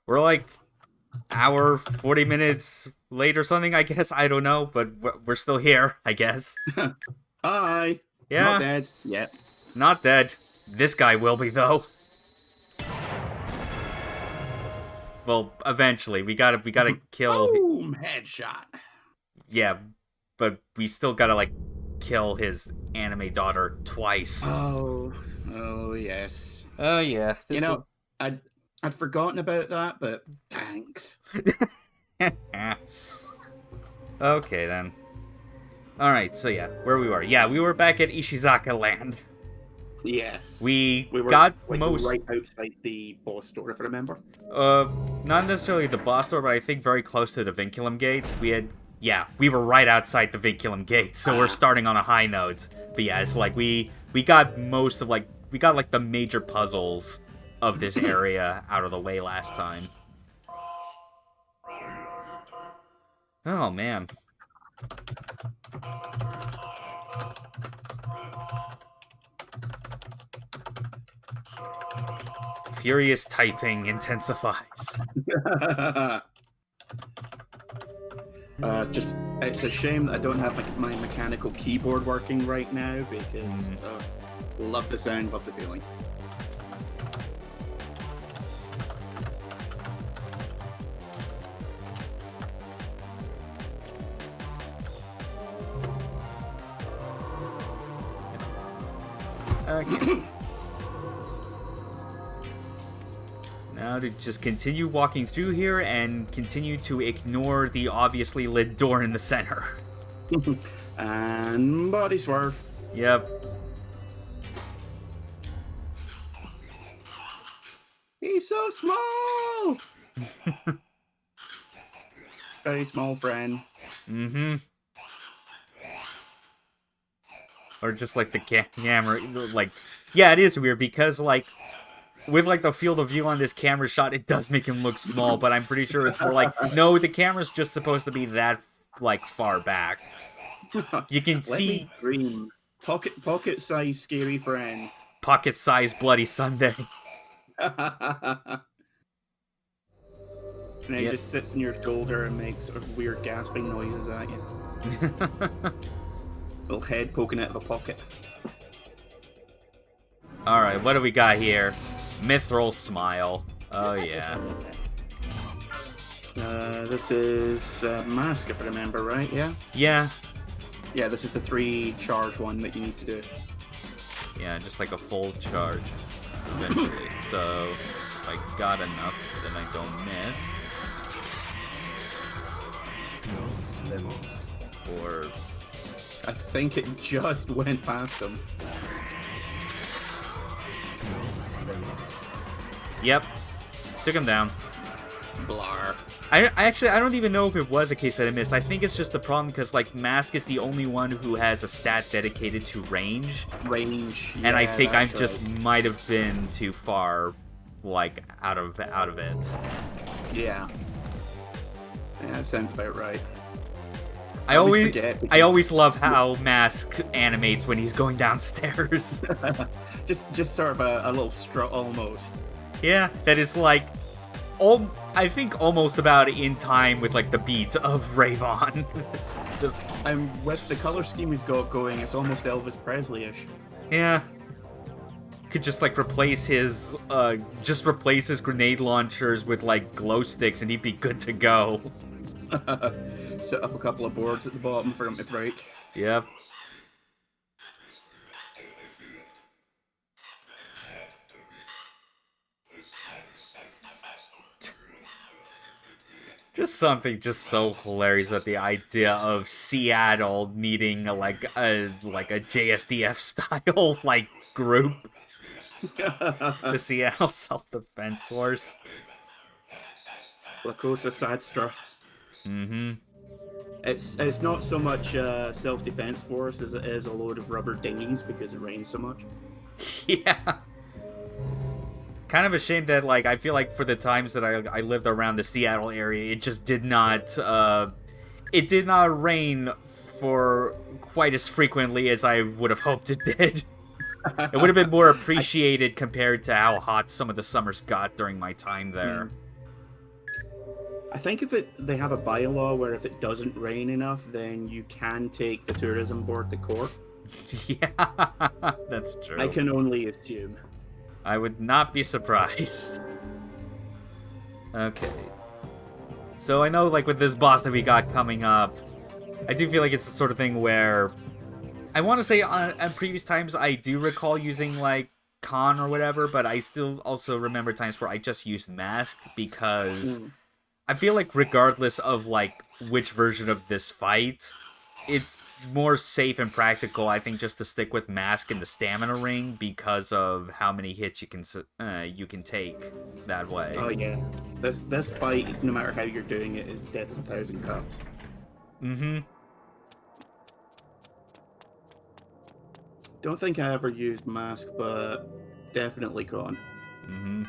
We're like hour 40 minutes late or something, I guess. I don't know, but we're still here, I guess. Hi. Not Yeah, dead yet. not dead. This guy will be though. Well, eventually we gotta kill. Boom! Headshot. Yeah, but we still gotta like kill his anime daughter twice. Oh, yes. Oh yeah, You this know, will. I'd forgotten about that, but thanks. Okay then. All right, so yeah, where we were? Yeah, we were back at Ishizaka Land. Yes. We We were got like most right outside the boss store, if I remember. Uh, not necessarily the boss door, but I think very close to the Vinculum Gate. Yeah, we were right outside the Vinculum Gate, so we're Ah. starting on a high note. But yeah, it's like we got most of we got like the major puzzles of this area out of the way last time. Oh man, furious typing intensifies. Just it's a shame that I don't have my mechanical keyboard working right now because love the sound, love the feeling. Okay. Now to just continue walking through here and continue to ignore the obviously lit door in the center. And body swerve. Yep. He's so small. Very small friend. Mm-hmm. Or just like the camera, like, yeah, it is weird because like with like the field of view on this camera shot, it does make him look small, but I'm pretty sure it's more like no, the camera's just supposed to be that like far back. You can Let see me dream. Pocket size scary friend. pocket-sized Bloody Sunday. And he Yep. just sits on your shoulder and makes sort of weird gasping noises at you. Little head poking out of a pocket. All right, what do we got here? Mithril smile. Oh yeah. This is Mask, if I remember right, yeah? Yeah. Yeah, this is the 3 charge one that you need to do. Yeah, just like a full charge eventually. So if I got enough, then I don't miss. Or I think it just went past him. yep, took him down. Blar. I don't even know if it was a case that I missed. I think it's just the problem because like Mask is the only one who has a stat dedicated to range, Range. and I yeah, think I that's just right. might have been too far, like out of it. Yeah. Yeah, that sounds about right. I always always forget I because- always love how Mask animates when he's going downstairs. just sort of a little strut almost. Yeah, that is like, I think almost about in time with like the beats of Rayvon. It's just And with the color scheme he's got going, it's almost Elvis Presley-ish. yeah. Could just like replace his grenade launchers with like glow sticks and he'd be good to go. Set up a couple of boards at the bottom for him to break. Yep. Just something just so hilarious at the idea of Seattle needing a JSDF style like group, the Seattle Self Defense Force. La Cosa Sadstra. Mm-hmm. It's not so much self-defense force as it is a load of rubber dinghies because it rains so much. Yeah. Kind of a shame that like I feel like for the times that I lived around the Seattle area, it just did not rain for quite as frequently as I would have hoped it did. It would have been more appreciated compared to how hot some of the summers got during my time there. I think if they have a bylaw where if it doesn't rain enough, then you can take the tourism board to court. Yeah, that's true. I can only assume. I would not be surprised. Okay. So I know, like, with this boss that we got coming up, I do feel like it's the sort of thing where... I want to say on previous times I do recall using, like, con or whatever, but I still also remember times where I just used mask because I feel like regardless of, like, which version of this fight, it's more safe and practical, I think, just to stick with mask and the stamina ring because of how many hits you can take that way. Oh yeah, this fight, no matter how you're doing it, is death of 1,000 cuts. Mm-hmm. Don't think I ever used mask, but definitely con. Mm-hmm.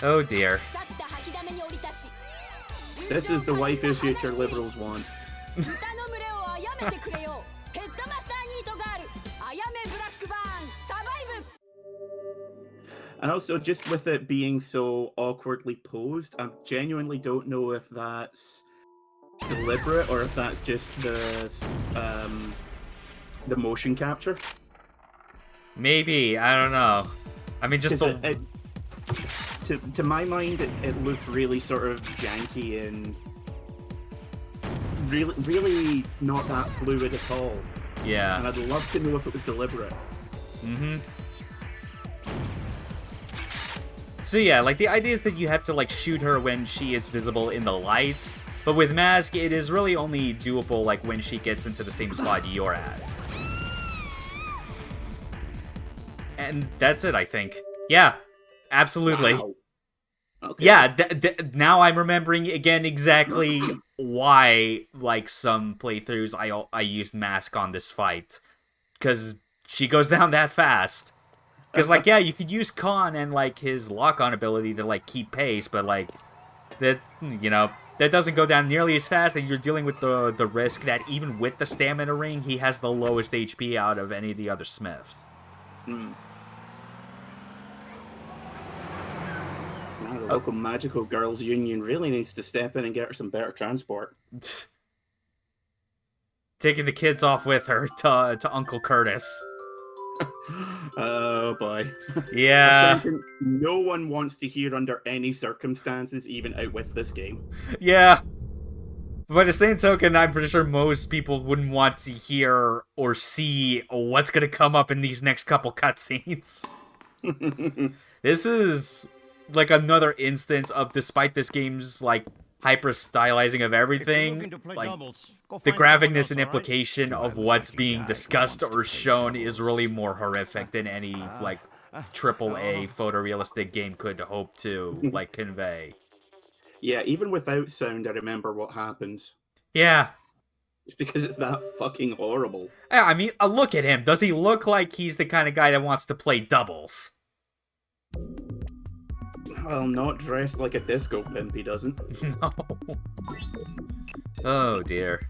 Oh dear. This is the waifu future liberals want. And also, just with it being so awkwardly posed, I genuinely don't know if that's deliberate or if that's just the motion capture. Maybe, I don't know. I mean, just the... To my mind, it looked really sort of janky and really not that fluid at all. Yeah. And I'd love to know if it was deliberate. Mm-hmm. So yeah, like, the idea is that you have to, like, shoot her when she is visible in the light, but with mask, it is really only doable, like, when she gets into the same spot you're at. And that's it, I think. Yeah, absolutely. Wow. Okay. Yeah, now I'm remembering again exactly why, like, some playthroughs I used mask on this fight. Because she goes down that fast. Because, like, yeah, you could use Khan and, like, his lock-on ability to, like, keep pace, but, like, that, you know, that doesn't go down nearly as fast, and you're dealing with the risk that even with the stamina ring, he has the lowest HP out of any of the other smiths. The local magical girls union really needs to step in and get her some better transport. Taking the kids off with her to Uncle Curtis. Oh boy. Yeah. No one wants to hear under any circumstances, even out with this game. Yeah. By the same token, I'm pretty sure most people wouldn't want to hear or see what's going to come up in these next couple cutscenes. This is like another instance of, despite this game's like hyper stylizing of everything, like the graphicness and implication of what's being discussed or shown is really more horrific than any like AAA photorealistic game could hope to like convey. Yeah, even without sound, I remember what happens. Yeah. It's because it's that fucking horrible. I mean, look at him. Does he look like he's the kind of guy that wants to play doubles? Well, not dressed like a disco pimp, he doesn't. No. Oh, dear.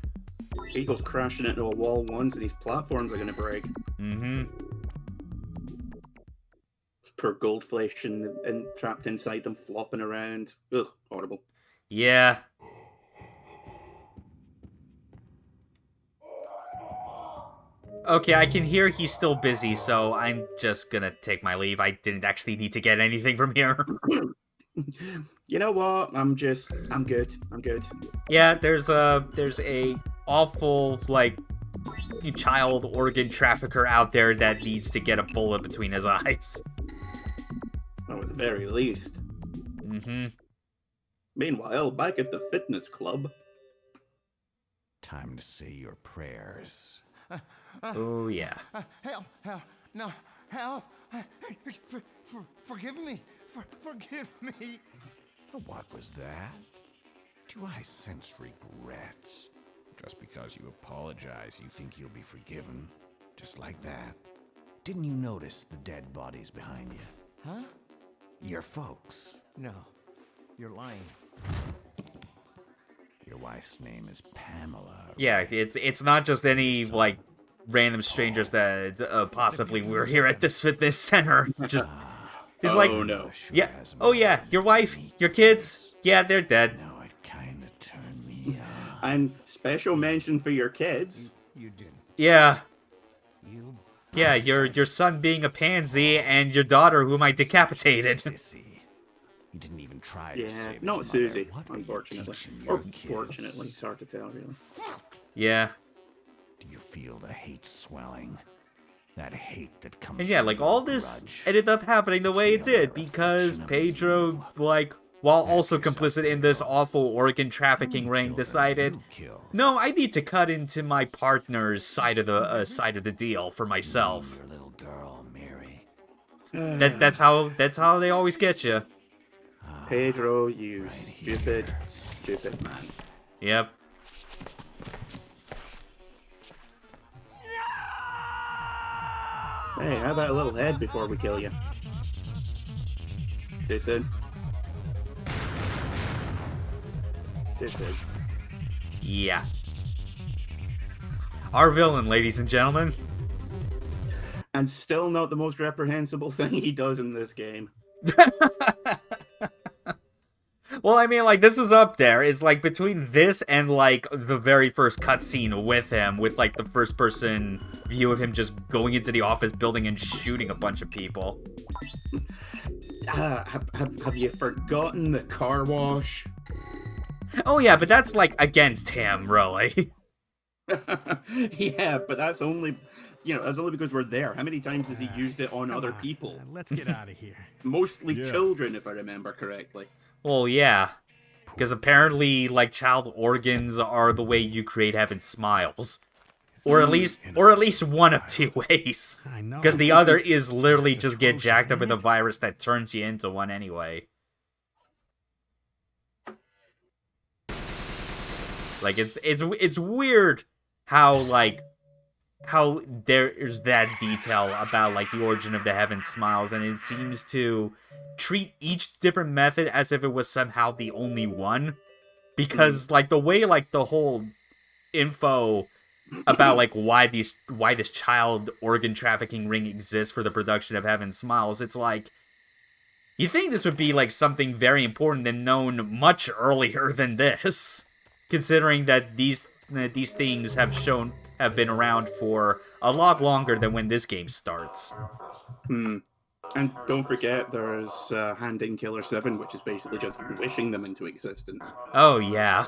He goes crashing into a wall once and these platforms are going to break. Mm-hmm. Poor goldfish and trapped inside them, flopping around. Ugh, horrible. Yeah. Okay, I can hear he's still busy, so I'm just gonna take my leave. I didn't actually need to get anything from here. You know what? I'm good. I'm good. Yeah, there's a awful, like, child organ trafficker out there that needs to get a bullet between his eyes. Oh, at the very least. Mm-hmm. Meanwhile, back at the fitness club. Time to say your prayers. Oh, yeah. Help! No, help! Forgive me! Forgive me! What was that? Do I sense regrets? Just because you apologize, you think you'll be forgiven? Just like that? Didn't you notice the dead bodies behind you? Huh? Your folks. No, you're lying. Your wife's name is Pamela. Yeah, it's not just any, like, random strangers that possibly were here at this fitness center. Just He's like, Oh no. yeah, oh yeah, your wife, your kids, yeah, they're dead. No, it kind of turned me on. And special mention for your kids. You didn't. Yeah, You yeah, your son being a pansy and your daughter whom I decapitated. sissy. You didn't even try to Yeah, save not his mother. Susie, What were you unfortunately. teaching your Or kids? fortunately, it's hard to tell, really. Yeah. Do you feel the hate swelling? That hate that comes And yeah, from like your all this grudge. ended up happening the way it It's the did other because reflection of Pedro, you. like, while Ask also yourself, complicit in this Pedro, awful organ how trafficking many ring, children decided, you killed? no, I need to cut into my partner's side of the deal for Me and myself. your little girl, Mary. That's how they always get you. Pedro, you Right stupid, here. stupid man. Yep. Hey, how about a little head before we kill you? Too soon? Too soon. Yeah. Our villain, ladies and gentlemen. And still not the most reprehensible thing he does in this game. Well, I mean, like, this is up there. It's, like, between this and, like, the very first cutscene with him, with, like, the first-person view of him just going into the office building and shooting a bunch of people. Have you forgotten the car wash? Oh, yeah, but that's, like, against him, really. Yeah, but that's only, that's only because we're there. How many times has he used it on other Come on, people? man, let's get out of here. Mostly Yeah. children, if I remember correctly. Well, yeah. Because apparently, like, child organs are the way you create heaven smiles. Or at least one of two ways. I know. Because the other is literally It's just get atrocious, jacked up with a ain't it? virus that turns you into one anyway. Like, it's weird how there's that detail about, like, the origin of the heaven smiles, and it seems to treat each different method as if it was somehow the only one. Because, like, the way, like, the whole info about, like, why this child organ trafficking ring exists for the production of heaven smiles, it's like, you think this would be, like, something very important and known much earlier than this, considering that these things have been around for a lot longer than when this game starts. Hmm. And don't forget, there's handing Killer7, which is basically just wishing them into existence. Oh yeah,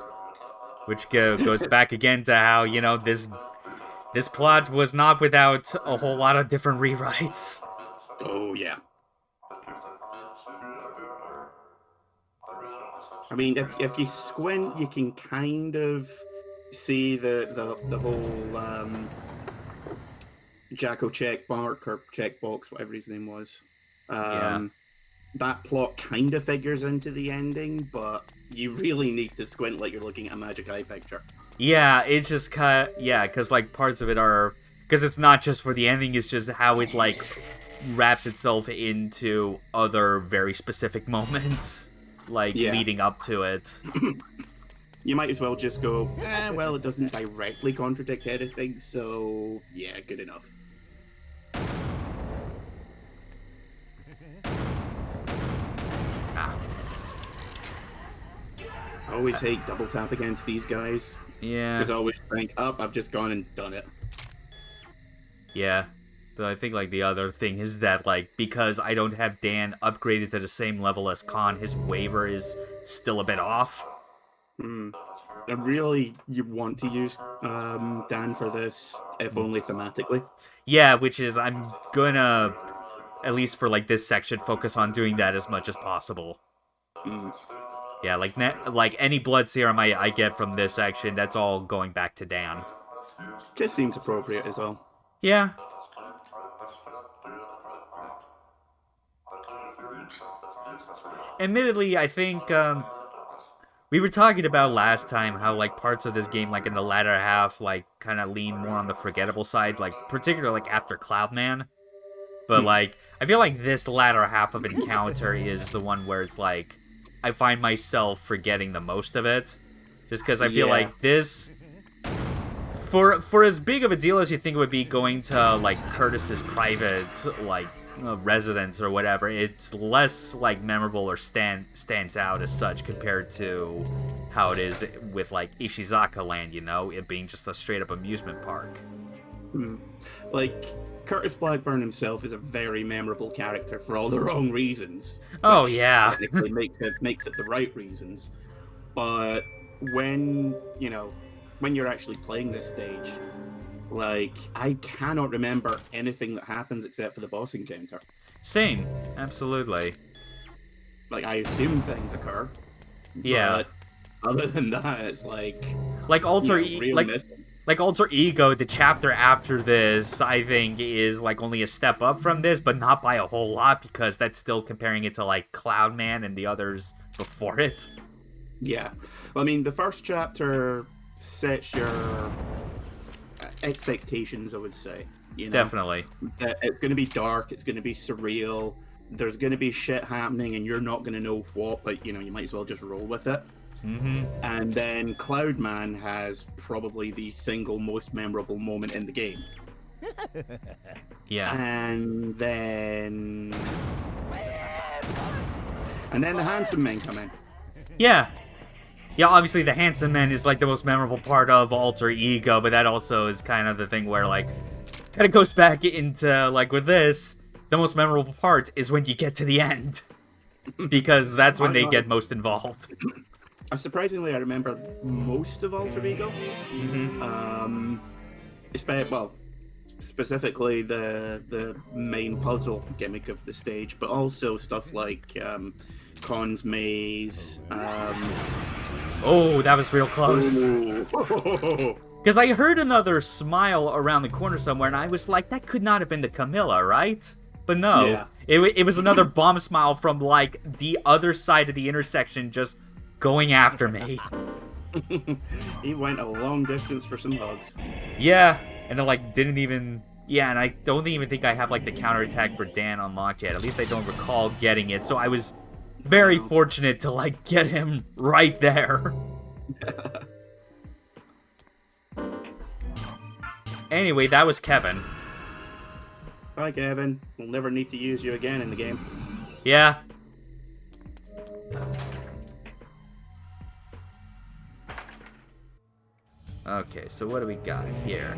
which goes back again to how, this plot was not without a whole lot of different rewrites. Oh, yeah. I mean, if you squint, you can kind of see the whole Jacko checkmark or checkbox, whatever his name was. Yeah. That plot kind of figures into the ending, but you really need to squint like you're looking at a magic eye picture. Yeah, it's just because, like, parts of it are, because it's not just for the ending, it's just how it, like, wraps itself into other very specific moments, like, leading up to it. You might as well just go, well, it doesn't directly contradict anything, so yeah, good enough. I always hate double tap against these guys. Yeah. Because I always think, I've just gone and done it. Yeah. But I think, like, the other thing is that, like, because I don't have Dan upgraded to the same level as Khan, his waiver is still a bit off. Hmm. And really, you want to use Dan for this, if only thematically. Yeah, which is, I'm gonna, at least for, like, this section, focus on doing that as much as possible. Mm. Yeah, like any blood serum I get from this section, that's all going back to Dan. Just seems appropriate as well. Yeah. Admittedly, I think, we were talking about last time how, like, parts of this game, like, in the latter half, like, kind of lean more on the forgettable side, like, particularly, like, after Cloudman. But, like, I feel like this latter half of Encounter is the one where it's, like, I find myself forgetting the most of it. Just because I feel like this... For as big of a deal as you think it would be going to, like, Curtis's private, like, residents or whatever, it's less like memorable or stands out as such compared to how it is with like Ishizaka Land, you know, it being just a straight up amusement park. Like, Curtis Blackburn himself is a very memorable character for all the wrong reasons. Oh which yeah. technically makes it the right reasons. But when, when you're actually playing this stage, like, I cannot remember anything that happens except for the boss encounter. Same, absolutely. Like, I assume things occur. Yeah. But other than that, it's like Alter real missing. Like Alter Ego, the chapter after this, I think, is like only a step up from this, but not by a whole lot, because that's still comparing it to like Cloudman and the others before it. Yeah. Well, I mean, the first chapter sets your expectations, I would say. Definitely. It's going to be dark, it's going to be surreal, there's going to be shit happening, and you're not going to know what, but, you might as well just roll with it. Mm-hmm. And then Cloudman has probably the single most memorable moment in the game. Yeah. And then the Handsome Men come in. Yeah. Yeah, obviously the Handsome Men is like the most memorable part of Alter Ego, but that also is kind of the thing where like kind of goes back into like with this, the most memorable part is when you get to the end. Because that's when they get most involved. Surprisingly, I remember most of Alter Ego. Mm-hmm. Specifically the main puzzle gimmick of the stage, but also stuff like Khan's Maze. Oh, that was real close. Oh. Because I heard another smile around the corner somewhere, and I was like, that could not have been the Camilla, right? But no, Yeah. it was another bomb smile from like the other side of the intersection, just going after me. He went a long distance for some hugs. Yeah, and I like didn't even. Yeah, and I don't even think I have like the counterattack for Dan unlocked yet. At least I don't recall getting it. So I was very fortunate to like get him right there. Anyway, that was Kevin. Bye, Kevin. We'll never need to use you again in the game. Yeah. Okay, so what do we got here?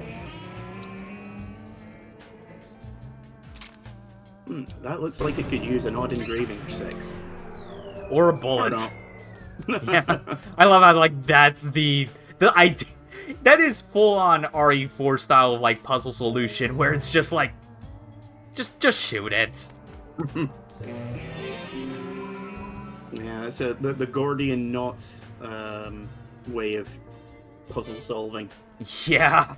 That looks like it could use an odd engraving or 6. Or a bullet. Or Yeah. I love how like that's the idea. That is full on RE4 style of like puzzle solution where it's just like just shoot it. Yeah, it's the Gordian knot way of puzzle solving. Yeah.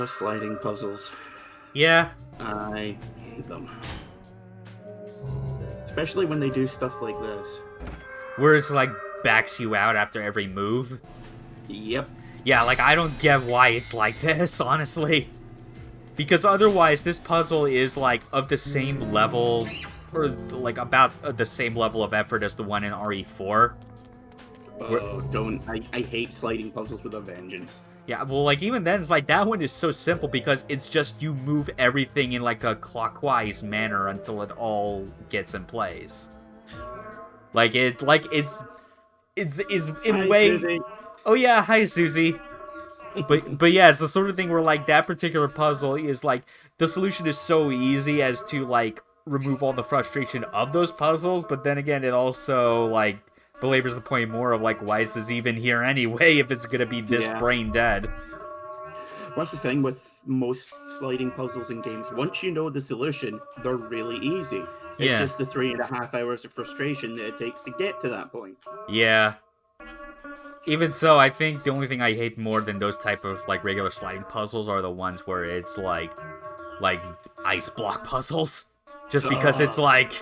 Sliding puzzles. Yeah. I hate them. Especially when they do stuff like this. Where it's like backs you out after every move. Yep. Yeah, like I don't get why it's like this, honestly. Because otherwise this puzzle is like of the same level, or like about the same level of effort as the one in RE4. Oh, don't. I hate sliding puzzles with a vengeance. Yeah, well, like, even then, it's like, that one is so simple because it's just you move everything in, like, a clockwise manner until it all gets in place. It's in a way... Susie. Oh, yeah, hi, Susie. But yeah, it's the sort of thing where, like, that particular puzzle is, like, the solution is so easy as to, like, remove all the frustration of those puzzles, but then again, it also, like, belabors the point more of, like, why is this even here anyway if it's gonna be this brain dead? What's the thing with most sliding puzzles in games? Once you know the solution, they're really easy. It's just the 3.5 hours of frustration that it takes to get to that point. Yeah. Even so, I think the only thing I hate more than those type of, like, regular sliding puzzles are the ones where it's, like ice block puzzles. Just because it's, like...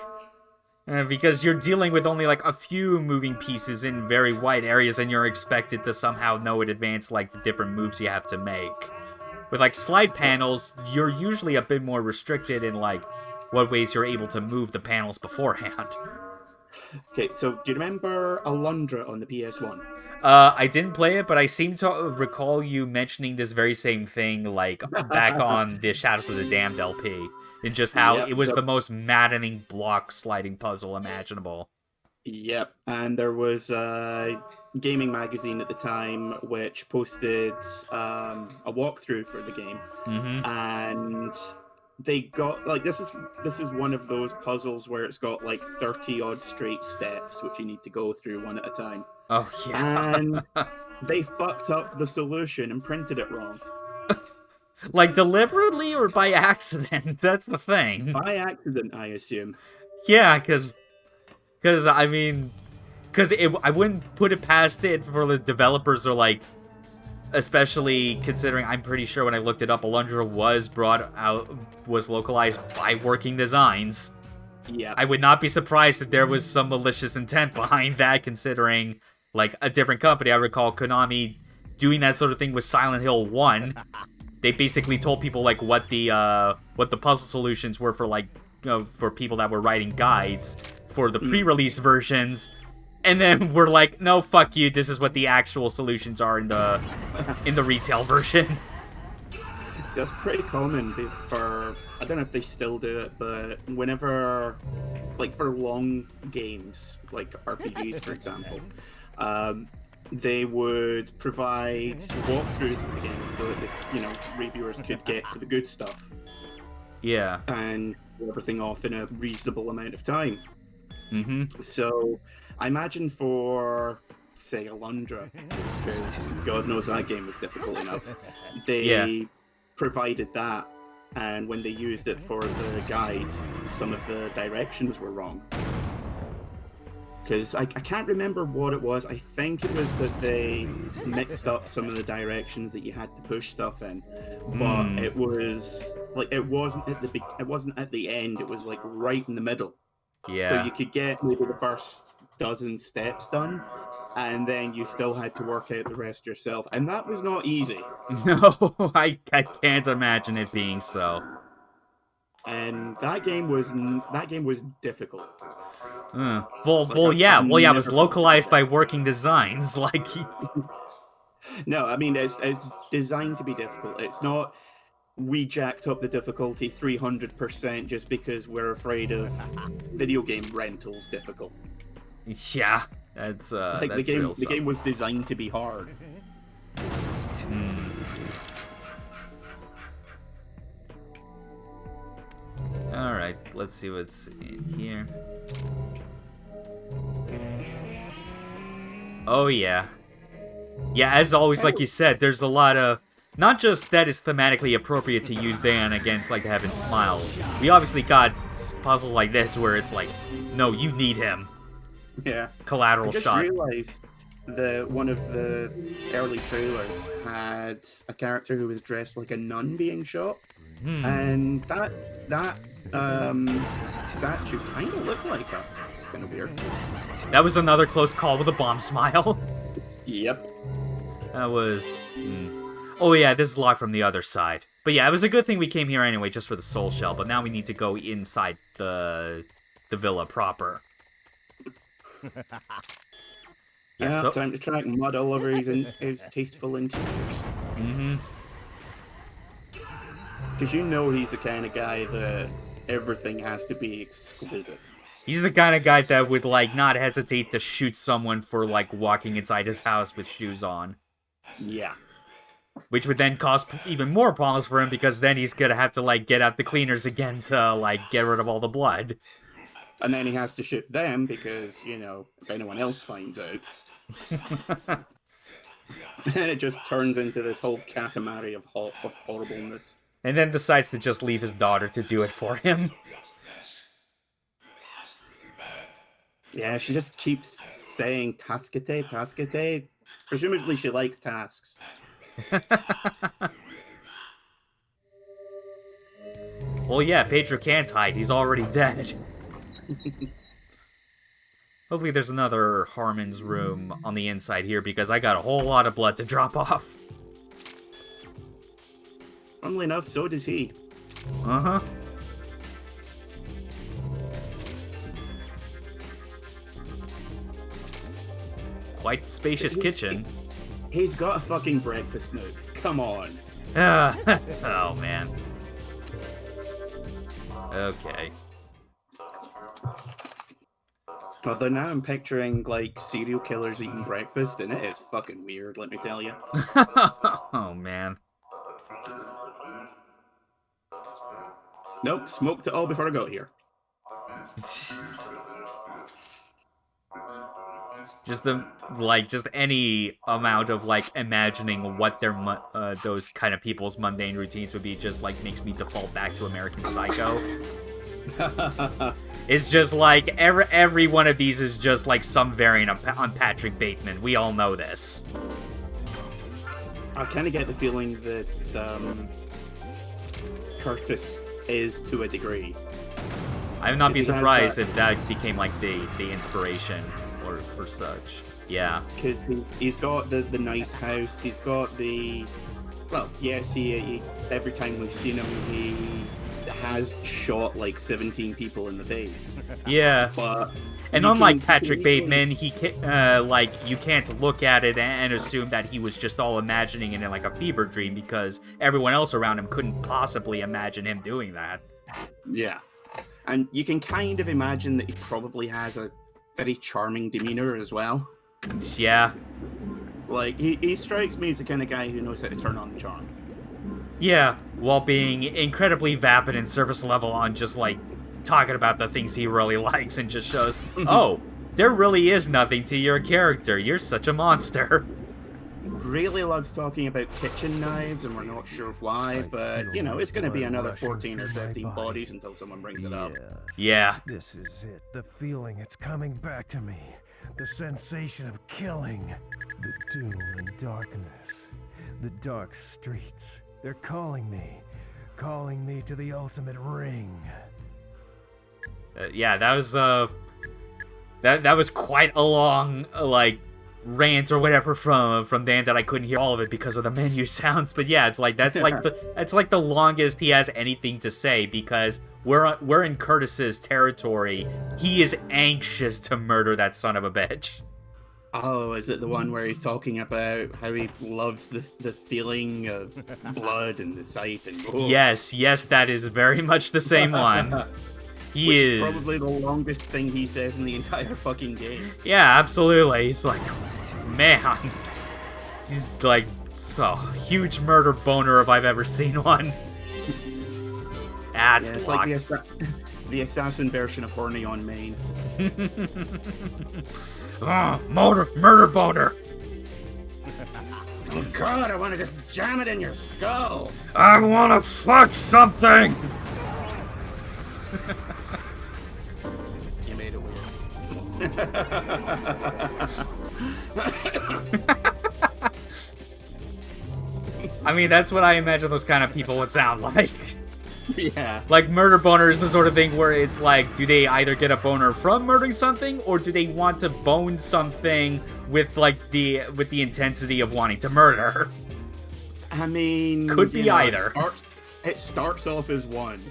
because you're dealing with only, like, a few moving pieces in very wide areas, and you're expected to somehow know in advance, like, the different moves you have to make. With, like, slide panels, you're usually a bit more restricted in, like, what ways you're able to move the panels beforehand. Okay, so do you remember Alundra on the PS1? I didn't play it, but I seem to recall you mentioning this very same thing, like, back on the Shadows of the Damned LP, and just how Yep, it was the most maddening block sliding puzzle imaginable. yep. And there was a gaming magazine at the time which posted a walkthrough for the game, Mm-hmm. and they got like this is one of those puzzles where it's got like 30 odd straight steps which you need to go through one at a time. Oh, yeah. And they fucked up the solution and printed it wrong. Like, deliberately or by accident? That's the thing. By accident, I assume. Yeah, because I mean, I wouldn't put it past it for the developers, or like, especially considering I'm pretty sure when I looked it up, Alundra was localized by Working Designs. Yeah. I would not be surprised if there was some malicious intent behind that, considering, like, a different company. I recall Konami doing that sort of thing with Silent Hill 1. They basically told people, like, what the puzzle solutions were for, like, for people that were writing guides for the pre-release versions, and then we're like, no, fuck you, this is what the actual solutions are in the retail version. So that's pretty common for, I don't know if they still do it, but whenever, like for long games, like RPGs, for example, they would provide walkthroughs for the game so that reviewers could get to the good stuff. Yeah. And do everything off in a reasonable amount of time. Mm-hmm. So I imagine for, say, Alundra, because God knows that game was difficult enough, they provided that, and when they used it for the guide, some of the directions were wrong. Because I can't remember what it was. I think it was that they mixed up some of the directions that you had to push stuff in, but it was like it wasn't at the end. It was like right in the middle. Yeah. So you could get maybe the first dozen steps done, and then you still had to work out the rest yourself, and that was not easy. No, I can't imagine it being so. And that game was difficult. Well, yeah, it was localized by Working Designs, like. No, I mean it's designed to be difficult. It's not we jacked up the difficulty 300% just because we're afraid of video game rentals difficult. Yeah, that's like that's the game was designed to be hard. Alright, let's see what's in here. Oh, yeah. Yeah, as always, like you said, there's a lot of... Not just that it's thematically appropriate to use Dan against, like, Heaven Smiles. We obviously got puzzles like this where it's like, no, you need him. Yeah. Collateral shot. I just realized that one of the early trailers had a character who was dressed like a nun being shot. And that statue kind of looked like her. It's kind of weird. That was another close call with a bomb smile. Yep. That was... Oh yeah, this is locked from the other side. But yeah, it was a good thing we came here anyway, just for the soul shell, but now we need to go inside the villa proper. Yeah, so... time to track mud all over his tasteful interiors. Mm-hmm. Because you know he's the kind of guy that everything has to be exquisite. He's the kind of guy that would, like, not hesitate to shoot someone for, like, walking inside his house with shoes on. Yeah. Which would then cause even more problems for him, because then he's gonna have to, like, get out the cleaners again to, like, get rid of all the blood. And then he has to shoot them because, if anyone else finds out. And it just turns into this whole katamari of horribleness. And then decides to just leave his daughter to do it for him. Yeah, she just keeps saying taskete, taskete. Presumably she likes tasks. Well, yeah, Pedro can't hide. He's already dead. Hopefully there's another Harmon's room on the inside here, because I got a whole lot of blood to drop off. Funnily enough, so does he. Uh-huh. quite the spacious kitchen. He's got a fucking breakfast nook. Come on. Oh, man. Okay. Although now I'm picturing, like, serial killers eating breakfast, and it is fucking weird, let me tell you. Oh, man. Nope, smoked it all before I got here. Just any amount of, like, imagining what their, those kind of people's mundane routines would be just, like, makes me default back to American Psycho. It's just like every one of these is just like some variant on Patrick Bateman. We all know this. I kind of get the feeling that Curtis is to a degree. I would not be surprised if that became like the inspiration or for such. Yeah. Because he's got the nice house. He's got the... Well, yes, he every time we've seen him, he has shot like 17 people in the face. Yeah. But and unlike Patrick Bateman, he can, like, you can't look at it and assume that he was just all imagining it in like a fever dream, because everyone else around him couldn't possibly imagine him doing that. Yeah. And you can kind of imagine that he probably has a very charming demeanor as well. Yeah. Like, he strikes me as the kind of guy who knows how to turn on the charm. Yeah, while being incredibly vapid and surface level on just, like, talking about the things he really likes, and just shows, oh, there really is nothing to your character. You're such a monster. Really loves talking about kitchen knives, and we're not sure why, but, you know, it's going to be another 14 or 15 bodies until someone brings it up. Yeah. This is it. The feeling, it's coming back to me. The sensation of killing. The doom and darkness. The dark streets. They're calling me to the ultimate ring. Yeah, that was that was quite a long like rant or whatever from Dan that I couldn't hear all of it because of the menu sounds. But yeah, it's like that's like the longest he has anything to say, because we're in Curtis's territory. He is anxious to murder that son of a bitch. Oh, is it the one where he's talking about how he loves the feeling of blood and the sight and... Oh. Yes, that is very much the same one. He Which is probably the longest thing he says in the entire fucking game. Yeah, absolutely. He's like, man, he's like so huge murder boner if I've ever seen one. That's yeah, it's locked. like the assassin version of horny on main. Murder boner. Oh God, I want to just jam it in your skull. I want to fuck something. You made it weird. I mean, that's what I imagine those kind of people would sound like. Yeah. Like, murder boner is the sort of thing where it's like, do they either get a boner from murdering something, or do they want to bone something with like with the intensity of wanting to murder? I mean, could be either. It starts off as one,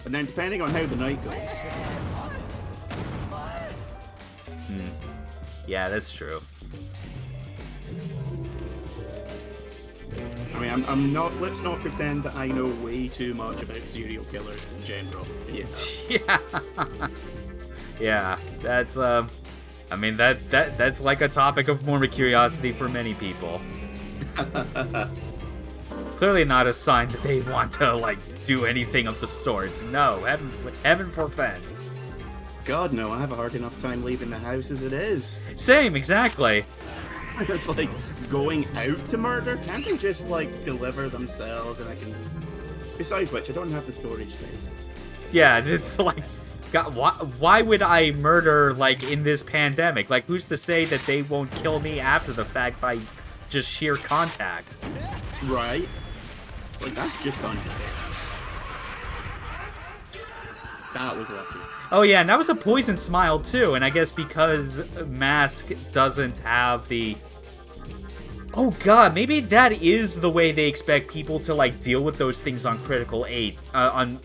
and then depending on how the night goes. Yeah, that's true. I mean, I'm not. Let's not pretend that I know way too much about serial killers in general. Yeah. Yeah. That's I mean that's like a topic of morbid curiosity for many people. Clearly not a sign that they want to like do anything of the sort. No, heaven forfend. God no, I have a hard enough time leaving the house as it is. Same, exactly. It's like going out to murder. Can't they just like deliver themselves and I can... Besides which, I don't have the storage space. Yeah, it's like, God, why would I murder like in this pandemic? Like, who's to say that they won't kill me after the fact by just sheer contact? Right? It's like, that's just unfair. That was lucky. Oh yeah, and that was a poison smile too, and I guess because Mask doesn't have the... Oh god, maybe that is the way they expect people to like deal with those things on Critical 8. On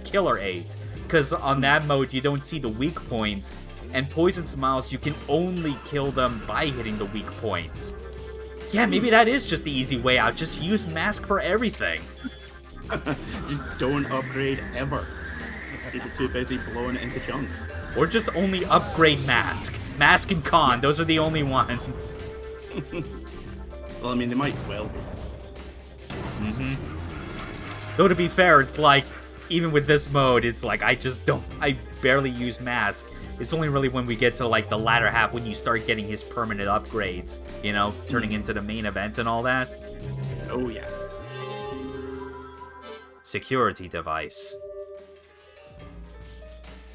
Killer 8. Because on that mode you don't see the weak points, and Poison Smiles, you can only kill them by hitting the weak points. Yeah, maybe that is just the easy way out. Just use Mask for everything. Just don't upgrade ever. Because you're too busy blowing it into chunks. Or just only upgrade Mask. Mask and Con, those are the only ones. Well, I mean, they might as well be. Though to be fair, it's like, even with this mode, it's like, I barely use Mask. It's only really when we get to, like, the latter half when you start getting his permanent upgrades, you know, turning into the main event and all that. Oh, yeah. Security device.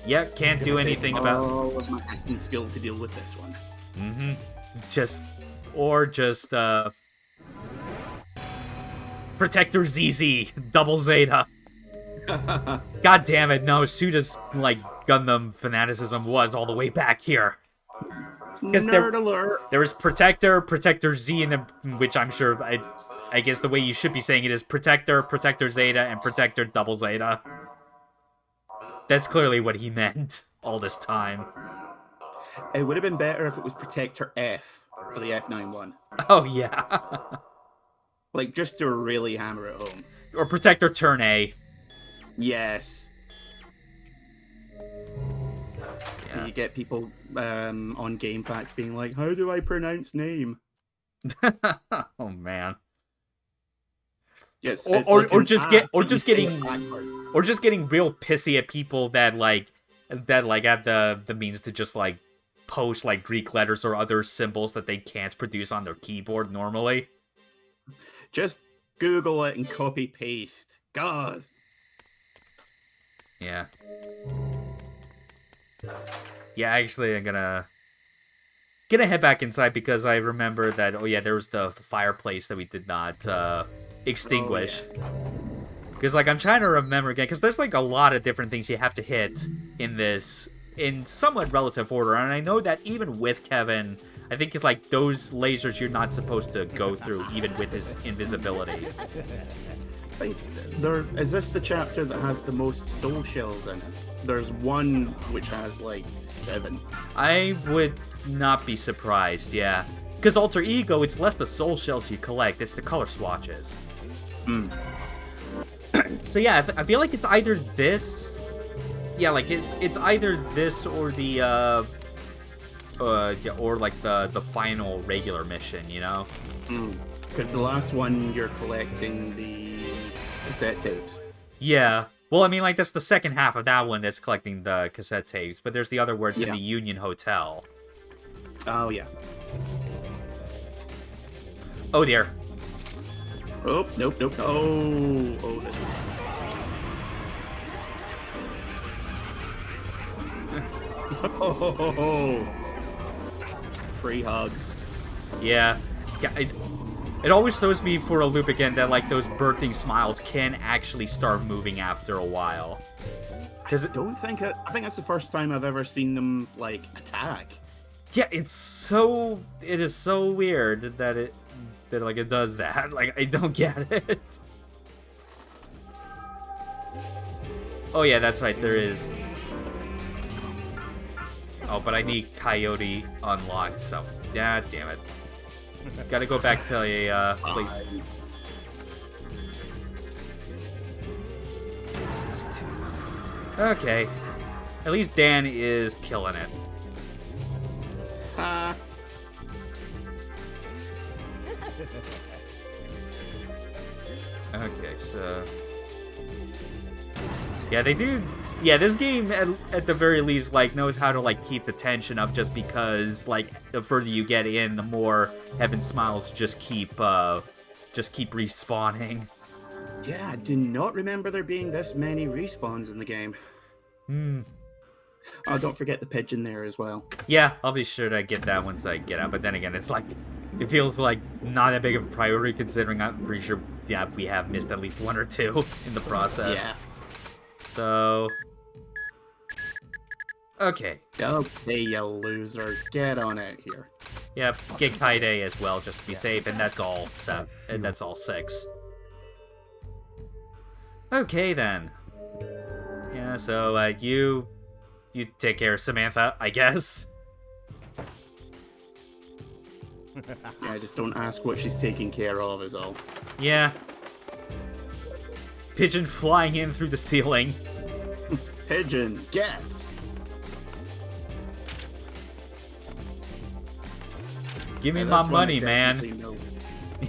Yep, can't do anything about... all of my acting skill to deal with this one. Just... Protector ZZ, double Zeta. God damn it, no, Suda's, like, Gundam fanaticism was all the way back here. Nerd alert! There was Protector, Protector Z, and then, which I'm sure, I guess the way you should be saying it is Protector, Protector Zeta, and Protector double Zeta. That's clearly what he meant all this time. It would have been better if it was Protector F for the F9 one. Oh, yeah. Like, just to really hammer it home. Or Protector Turn A. Yes. Yeah. You get people on GameFAQs being like, how do I pronounce name? Oh, man. Yes, Or just getting real pissy at people that have the means to just like post like Greek letters or other symbols that they can't produce on their keyboard normally. Just Google it and copy paste. God. Yeah. Yeah, actually, I'm gonna head back inside because I remember that. Oh yeah, there was the fireplace that we did not extinguish. Because like I'm trying to remember again, because there's like a lot of different things you have to hit in this in somewhat relative order, and I know that even with Kevin, I think it's like those lasers you're not supposed to go through, even with his invisibility. I think is this the chapter that has the most soul shells in it? There's one which has like 7. I would not be surprised, yeah. Because Alter Ego, it's less the soul shells you collect, it's the color swatches. So yeah, I feel like it's either this... Yeah, like it's either this or the, or like the final regular mission, you know? Because the last one, you're collecting the cassette tapes. Yeah. Well, I mean, like, that's the second half of that one that's collecting the cassette tapes, but there's the other where it's in the Union Hotel. Oh, yeah. Oh, dear. Oh, nope. Oh, this is... Oh, free hugs. Yeah. It always throws me for a loop again that, like, those birthing smiles can actually start moving after a while. I think that's the first time I've ever seen them, like, attack. Yeah, it is so weird that it does that. Like, I don't get it. Oh yeah, that's right, there is. Oh, but I need Coyote unlocked, so god damn it. Gotta go back to a place. Okay. At least Dan is killing it. Okay, so... Yeah, they do... Yeah, this game, at the very least, like, knows how to, like, keep the tension up just because, like, the further you get in, the more Heaven Smiles just keep respawning. Yeah, I do not remember there being this many respawns in the game. Oh, don't forget the pigeon there as well. Yeah, I'll be sure to get that once I get out, but then again, it's like... It feels like not that big of a priority considering I'm pretty sure, yeah, we have missed at least 1 or 2 in the process. Yeah. So... Okay. Okay, you loser. Get on out here. Yep, get Kaide as well, just to be safe, and that's all 7. That's all 6. Okay, then. Yeah, so, you you take care of Samantha, I guess. Yeah, just don't ask what she's taking care of is all. Yeah. Pigeon flying in through the ceiling. Pigeon, get! Give me Yeah, my this one I money, man. definitely know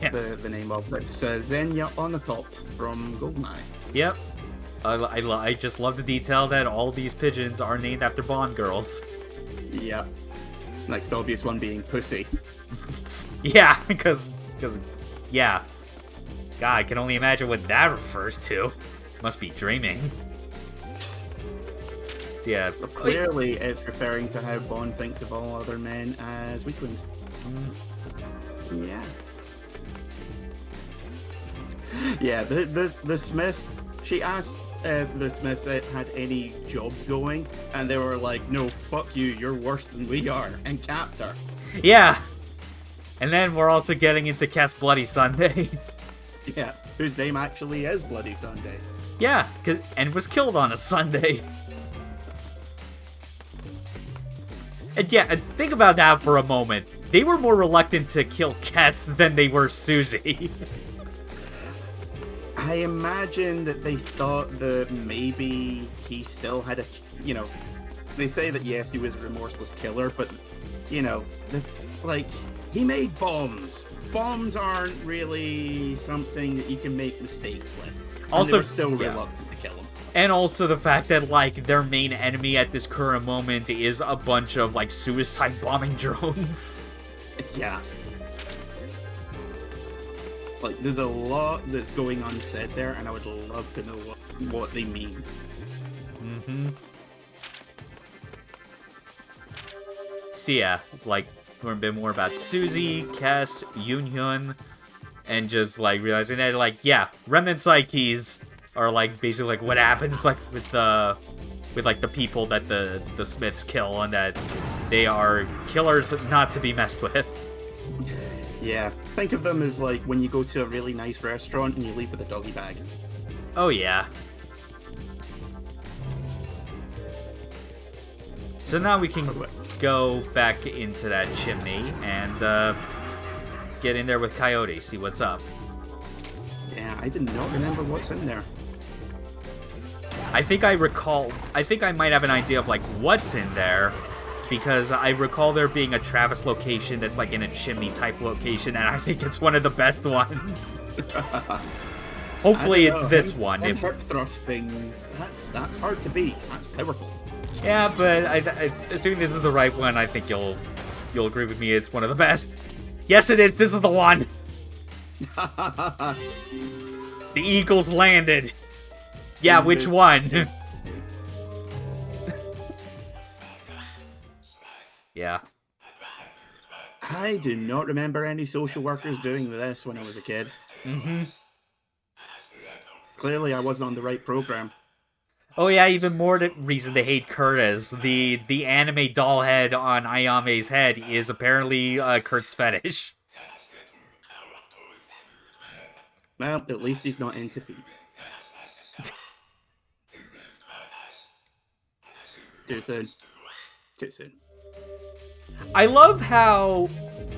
Yeah. the name of it. It's Xenia on the top from Goldeneye. Yep. I just love the detail that all these pigeons are named after Bond girls. Yep. Next obvious one being Pussy. Yeah, because, yeah. God, I can only imagine what that refers to. Must be dreaming. So, yeah. But clearly, it's referring to how Bond thinks of all other men as weaklings. Yeah. Yeah, the Smiths, she asked if the Smiths had any jobs going, and they were like, no, fuck you, you're worse than we are, and capped her. Yeah. And then we're also getting into Cass Bloody Sunday. Yeah, whose name actually is Bloody Sunday. Yeah, and was killed on a Sunday. And yeah, and think about that for a moment. They were more reluctant to kill Kess than they were Susie. I imagine that they thought that maybe he still had a, you know, they say that yes, he was a remorseless killer, but, you know, like, he made bombs. Bombs aren't really something that you can make mistakes with. And Also, they were still yeah. reluctant to kill him. And also the fact that, like, their main enemy at this current moment is a bunch of, like, suicide bombing drones. Yeah. Like, there's a lot that's going unsaid there, and I would love to know what they mean. Mm-hmm. So yeah, like, learn a bit more about Susie, Kess, Yoon-hyun, and just, like, realizing that, like, yeah, remnant psyches are, like, basically, like, what happens, like, with the people that the Smiths kill, and that they are killers not to be messed with. Yeah, think of them as like when you go to a really nice restaurant and you leave with a doggy bag. Oh, yeah. So now we can go back into that chimney and get in there with Coyote, see what's up. Yeah, I did not remember what's in there. I think I might have an idea of, like, what's in there, because I recall there being a Travis location that's, like, in a chimney-type location, and I think it's one of the best ones. Hopefully it's this one. Hip thrusting, that's hard to beat. That's powerful. Yeah, but I assuming this is the right one, I think you'll agree with me. It's one of the best. Yes, it is. This is the one. The Eagles landed. Yeah, which one? Yeah. I do not remember any social workers doing this when I was a kid. Mm-hmm. Clearly, I wasn't on the right program. Oh yeah, even more reason to hate Curtis. The anime doll head on Ayame's head is apparently Kurt's fetish. Well, at least he's not into feet. Too soon. Too soon. I love how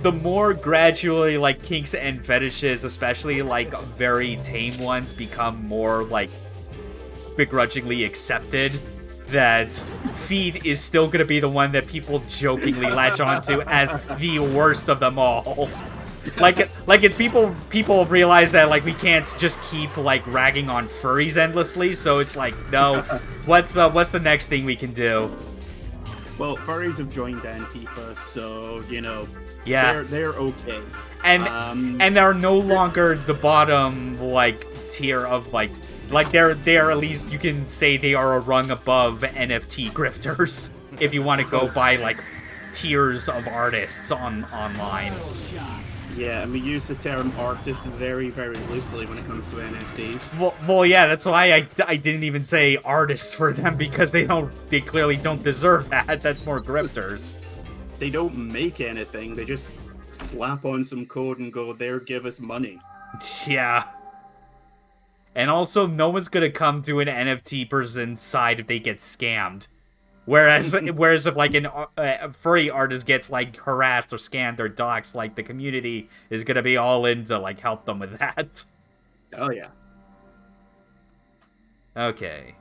the more gradually, like, kinks and fetishes, especially, like, very tame ones, become more, like, begrudgingly accepted, that feet is still gonna be the one that people jokingly latch onto as the worst of them all. Like it's people realize that, like, we can't just keep, like, ragging on furries endlessly, so it's like, no, what's the next thing we can do? Well, furries have joined Antifa, so, you know, yeah, they're okay. And they're no longer the bottom, like, tier of, like they're at least, you can say they are a rung above NFT grifters, if you want to go by, like, tiers of artists online. Yeah, and we use the term artist very, very loosely when it comes to NFTs. Well, yeah, that's why I didn't even say artists for them, because they clearly don't deserve that. That's more grifters. They don't make anything, they just slap on some code and go, there, give us money. Yeah. And also, no one's gonna come to an NFT person's side if they get scammed. Whereas if like a furry artist gets like harassed or scammed or doxxed, like the community is gonna be all in to like help them with that. Oh yeah. Okay.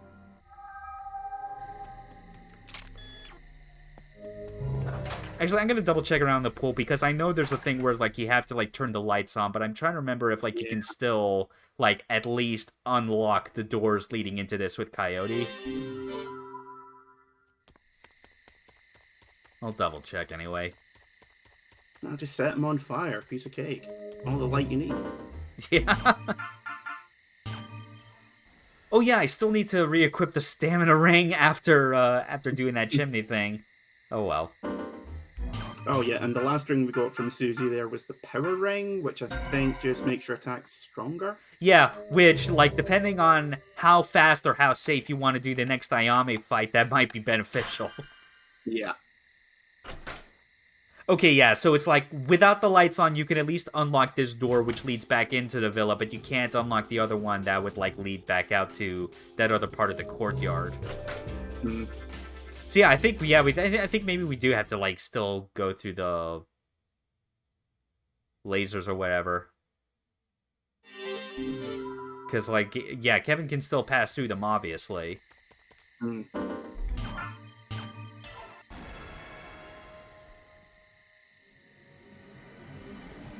Actually, I'm gonna double check around the pool because I know there's a thing where like you have to like turn the lights on, but I'm trying to remember if like you can still like at least unlock the doors leading into this with Coyote. I'll double check anyway. I'll just set him on fire. Piece of cake. All the light you need. Yeah. Oh yeah, I still need to re-equip the stamina ring after doing that chimney thing. Oh well. Oh yeah, and the last ring we got from Susie there was the power ring, which I think just makes your attacks stronger. Yeah, which, like, depending on how fast or how safe you want to do the next Ayame fight, that might be beneficial. Yeah. Okay, yeah, so it's like, without the lights on, you can at least unlock this door, which leads back into the villa, but you can't unlock the other one that would, like, lead back out to that other part of the courtyard. Mm. So yeah, I think, I think maybe we do have to, like, still go through the lasers or whatever. Because, like, yeah, Kevin can still pass through them, obviously. Mm.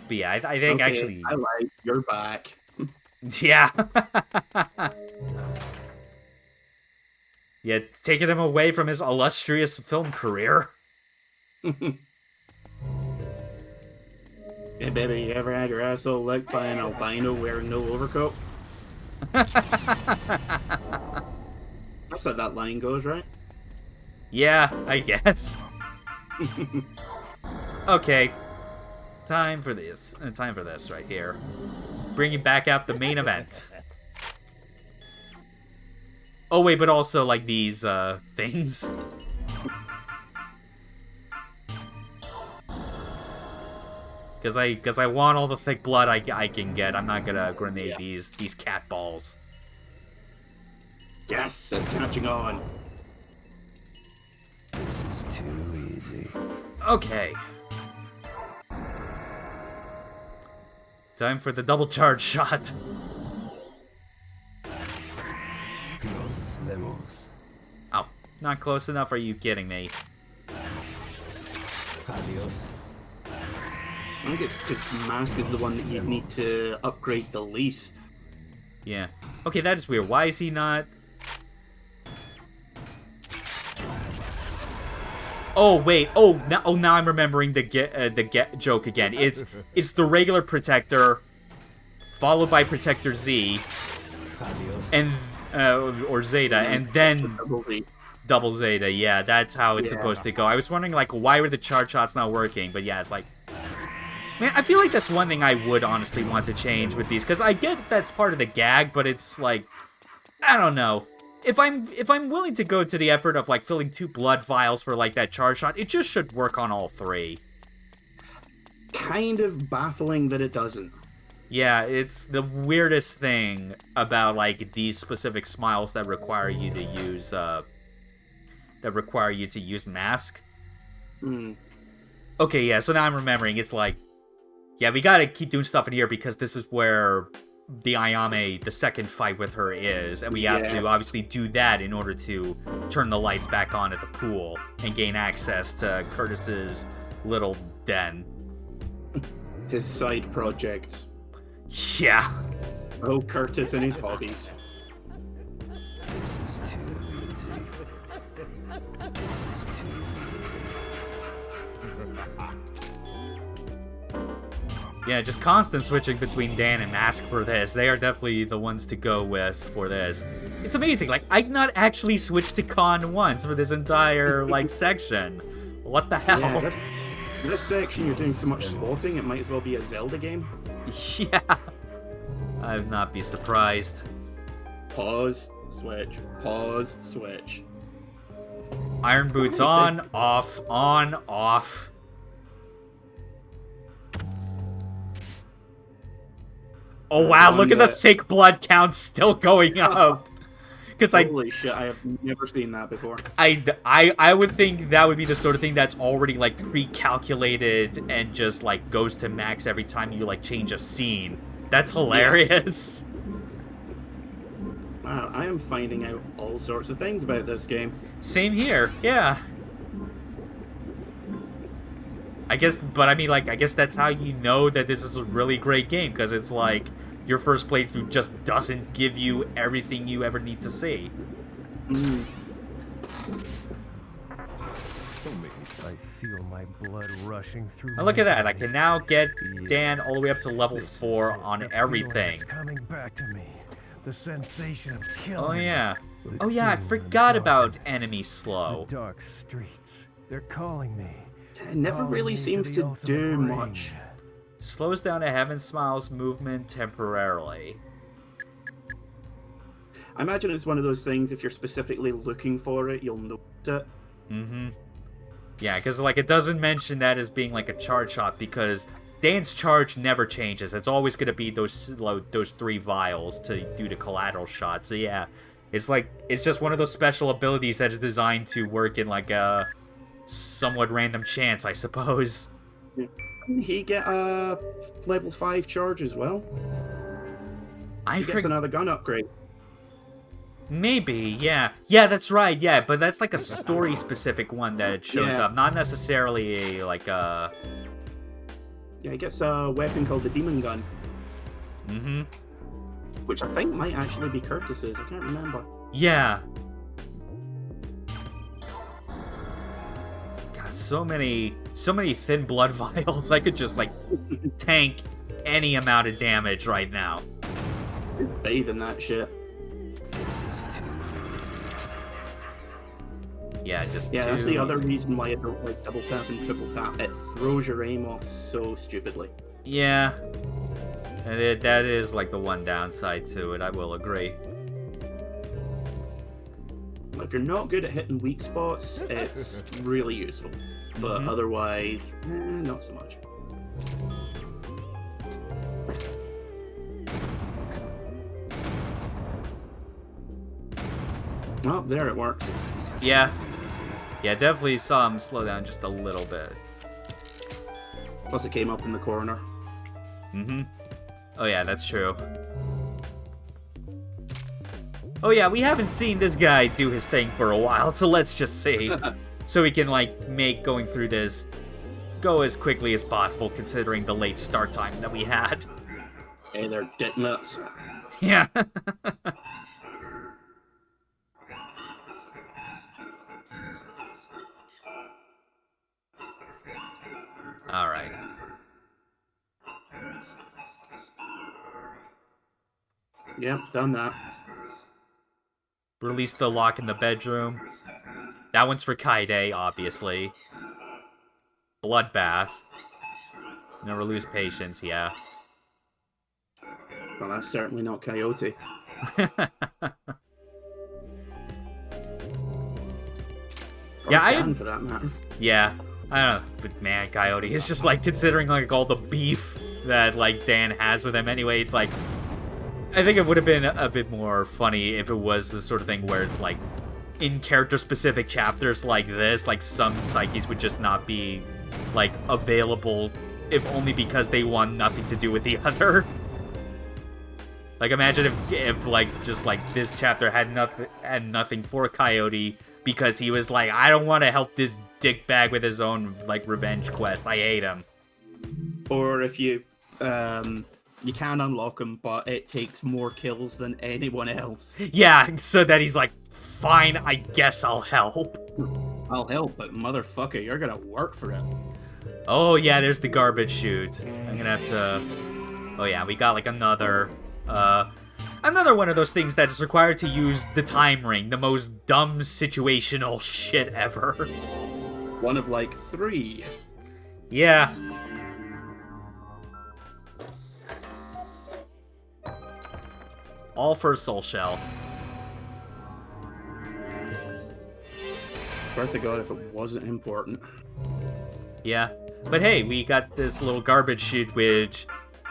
But yeah, I think Okay, actually... I like you're back. Yeah. Yeah, taking him away from his illustrious film career. Hey baby, you ever had your asshole licked by an albino wearing no overcoat? That's how that line goes, right? Yeah, I guess. Okay. Time for this. Time for this right here. Bringing back out the main event. Oh wait, but also like these things. Cause I want all the thick blood I can get. I'm not gonna grenade these cat balls. Yes, it's catching on. This is too easy. Okay. Time for the double charge shot. Los Lemos. Oh, not close enough. Are you kidding me? Adios. I think it's because Mask is the one that you need to upgrade the least. Yeah. Okay, that is weird. Why is he not... Oh wait. Oh now I'm remembering the get joke again. It's the regular Protector, followed by Protector Z, and or Zeta, and then double Zeta. Yeah, that's how it's supposed to go. I was wondering like why were the charge shots not working, but yeah, it's like, man, I feel like that's one thing I would honestly want to change with these, because I get that that's part of the gag, but it's like, I don't know. If I'm willing to go to the effort of like filling 2 blood vials for like that charge shot, it just should work on all 3. Kind of baffling that it doesn't. Yeah, it's the weirdest thing about like these specific smiles that require you to use mask. Mm. Okay, yeah, so now I'm remembering. It's like, yeah, we gotta keep doing stuff in here because this is where the Ayame, the second fight with her is, and we have to obviously do that in order to turn the lights back on at the pool and gain access to Curtis's little den. His side project. Yeah. Oh, Curtis and his hobbies. This is too easy. This is too Yeah, just constant switching between Dan and Mask for this. They are definitely the ones to go with for this. It's amazing. Like, I've not actually switched to Con once for this entire, like, section. What the hell? Yeah, this section you're doing so much swapping, it might as well be a Zelda game. Yeah. I'd not be surprised. Pause, switch, pause, switch. Iron boots on, off, on, off. Oh wow, look at the thick blood count still going up. Because Holy shit, I have never seen that before. I would think that would be the sort of thing that's already like pre-calculated and just like goes to max every time you like change a scene. That's hilarious. Wow, I am finding out all sorts of things about this game. Same here, yeah. I guess, but I mean, like, I guess that's how you know that this is a really great game, because it's like your first playthrough just doesn't give you everything you ever need to see. Mm. Don't make me. I feel my blood rushing through. Now look my at that! I veins. can now get Yeah. Dan all the way up to level This 4 is on the everything. feeling that's coming back to me. The sensation of killing. Oh yeah. The Oh yeah, I doom forgot and about darkness. enemy slow. The dark streets. They're calling me. It never Calling really me seems the to ultimate do ring. much. Slows down a Heaven Smiles movement temporarily. I imagine it's one of those things, if you're specifically looking for it, you'll notice it. Mm-hmm. Yeah, because like it doesn't mention that as being like a charge shot, because Dan's charge never changes. It's always going to be those 3 vials to do the collateral shot. So yeah, it's like it's just one of those special abilities that is designed to work in like a somewhat random chance, I suppose. Didn't he get a level 5 charge as well? I He gets forget. another gun upgrade. Maybe, yeah. Yeah, that's right, yeah, but that's like a story-specific one that shows Yeah. up, not necessarily a, like, Yeah, he gets a weapon called the Demon Gun, Mm-hmm. which I think might actually be Curtis's. I can't remember. Yeah. God, so many thin blood vials. I could just, like, tank any amount of damage right now. Bathe in that shit. Yeah, just Yeah, that's too the other easy. reason why I don't like double tap and triple tap. It throws your aim off so stupidly. Yeah. And that is, like, the one downside to it, I will agree. If you're not good at hitting weak spots, it's really useful. But Mhm. otherwise, not so much. Oh, there it works. Yeah. Yeah, definitely saw him slow down just a little bit. Plus it came up in the corner. Mm-hmm. Oh yeah, that's true. Oh yeah, we haven't seen this guy do his thing for a while, so let's just see. So we can, like, make going through this go as quickly as possible, considering the late start time that we had. Hey, they're dick nuts. Yeah. Alright. Yep, done that. Release the lock in the bedroom. That one's for Kaide, obviously. Bloodbath. Never lose patience, yeah. Well, that's certainly not Coyote. Or Yeah, Dan, for that matter. Yeah, I don't know, but man, Coyote, it's just like considering like all the beef that like Dan has with him anyway, it's like, I think it would have been a bit more funny if it was the sort of thing where it's like, in character-specific chapters like this, like some psyches would just not be like available, if only because they want nothing to do with the other. Like imagine if like just like this chapter had nothing for Coyote because he was like, I don't want to help this dickbag with his own like revenge quest. I hate him. Or if you can unlock him, but it takes more kills than anyone else. Yeah, so that he's like, fine, I guess I'll help. I'll help, but motherfucker, you're gonna work for it. Oh yeah, there's the garbage chute. I'm gonna have to. Oh yeah, we got like another one of those things that is required to use the time ring, the most dumb situational shit ever. One of like 3. Yeah. All for a soul shell. Swear to God, if it wasn't important. Yeah. But hey, we got this little garbage chute, which,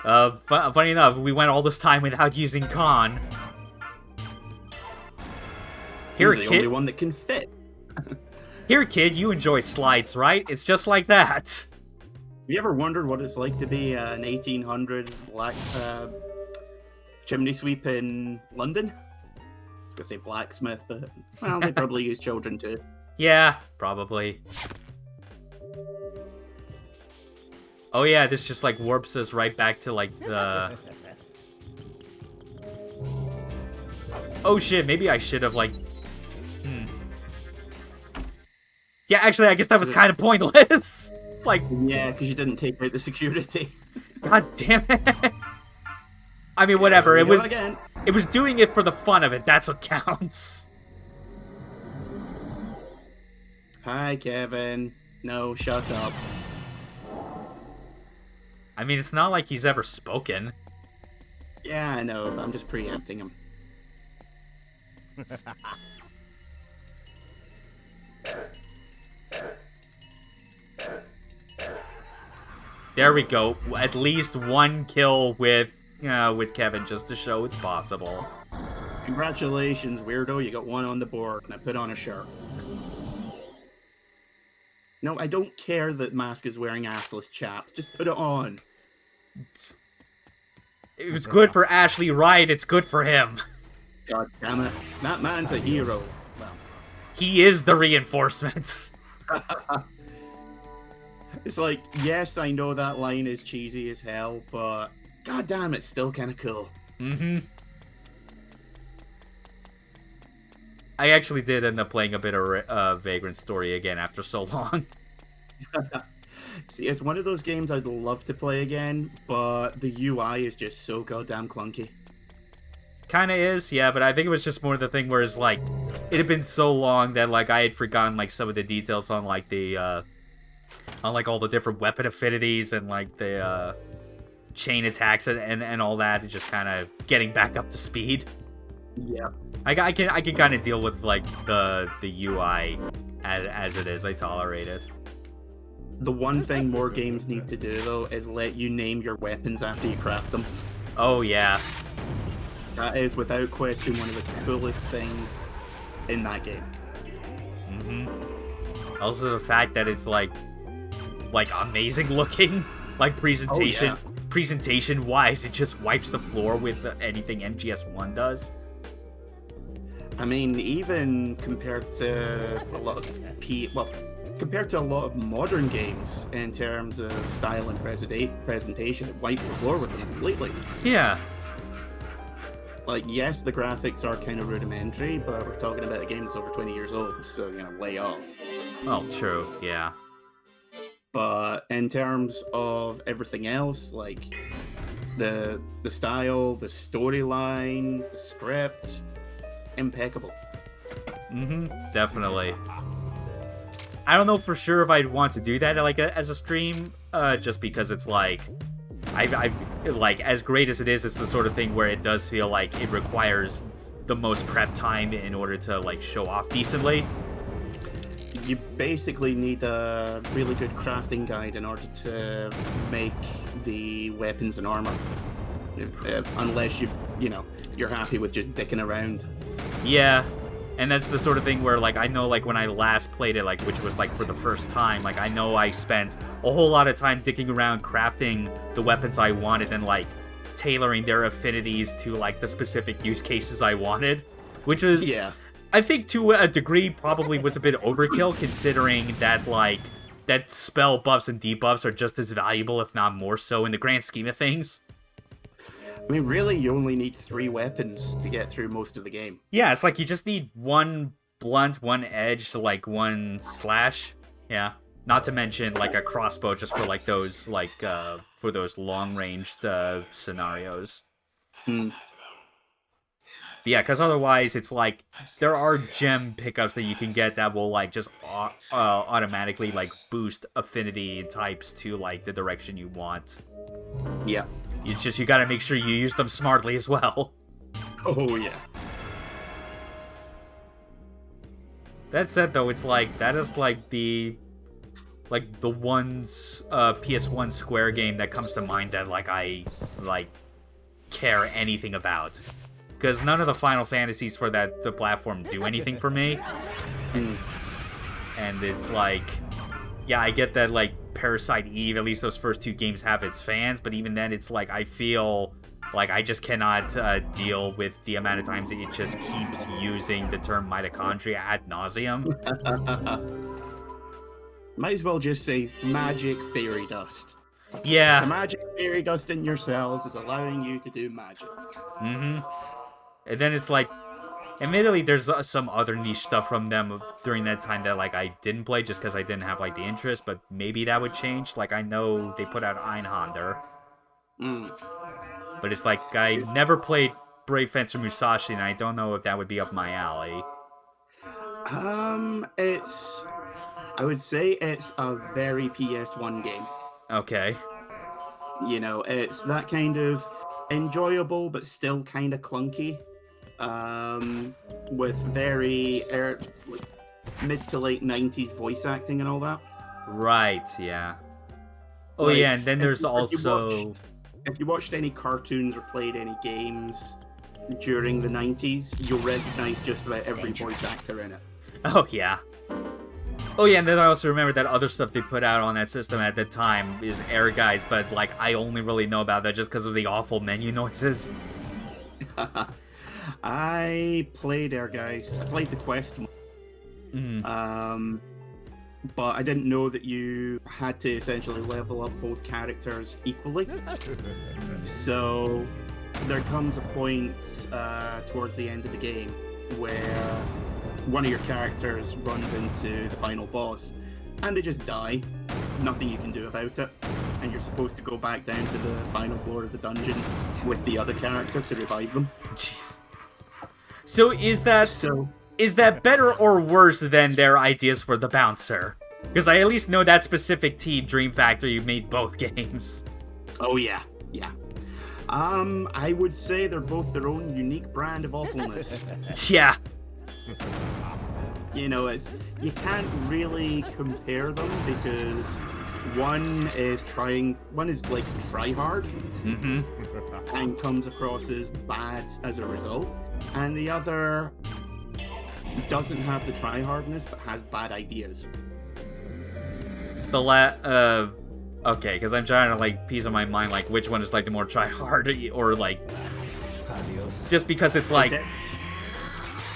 funny enough, we went all this time without using con. Here, He's the kid. only one that can fit. Here, kid, you enjoy slides, right? It's just like that. Have you ever wondered what it's like to be an 1800s black chimney sweep in London? I was gonna say blacksmith, but well, they probably use children too. Yeah, probably. Oh yeah, this just like warps us right back to like the... Oh shit, maybe I should have like... Yeah, actually, I guess that was kind of pointless. Like... Yeah, because you didn't take out the security. God damn it. I mean, whatever. It was... Again. It was doing it for the fun of it. That's what counts. Hi, Kevin. No, shut up. I mean, it's not like he's ever spoken. Yeah, I know. I'm just preempting him. There we go. At least one kill with Kevin, just to show it's possible. Congratulations, weirdo. You got one on the board. Now put on a shirt. No, I don't care that Mask is wearing assless chaps. Just put it on. It was good for Ashley Wright. It's good for him. God damn it. That man's a hero. Well, He is the reinforcements. it's like, yes, I know that line is cheesy as hell, but god damn, it's still kind of cool. Mm-hmm. I actually did end up playing a bit of Vagrant Story again after so long. See, it's one of those games I'd love to play again, but the UI is just so goddamn clunky. Kinda is, yeah, but I think it was just more the thing where it's like, it had been so long that like I had forgotten like some of the details on like the, on like all the different weapon affinities and like the, chain attacks and all that, and just kind of getting back up to speed. Yeah. I can kind of deal with like the UI as it is. I tolerate it. The one thing more games need to do, though, is let you name your weapons after you craft them. Oh, yeah. That is, without question, one of the coolest things in that game. Mm-hmm. Also, the fact that it's like amazing looking, like presentation, Oh, yeah. presentation-wise, it just wipes the floor with anything MGS1 does. I mean, even compared to a lot of compared to a lot of modern games in terms of style and presentation, it wipes the floor with them completely. Yeah. Like, yes, the graphics are kind of rudimentary, but we're talking about a game that's over 20 years old, so, lay off. Oh, true. Yeah. But in terms of everything else, like the style, the storyline, the script, impeccable. Mm-hmm. Definitely. I don't know for sure if I'd want to do that like as a stream, just because it's like, I like, as great as it is, it's the sort of thing where it does feel like it requires the most prep time in order to like show off decently. You basically need a really good crafting guide in order to make the weapons and armor. Unless you're happy with just dicking around. Yeah, and that's the sort of thing where, like, I know, like, when I last played it, like, which was, like, for the first time, like, I know I spent a whole lot of time dicking around crafting the weapons I wanted and, like, tailoring their affinities to, like, the specific use cases I wanted, which was, Yeah. I think, to a degree, probably was a bit overkill, considering that, like, that spell buffs and debuffs are just as valuable, if not more so, in the grand scheme of things. I mean, really, you only need 3 weapons to get through most of the game. Yeah, it's like you just need one blunt, one edged, like one slash. Yeah. Not to mention like a crossbow just for like those for those long-ranged scenarios. Hmm. Yeah, because otherwise it's like there are gem pickups that you can get that will like just automatically like boost affinity types to like the direction you want. Yeah. It's just you gotta make sure you use them smartly as well. Oh, yeah. That said, though, it's like that is like the one PS1 Square game that comes to mind that like I like care anything about, because none of the Final Fantasies for the platform do anything for me. And it's like, yeah, I get that, like, Parasite Eve, at least those first 2 games have its fans, but even then it's like, I feel like I just cannot deal with the amount of times it just keeps using the term mitochondria ad nauseum. Might as well just say magic fairy dust. Yeah. The magic fairy dust in your cells is allowing you to do magic. Mm-hmm. And then it's like, admittedly, there's some other niche stuff from them during that time that, like, I didn't play just because I didn't have, like, the interest, but maybe that would change. Like, I know they put out Einhander. But it's like, I never played Brave Fencer Musashi, and I don't know if that would be up my alley. I would say it's a very PS1 game. Okay. You know, it's that kind of enjoyable but still kind of clunky, with very mid to late 90s voice acting and all that. Right, yeah. Oh, Like, yeah, and then there's also... If you watched any cartoons or played any games during the 90s, you'll recognize just about every voice actor in it. Oh, yeah. Oh, yeah, and then I also remember that other stuff they put out on that system at the time is Air Guys, but, like, I only really know about that just because of the awful menu noises. I played Air Guys. I played the Quest one. But I didn't know that you had to essentially level up both characters equally. So there comes a point towards the end of the game where one of your characters runs into the final boss and they just die. Nothing you can do about it. And you're supposed to go back down to the final floor of the dungeon with the other character to revive them. Jeez. So is that better or worse than their ideas for the Bouncer? Because I at least know that specific team, Dream Factory, made both games. Oh yeah. I would say they're both their own unique brand of awfulness. Yeah. You know, you can't really compare them because one is like try hard and comes across as bad as a result, and the other doesn't have the try hardness but has bad ideas. Okay, because I'm trying to, like, piece in my mind, like, which one is, like, the more try hard, or, like, just because it's, like,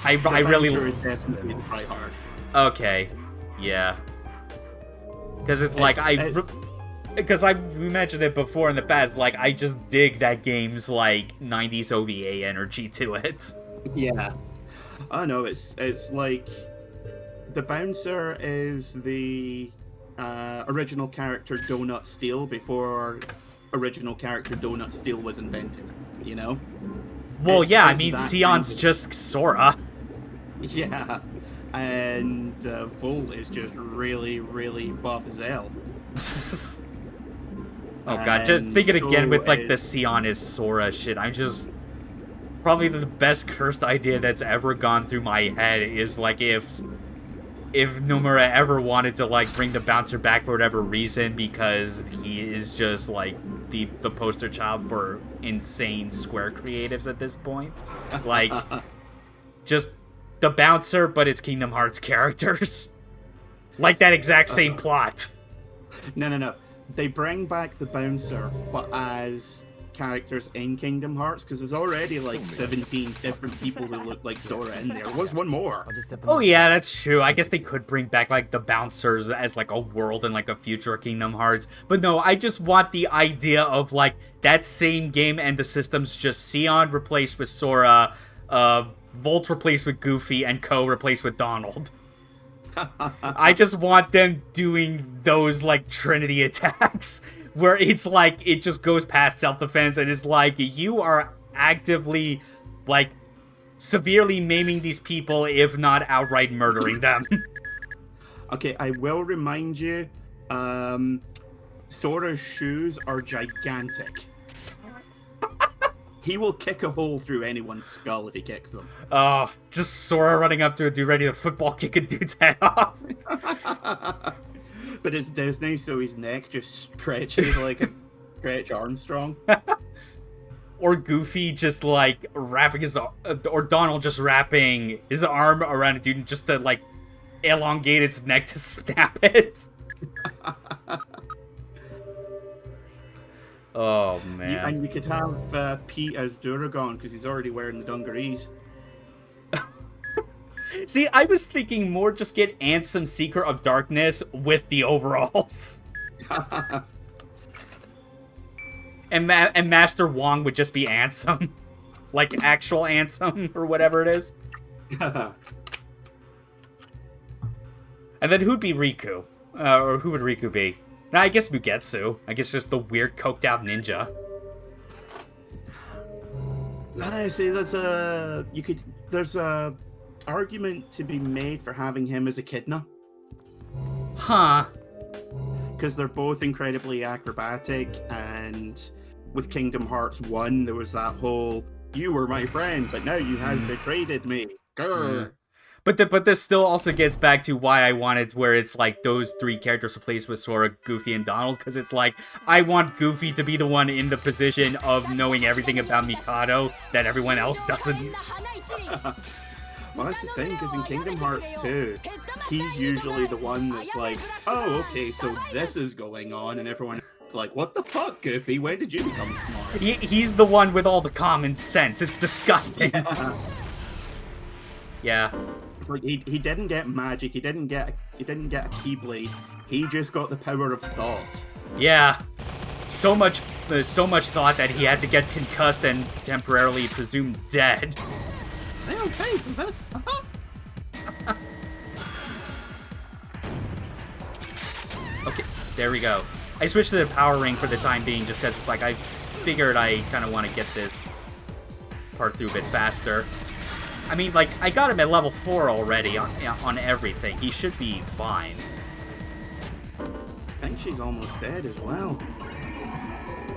I really... is definitely the try hard. Okay, yeah. Because it's like, because we mentioned it before in the past, like, I just dig that game's, like, 90s OVA energy to it. Yeah. Oh, no, it's like, the Bouncer is the original character Donut Steel before original character Donut Steel was invented, you know? Well, yeah, I mean, Sion's just Sora. Yeah, and Volt is just really, really buff as hell. Oh god, just thinking again with, like, the Sion is Sora shit, I'm just... Probably the best cursed idea that's ever gone through my head is, like, if Nomura ever wanted to, like, bring the Bouncer back for whatever reason, because he is just, like, the poster child for insane Square creatives at this point. Like, just the Bouncer, but it's Kingdom Hearts characters. Like that exact same plot. No. They bring back the Bouncer, but as characters in Kingdom Hearts, because there's already like 17 different people who look like Sora in there. What's one more? Oh yeah, that's true. I guess they could bring back, like, the Bouncers as, like, a world in, like, a future Kingdom Hearts. But no, I just want the idea of, like, that same game and the systems just Sion replaced with Sora, Volt replaced with Goofy, and Ko replaced with Donald. I just want them doing those, like, Trinity attacks, where it's like, it just goes past self-defense, and it's like, you are actively, like, severely maiming these people, if not outright murdering them. Okay, I will remind you, Sora's shoes are gigantic. He will kick a hole through anyone's skull if he kicks them. Oh, just Sora running up to a dude ready to football kick a dude's head off. But it's Disney, so his neck just stretches like a Stretch Armstrong. or Goofy just like wrapping his, or Donald just wrapping his arm around a dude just to like elongate its neck to snap it. Oh man. And you could have Pete as Duragon because he's already wearing the dungarees. See, I was thinking more just get Ansem Seeker of Darkness with the overalls. And Master Wong would just be Ansem. Like actual Ansem, or whatever it is. And then who'd be Riku? Or who would Riku be? Nah, I guess Mugetsu. I guess just the weird coked out ninja. See, there's a argument to be made for having him as Echidna. Huh. Because they're both incredibly acrobatic, and with Kingdom Hearts 1, there was that whole, you were my friend, but now you has betrayed me. Grr. Yeah. But this still also gets back to why I wanted where it's like those three characters replaced with Sora, Goofy, and Donald, because it's like, I want Goofy to be the one in the position of knowing everything about Mikado that everyone else doesn't. Well, that's the thing, because in Kingdom Hearts 2, he's usually the one that's like, oh, okay, so this is going on, and everyone is like, what the fuck, Goofy? When did you become smart? He's the one with all the common sense. It's disgusting. Yeah. It's like he didn't get magic, he didn't get a Keyblade, he just got the power of thought. Yeah. So much thought that he had to get concussed and temporarily presumed dead. They don't pay for this. Okay, there we go. I switched to the power ring for the time being just because it's like I figured I kind of want to get this part through a bit faster. I mean, like, I got him at level 4 already on everything. He should be fine. I think she's almost dead as well.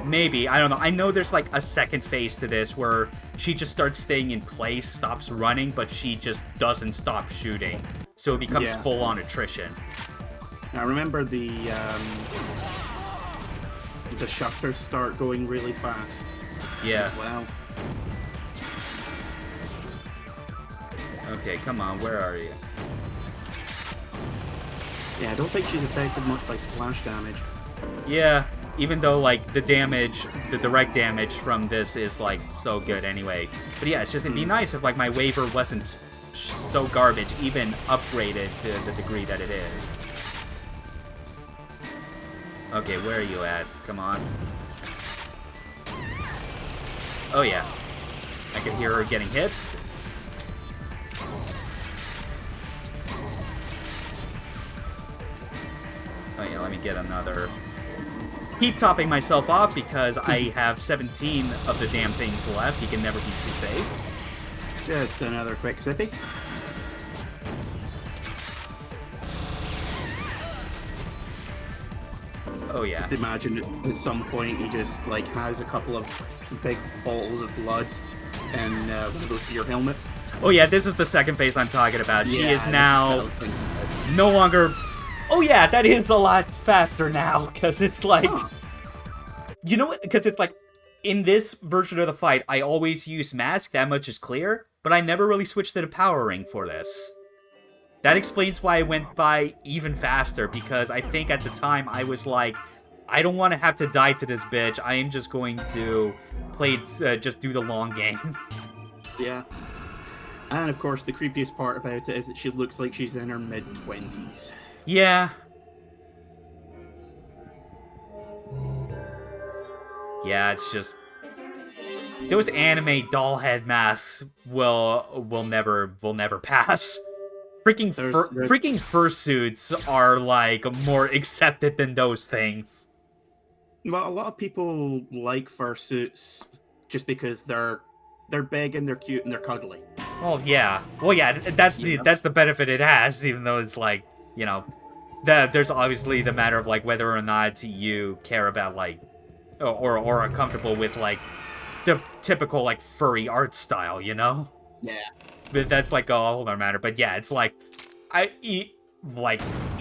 Maybe, I don't know. I know there's like a second phase to this where she just starts staying in place, stops running, but she just doesn't stop shooting. So it becomes full-on attrition. Now remember the shutters start going really fast. Yeah. As well. Okay, come on, where are you? Yeah, I don't think she's affected much by splash damage. Yeah, even though, like, the damage, the direct damage from this is, like, so good anyway. But yeah, it's just, it'd be nice if, like, my waiver wasn't so garbage, even upgraded to the degree that it is. Okay, where are you at? Come on. Oh yeah. I can hear her getting hit. Oh yeah, let me get another. Keep topping myself off because I have 17 of the damn things left. You can never be too safe. Just another quick sippy. Oh yeah. Just imagine at some point he just like has a couple of big bottles of blood and one of those beer helmets. Oh yeah, this is the second phase I'm talking about. She is Yeah, now no longer... Oh yeah, that is a lot faster now, because it's like... Huh. You know what? Because it's like, in this version of the fight, I always use Mask, that much is clear, but I never really switched to the Power Ring for this. That explains why I went by even faster, because I think at the time I was like, I don't want to have to die to this bitch, I am just going to play, just do the long game. Yeah. And of course, the creepiest part about it is that she looks like she's in her mid-20s. Yeah. Yeah, it's just... Those anime doll head masks will never pass. Freaking fursuits are like more accepted than those things. Well, a lot of people like fursuits just because they're big and they're cute and they're cuddly. Well, yeah. Well, yeah. That's the benefit it has, even though it's like, you know, there's obviously the matter of like whether or not you care about like, or are comfortable with like the typical like furry art style, you know? Yeah. But that's like a whole other matter. But yeah, it's like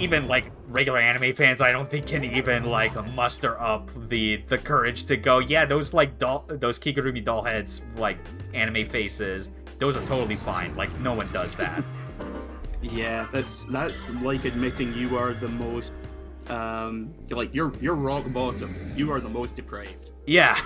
even like regular anime fans, I don't think can even like muster up the courage to go, yeah, those like those Kigurumi doll heads, like anime faces, those are totally fine. Like no one does that. Yeah, that's like admitting you are the most like you're rock bottom. You are the most depraved. Yeah.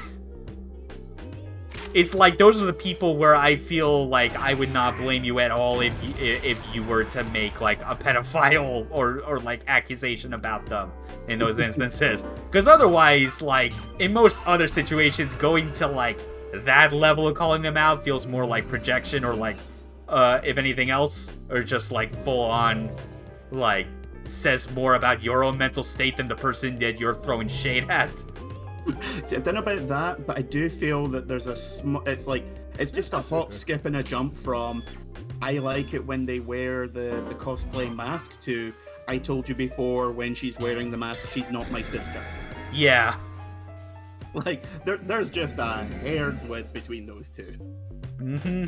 It's like those are the people where I feel like I would not blame you at all if you were to make like a pedophile or like accusation about them in those instances. Because otherwise, like in most other situations, going to like that level of calling them out feels more like projection or like if anything else, or just like full on like says more about your own mental state than the person that you're throwing shade at. See, I don't know about that, but I do feel that there's it's just a hop, skip, and a jump from I like it when they wear the cosplay mask to I told you before when she's wearing the mask she's not my sister. Yeah. Like there's just a hair's width between those two. Mm-hmm.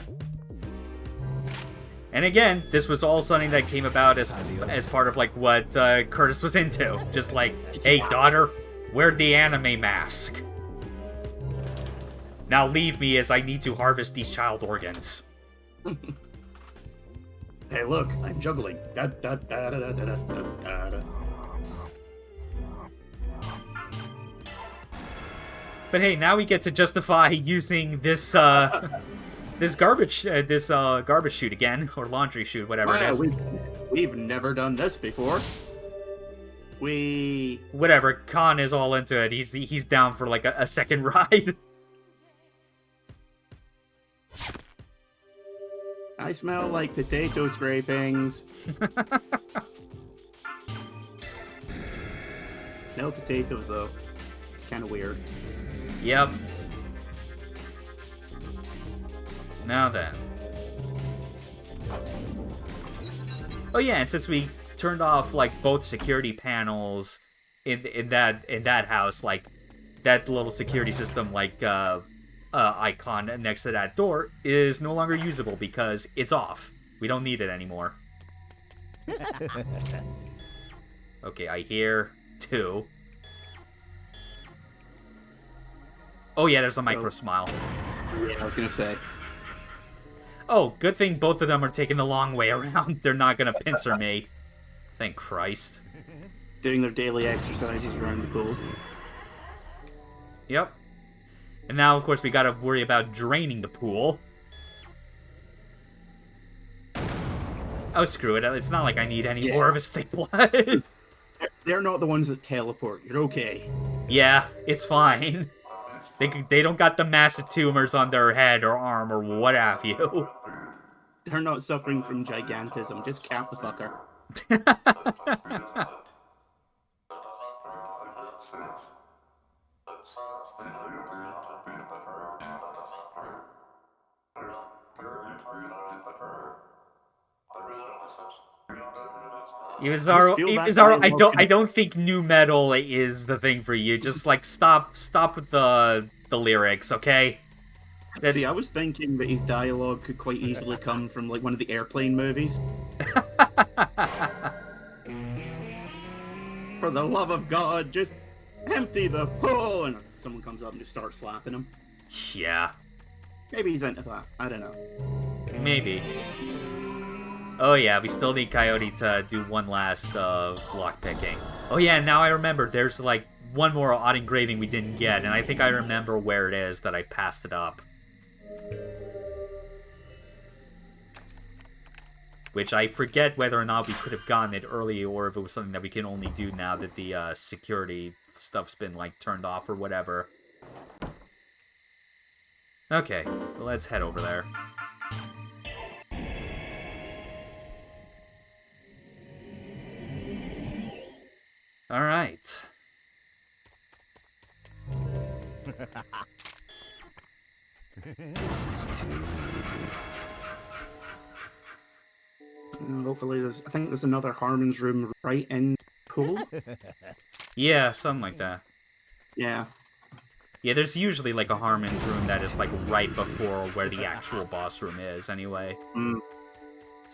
And again, this was all something that came about as part of like what Curtis was into. Just like, hey daughter, wear the anime mask. Now leave me as I need to harvest these child organs. Hey look, I'm juggling. Da, da, da, da, da, da, da, da. But hey, now we get to justify using this this garbage chute again, or laundry chute, whatever it is. We've never done this before. Whatever, Khan is all into it. He's down for like a second ride. I smell like potato scrapings. No potatoes though. Kind of weird. Yep. Now then. Oh yeah, and since we turned off like both security panels in that house, like that little security system like icon next to that door is no longer usable because it's off. We don't need it anymore. Okay, I hear 2. Oh yeah, there's a micro smile. Yeah, I was gonna say. Oh, good thing both of them are taking the long way around. They're not gonna pincer me. Thank Christ. Doing their daily exercises around the pool. Yep. And now, of course, we gotta worry about draining the pool. Oh, screw it. It's not like I need any more of his thick blood. They're not the ones that teleport. You're okay. Yeah, it's fine. They don't got the massive tumors on their head or arm or what have you. They're not suffering from gigantism. Just cap the fucker. Iwazaro, I don't think new metal is the thing for you. Just like stop with the lyrics, okay? See, I was thinking that his dialogue could quite easily come from like one of the airplane movies. For the love of God, just empty the pool, and someone comes up and just starts slapping him. Yeah. Maybe he's into that. I don't know. Maybe. Oh yeah, we still need Coyote to do one last lockpicking. Oh yeah, now I remember there's like one more odd engraving we didn't get, and I think I remember where it is that I passed it up. Which I forget whether or not we could have gotten it early, or if it was something that we can only do now that the security stuff's been like turned off or whatever. Okay, let's head over there. Alright. This is too easy. Hopefully I think there's another Harmon's room right in the pool. Yeah, something like that. Yeah. Yeah, there's usually like a Harmon's room that is like right before where the actual boss room is anyway. Mm.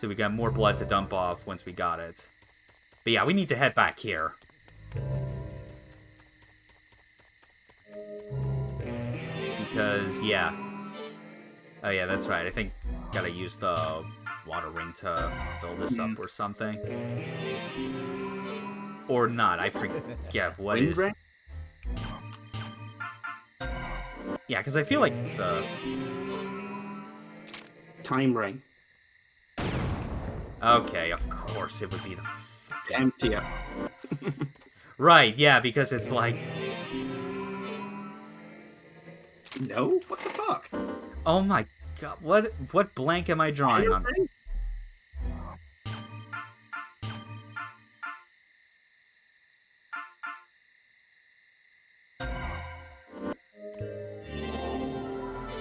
So we got more blood to dump off once we got it. But yeah, we need to head back here. Because, yeah. Oh yeah, that's right. I think gotta use the water ring to fill this up or something. Or not, I forget what Wind is. ring? Yeah, because I feel like it's Time ring. okay, of course it would be the fucking... Empty it. Right, yeah, because it's like... No? What the fuck? Oh my god, what blank am I drawing on? Ring?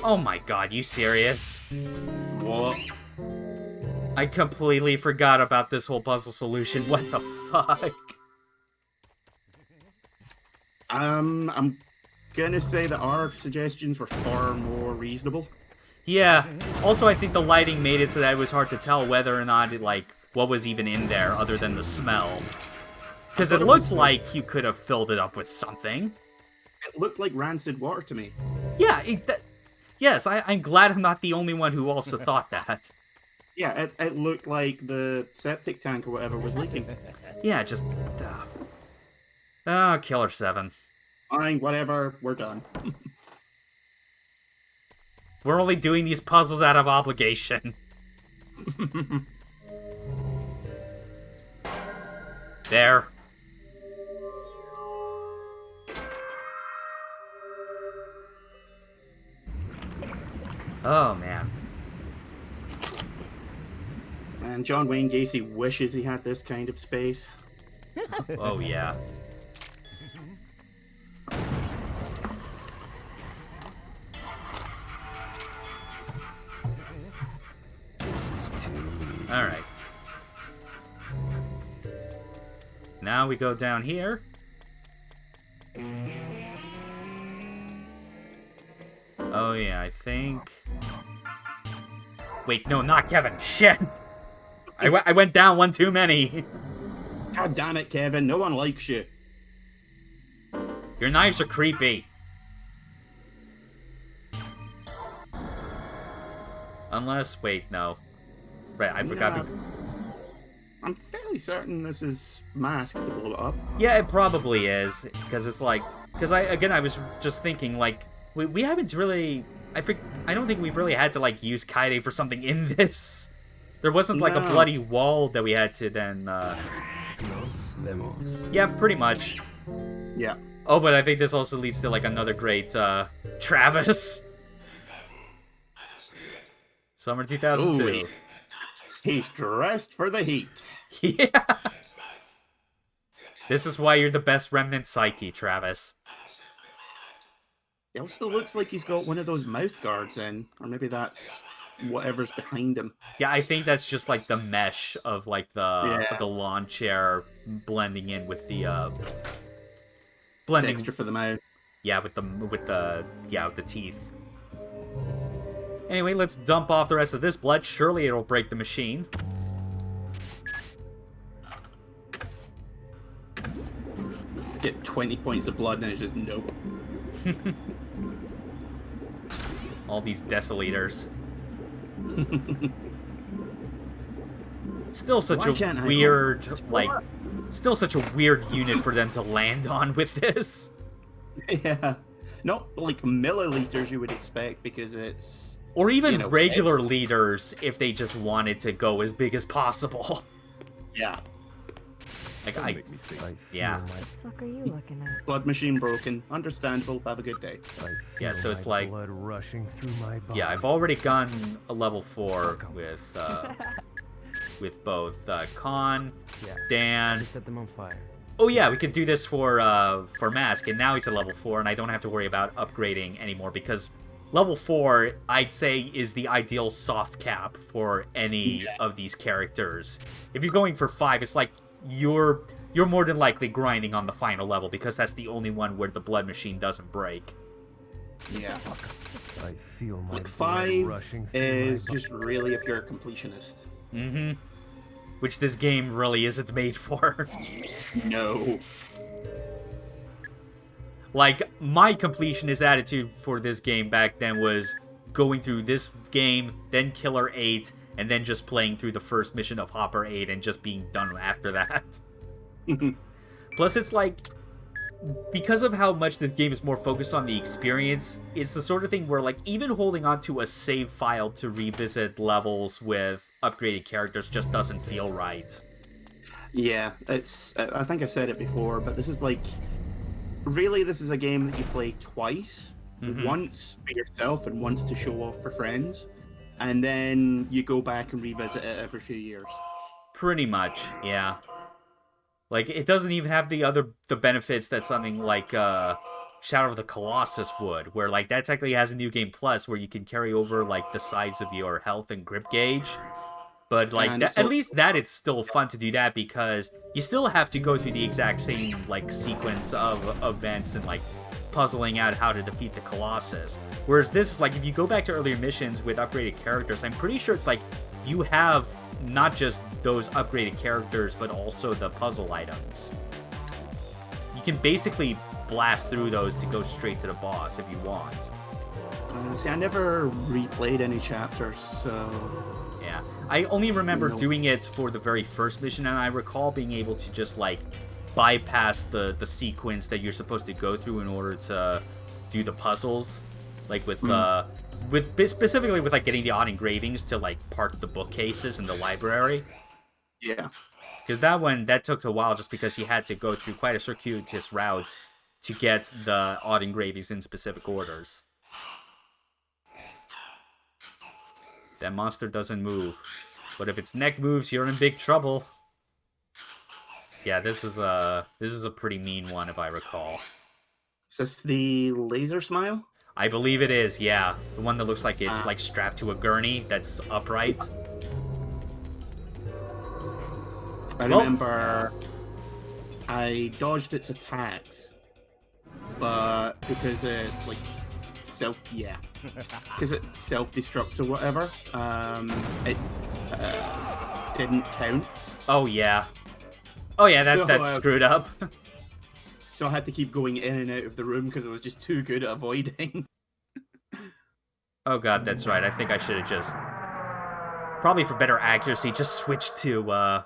Oh my god, you serious? What? I completely forgot about this whole puzzle solution. What the fuck? I'm gonna say that our suggestions were far more reasonable. Yeah. Also, I think the lighting made it so that it was hard to tell whether or not it, like, what was even in there other than the smell. Because it looked like you could have filled it up with something. It looked like rancid water to me. Yeah, yes, I'm glad I'm not the only one who also thought that. Yeah, it looked like the septic tank or whatever was leaking. Yeah, just... Oh, Killer7. Fine, whatever, we're done. We're only doing these puzzles out of obligation. There. Oh, man. And John Wayne Gacy wishes he had this kind of space. Oh, yeah. Alright. Now we go down here. Oh yeah, I think... Wait, no, not Kevin. Shit! I went down one too many. God damn it, Kevin, no one likes you. Your knives are creepy. Unless, wait, no. Right, I forgot. Yeah, I'm fairly certain this is masked to blow it up. Yeah, it probably is, because it's like, because I was just thinking, like, we haven't really, I don't think we've really had to, like, use Kaide for something in this. There wasn't, like, a bloody wall that we had to then, yeah, pretty much. Yeah. Oh, but I think this also leads to, like, another great, Travis. Summer 2002. Ooh, he's dressed for the heat. Yeah. This is why you're the best Remnant Psyche, Travis. He also looks like he's got one of those mouth guards in, or maybe that's whatever's behind him. Yeah, I think that's just like the mesh of like the lawn chair blending in with the blending Texture for the mouth. Yeah, with the teeth. Anyway, let's dump off the rest of this blood. Surely it'll break the machine. Get 20 points of blood and it's just nope. All these desolators. Still such a weird, like, still such a weird unit for them to land on with this. Yeah. Not like milliliters you would expect because it's... Or even regular liters if they just wanted to go as big as possible. Yeah. Like, yeah. What the fuck are you looking at? Blood machine broken. Understandable. Have a good day. Yeah, so it's like... blood rushing through my body. Yeah, I've already gone a level 4 with both Khan, Dan... Set them on fire. Oh yeah, we could do this for Mask, and now he's at level 4, and I don't have to worry about upgrading anymore, because level 4, I'd say, is the ideal soft cap for any of these characters. If you're going for 5, it's like you're more than likely grinding on the final level, because that's the only one where the blood machine doesn't break. Yeah. I feel my Like blood 5 rushing through is my just really if you're a completionist. Mm-hmm. which this game really isn't made for. No. Like, my completionist attitude for this game back then was going through this game, then Killer 8, and then just playing through the first mission of Hopper 8 and just being done after that. Plus, it's like, because of how much this game is more focused on the experience, it's the sort of thing where, like, even holding on to a save file to revisit levels with upgraded characters just doesn't feel right. Yeah, it's. I think I said it before, but this is like. Really, this is a game that you play twice. Once for yourself and once to show off for friends. And then you go back and revisit it every few years. Pretty much, yeah. Like, it doesn't even have the benefits that something like Shadow of the Colossus would, where, like, that technically has a New Game Plus where you can carry over, like, the size of your health and grip gauge. But, like, that, at least that it's still fun to do that because you still have to go through the exact same, like, sequence of events and, like, puzzling out how to defeat the Colossus. Whereas this is, like, if you go back to earlier missions with upgraded characters, I'm pretty sure it's, like, you have not just those upgraded characters, but also the puzzle items. You can basically blast through those to go straight to the boss if you want. See, I never replayed any chapters, so... Yeah, I only remember doing it for the very first mission, and I recall being able to just, like, bypass the sequence that you're supposed to go through in order to do the puzzles. Like, with specifically with, like, getting the odd engravings to, like, park the bookcases in the library. Yeah. Because that took a while just because you had to go through quite a circuitous route to get the odd engravings in specific orders. That monster doesn't move. But if its neck moves, you're in big trouble. Yeah, this is a pretty mean one, if I recall. Is this the laser smile? I believe it is, yeah. The one that looks like it's like strapped to a gurney that's upright. I remember I dodged its attacks, but because it like because it self-destructs or whatever, it didn't count. Oh yeah, that's screwed up. So I had to keep going in and out of the room because it was just too good at avoiding. Oh god, that's right. I think I should have just, probably for better accuracy, just switched to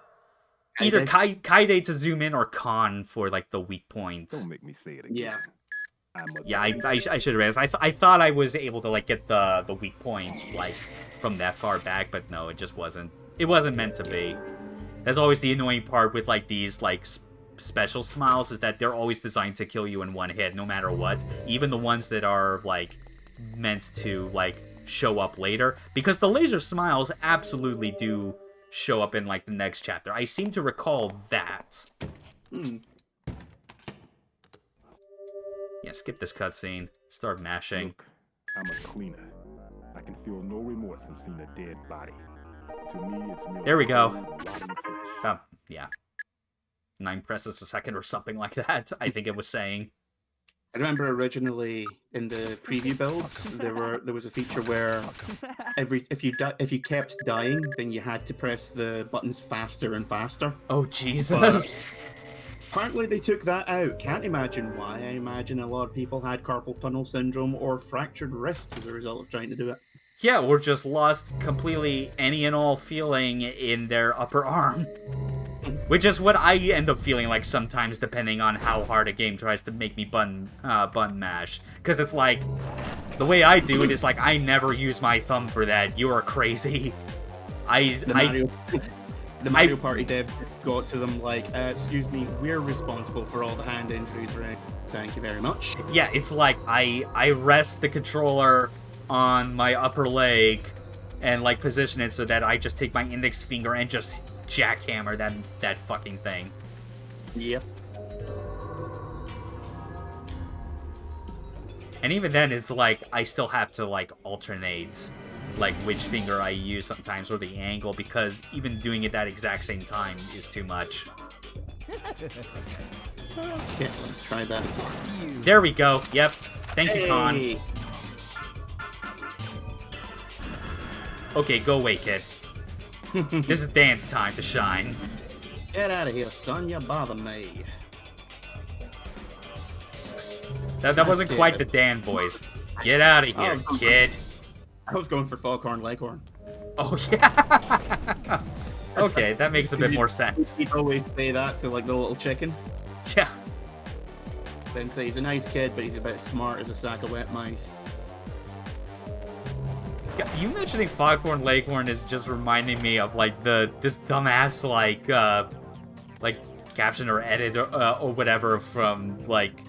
either Kaide to zoom in or Khan for like the weak points. Don't make me say it again. Yeah. Yeah, I should have realized. I thought I was able to like get the weak point like from that far back, but no, it just wasn't. It wasn't meant to be. That's always the annoying part with like these like special smiles, is that they're always designed to kill you in one hit, no matter what. Even the ones that are like meant to like show up later, because the laser smiles absolutely do show up in like the next chapter. I seem to recall that. Yeah, skip this cutscene. Start mashing. Look, I'm a cleaner. I can feel no remorse in seeing a dead body. To me, it's merely There we go. rotting flesh. Yeah. 9 presses a second or something like that, I think it was saying. I remember originally in the preview builds, there was a feature where if you kept dying, then you had to press the buttons faster and faster. Oh Jesus! Apparently they took that out. Can't imagine why. I imagine a lot of people had carpal tunnel syndrome or fractured wrists as a result of trying to do it. Yeah, or just lost completely any and all feeling in their upper arm. Which is what I end up feeling like sometimes, depending on how hard a game tries to make me button mash. Because it's like, the way I do it is like, I never use my thumb for that. You are crazy. The Mario Party dev got to them like, excuse me, we're responsible for all the hand injuries, right? Thank you very much. Yeah, it's like, I rest the controller on my upper leg and like position it so that I just take my index finger and just jackhammer that fucking thing. Yep. And even then, it's like, I still have to like alternate like which finger I use sometimes, or the angle, because even doing it that exact same time is too much. Okay, let's try that again. There we go. Yep. Thank you, Khan. Okay, go away, kid. This is Dan's time to shine. Get out of here, son. You bother me. That wasn't quite the Dan voice. Get out of here, kid. I was going for Foghorn Leghorn. Oh, yeah. Okay, that makes a bit more sense. He'd always say that to, like, the little chicken. Yeah. Then say he's a nice kid, but he's about as smart as a sack of wet mice. Yeah, you mentioning Foghorn Leghorn is just reminding me of, like, this dumbass, like, caption or edit or whatever from, like,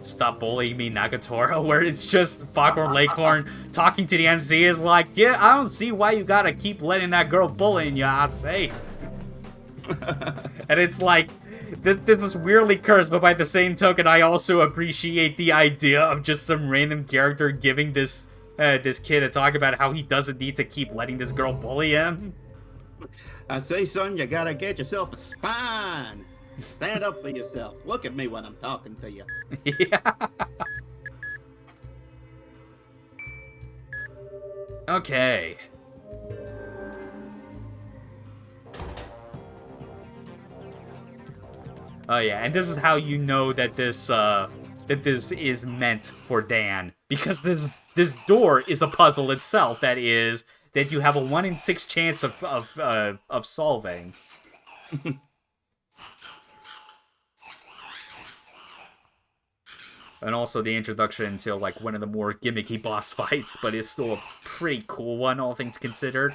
Stop Bullying Me, Nagatoro, where it's just Foghorn Leghorn talking to the MC is like, yeah, I don't see why you gotta keep letting that girl bullying you, I say. And it's like, this is weirdly cursed, but by the same token, I also appreciate the idea of just some random character giving this kid a talk about how he doesn't need to keep letting this girl bully him. I say, son, you gotta get yourself a spine. Stand up for yourself. Look at me when I'm talking to you. Yeah. Okay. Oh yeah, and this is how you know that this is meant for Dan, because this door is a puzzle itself that you have a 1 in 6 chance of solving. And also the introduction to, like, one of the more gimmicky boss fights, but it's still a pretty cool one, all things considered.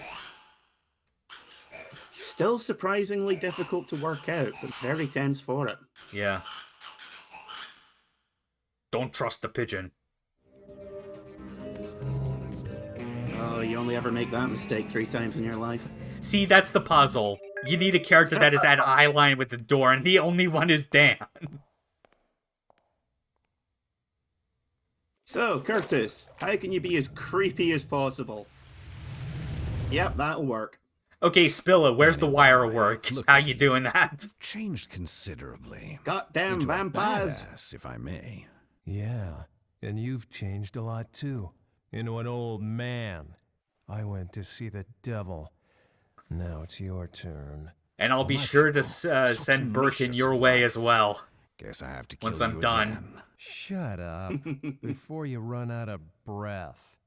Still surprisingly difficult to work out, but very tense for it. Yeah. Don't trust the pigeon. Oh, you only ever make that mistake 3 times in your life. See, that's the puzzle. You need a character that is at eye line with the door, and the only one is Dan. So, Curtis, how can you be as creepy as possible? Yep, that'll work. Okay, Spilla, where's the wire work? How you doing that? Changed considerably. Goddamn Into a vampires! badass, if I may. Yeah, and you've changed a lot too. Into an old man. I went to see the devil. Now it's your turn. And I'll be sure to send Birkin your way as well. Guess I have to kill Once you I'm done. again. Shut up before you run out of breath.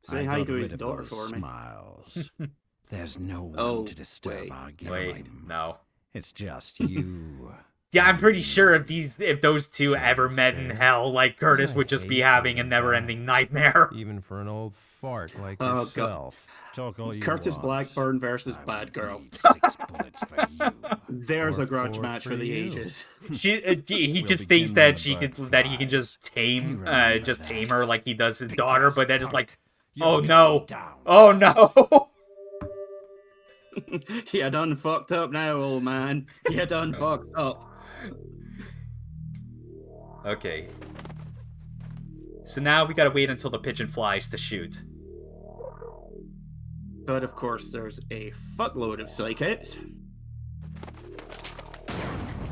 Say I hi got to his rid of daughter those for me. Smiles. There's no one Oh, to disturb wait. our game. Wait, no. It's just you. Yeah, I'm pretty sure if those two ever met in hell, like, Curtis would just be having a never-ending nightmare. Even for an old fart like Oh, God. yourself. Talk all you Curtis want. Blackburn versus I Bad would Girl. bleed 6 bullets for you. There's Or a grudge 4 match for for the you. ages. He We'll just begin thinks when that the that he can just tame her like he does his daughter, but then it's like, oh no, oh no. You done fucked up now, old man. You done fucked up. Okay. So now we gotta wait until the pigeon flies to shoot. But of course, there's a fuckload of psychics.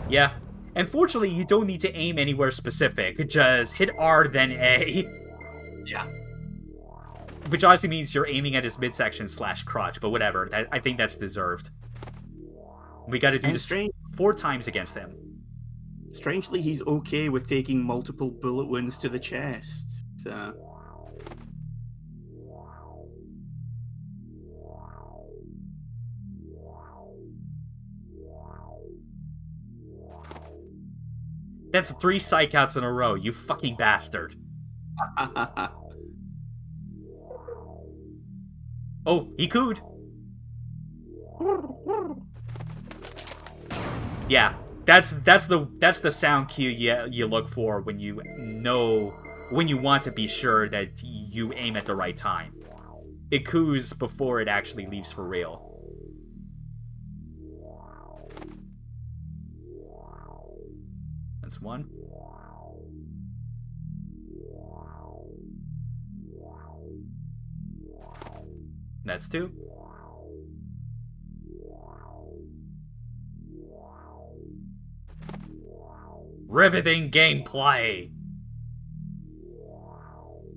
Yeah. And fortunately, you don't need to aim anywhere specific. Just hit R, then A. Yeah. Which obviously means you're aiming at his midsection / crotch, but whatever. I think that's deserved. We gotta do And this 4 times against him. Strangely, he's okay with taking multiple bullet wounds to the chest. So... That's 3 psych outs in a row, you fucking bastard. Oh, he cooed. Yeah, that's the sound cue you look for when you want to be sure that you aim at the right time. It coos before it actually leaves for real. That's 1. That's 2. Riveting gameplay!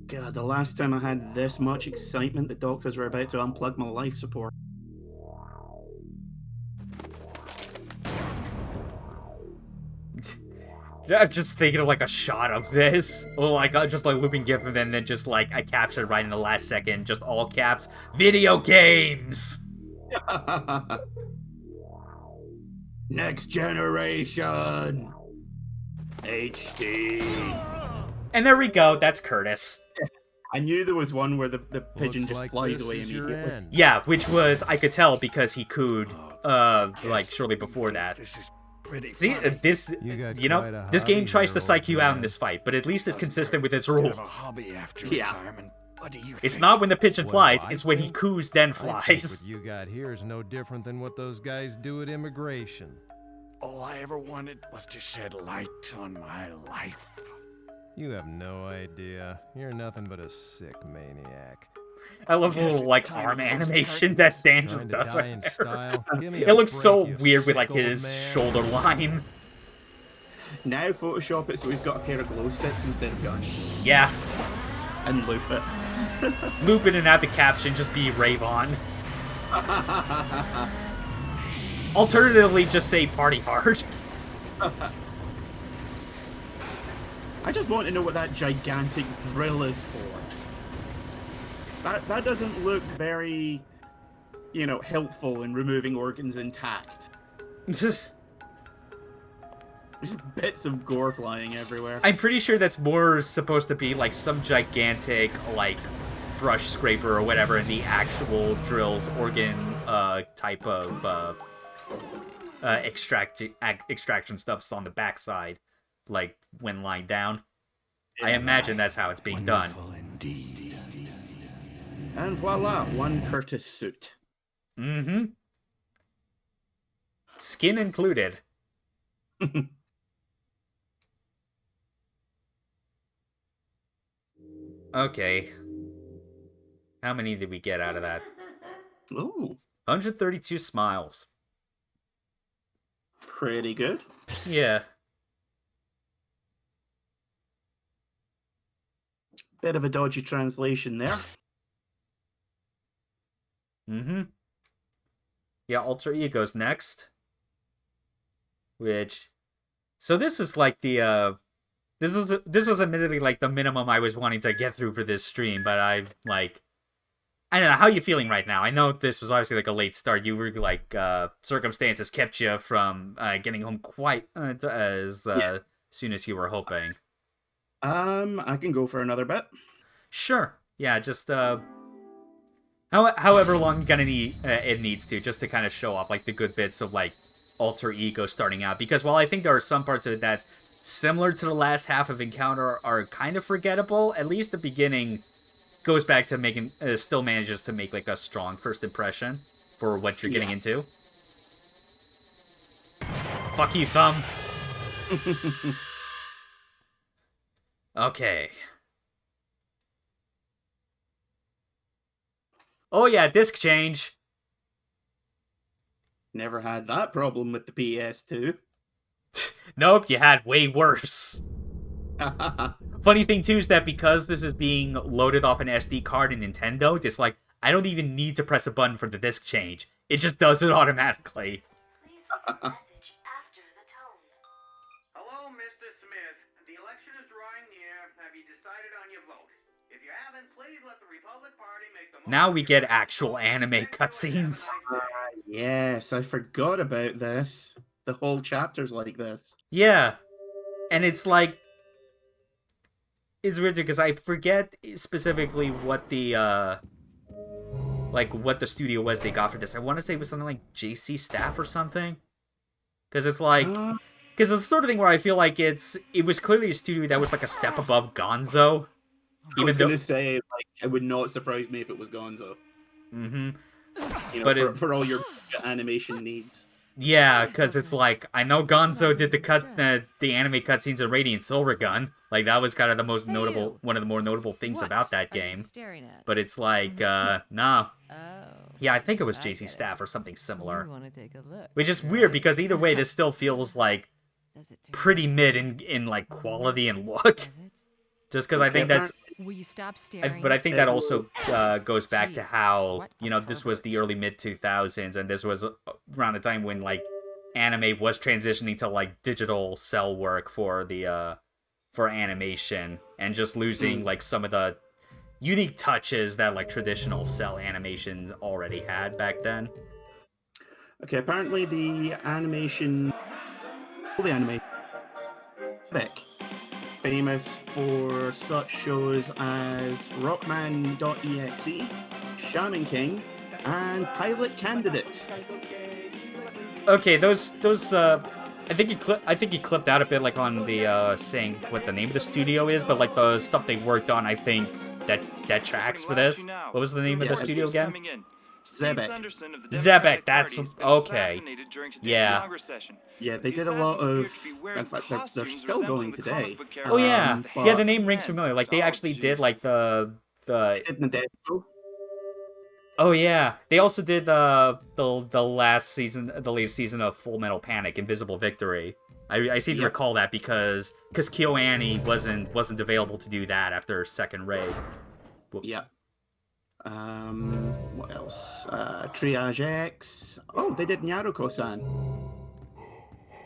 God, the last time I had this much excitement, the doctors were about to unplug my life support. I'm just thinking of like a shot of this, or like just like looping GIF, and then just like I captured right in the last second, just all caps, video games. Next generation HD. And there we go. That's Curtis. I knew there was one where the pigeon Looks just like flies this away is your immediately. end. Yeah, which was I could tell because he cooed, like shortly before that. This is pretty See, funny. this, You got you know, quite a this game hobby tries to there, psych old you out in man. this fight, but at least it's Doesn't consistent with its Bit of rules. a hobby after Yeah. retirement. What do you It's think? not when the pigeon What flies, do I it's when he think? coos then I think flies. what you got here is no different than what those guys do at immigration. All I ever wanted was to shed light on my life. You have no idea. You're nothing but a sick maniac. I love the Yes, little like time arm close animation that Dan just Trying to does die right in there. style? Give me It a looks so break, you weird with sick like old his man. shoulder line. Now Photoshop it so he's got a pair of glow sticks instead of guns. Yeah, And loop it. loop it and have the caption just be Ravon. Alternatively, just say party hard. I just want to know what that gigantic drill is for. That doesn't look very, you know, helpful in removing organs intact. Just bits of gore flying everywhere. I'm pretty sure that's more supposed to be like some gigantic like brush scraper or whatever, and the actual drill's organ type of extraction stuff's on the backside, like when lying down. I imagine that's how it's being done. Wonderful indeed. And voila, one Curtis suit. Mm-hmm. Skin included. Okay. How many did we get out of that? Ooh, 132 smiles. pretty good. Yeah. Bit of a dodgy translation there. Mm-hmm. Yeah, Alter Ego's next. Which... So this is like the, This was admittedly like the minimum I was wanting to get through for this stream, but I've like... I don't know, how are you feeling right now? I know this was obviously like a late start. You were like, circumstances kept you from getting home quite as soon as you were hoping. I can go for another bit. Sure. Yeah, just however long gonna need it needs to, just to kind of show off like the good bits of like Alter Ego starting out. Because while I think there are some parts of it that, similar to the last half of Encounter, are kind of forgettable, at least the beginning goes back to making still manages to make like a strong first impression for what you're getting into. Fuck you, Thumb. Okay. Oh yeah, disc change. Never had that problem with the PS2. Nope, you had way worse. Funny thing too is that because this is being loaded off an SD card in Nintendo, it's like I don't even need to press a button for the disc change. It just does it automatically. Please leave a message after the tone. Hello, Mr. Smith. The election is drawing near. Have you decided on your vote? If you haven't, please let the Republic Party make the most. Now we get actual anime cutscenes. Yes, I forgot about this. The whole chapter's like this. Yeah. And it's like... It's weird too, because I forget specifically what the, like, what the studio was they got for this. I want to say it was something like JC Staff or something. Because it's like... Because it's the sort of thing where I feel like it was clearly a studio that was like a step above Gonzo. I was going to say, like, it would not surprise me if it was Gonzo. Mm-hmm. You know, But for all your animation needs. Yeah, because it's like, I know Gonzo did the anime cutscenes of Radiant Silvergun. Like, that was kind of the most notable, one of the more notable things about that game. Staring at? But it's like, nah. Oh. Yeah, I think it was I JC get it. Staff or something similar. You want to take a look? Which is weird, because either way, this still feels like Does it turn pretty out? mid in like quality and look. Does it? Just because I think that's... Will you stop staring? But I think that also goes back to Jeez, how, what you a know, this was the pervert. early mid-2000s, and this was around the time when, like, anime was transitioning to like digital cell work for the for animation, and just losing like some of the unique touches that like traditional cell animation already had back then. Okay, apparently all the animation, epic, famous for such shows as Rockman.exe, Shaman King, and Pilot Candidate. Okay, those I think he clipped out a bit like on the saying what the name of the studio is, but like the stuff they worked on, I think that tracks for this. What was the name of the studio again? Zebek. Zebek. That's okay. Yeah. Yeah, they did a lot of. In fact, they're still going today. Oh yeah. Yeah, But the name rings familiar. Like they actually did like the. they did the Death. Oh yeah, they also did the last season, the latest season of Full Metal Panic, Invisible Victory. I seem to Yep. recall that because KyoAni wasn't available to do that after second raid. Yeah. What else? Triage X. Oh, they did Nyaruko-san.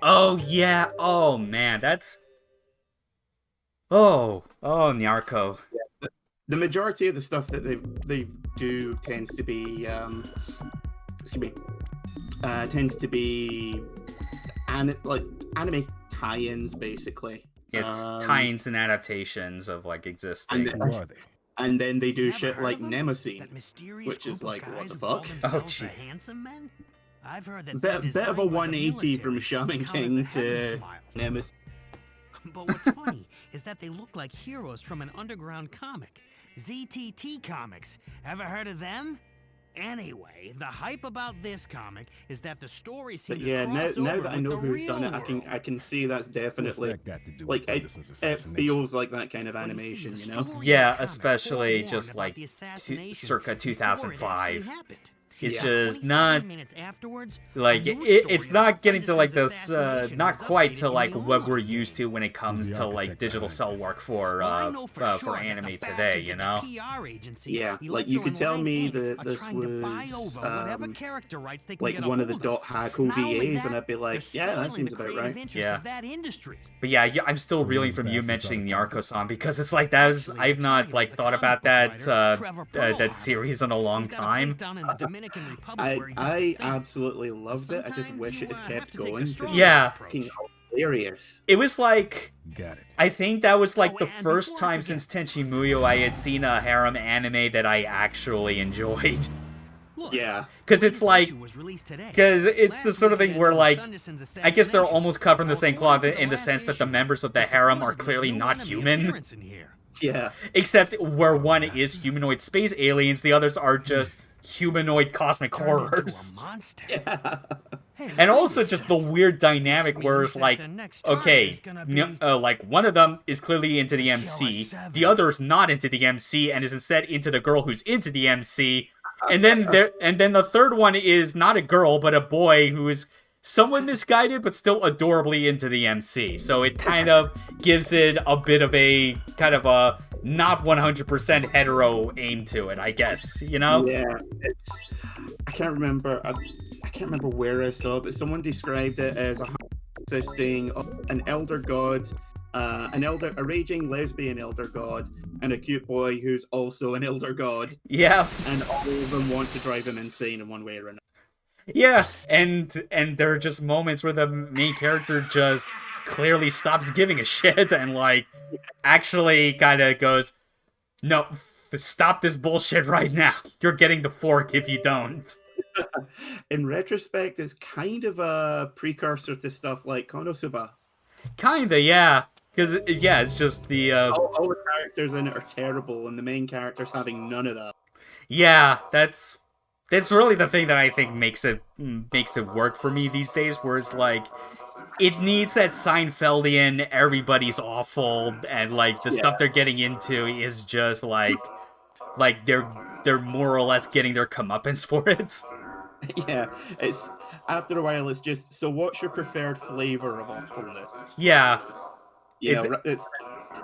Oh yeah. Oh man, that's. Oh Nyarko. The majority of the stuff that they do tends to be excuse me, tends to be like anime tie-ins basically. It's tie-ins and adaptations of like existing. And Who are they? And then they do Never shit heard like of 'em? Nemesis, That mysterious which is group like, of what guys the who call fuck? themselves the jeez. Handsome Men? I've heard that Bit they're of a designed like 180 from military Shaman to counter King the heaven to smiles. Nemesis. But what's funny is that they look like heroes from an underground comic. ZTT Comics. Ever heard of them? Anyway, the hype about this comic is that the story But seems yeah, to cross now over that I with know the who's done it, real I can see that's What's definitely that got to do like with it Peterson's it assassination? feels like that kind of Well, you see, animation, the you know? story in the Yeah, comic especially forewarned just about like the assassination circa before it actually 2005. happened. It's Yeah. just 27 not minutes afterwards, like a news it's story not about getting to like Henderson's this assassination not was quite updated to in like the what we're online used to game. when it comes Who's the to like architect digital behind cell this? work Well, I know for sure anime that the today, bastards you at know? the PR agency, Yeah, like you Electro could and tell Rank me Inc. that are this trying to buy was over whatever character rights they can like get a one of the hold Dot Hack Not only OVAs, and that, I'd be like, they're yeah, that spoiling seems the about creative right. interest Yeah. of that industry. But yeah, I'm still reeling from you bastards mentioning on the the target. Arco-san because it's like that was Actually, I've the not target like is the thought comic about book that writer, Trevor Pearlhammer. that series in a long He's got a time. place down in the Dominican Republic where he does his I thing. absolutely loved it. I just Sometimes wish you, it had have kept to take a going. stronger Yeah. approach. Hilarious. It was like Got it. I think that was like Oh, the and first before I time forget- since Tenchi Muyo I had seen a harem anime that I actually enjoyed. Look, Yeah. Because the it's latest like, issue was released today. because it's the Last sort of thing weekend where was like, Thunderson's I guess they're assassination. almost covering the same cloth According to in the last sense that the issue, members of the there's harem are supposedly clearly a new not enemy human. appearance in here. Yeah. Except where one is humanoid space aliens, the others are just humanoid cosmic Turned into horrors. a monster. Yeah. Hey, And wait also a just second. the weird dynamic This where means it's that like, the next target okay, is gonna be like one of them is clearly into the MC, killer7. the other is not into the MC and is instead into the girl who's into the MC, and then the third one is not a girl but a boy who is somewhat misguided but still adorably into the MC. So it kind of gives it a bit of a kind of a not 100% hetero aim to it, I guess, you know? Yeah. It's. I can't remember. I can't remember where I saw it, but someone described it as a consisting of an elder god, a raging lesbian elder god, and a cute boy who's also an elder god, Yeah. and all of them want to drive him insane in one way or another. Yeah, and there are just moments where the main character just clearly stops giving a shit and like actually kind of goes, "No, stop this bullshit right now. You're getting the fork if you don't." In retrospect, it's kind of a precursor to stuff like Konosuba. Kinda, yeah. Because yeah, it's just the All the characters in it are terrible, and the main character's having none of that. yeah, that's really the thing that I think makes it work for me these days, where it's like it needs that Seinfeldian everybody's awful and like the stuff they're getting into is just like they're more or less getting their comeuppance for it. Yeah, it's after a while. It's just so. What's your preferred flavor of awfulness? Yeah, You It's- know, it's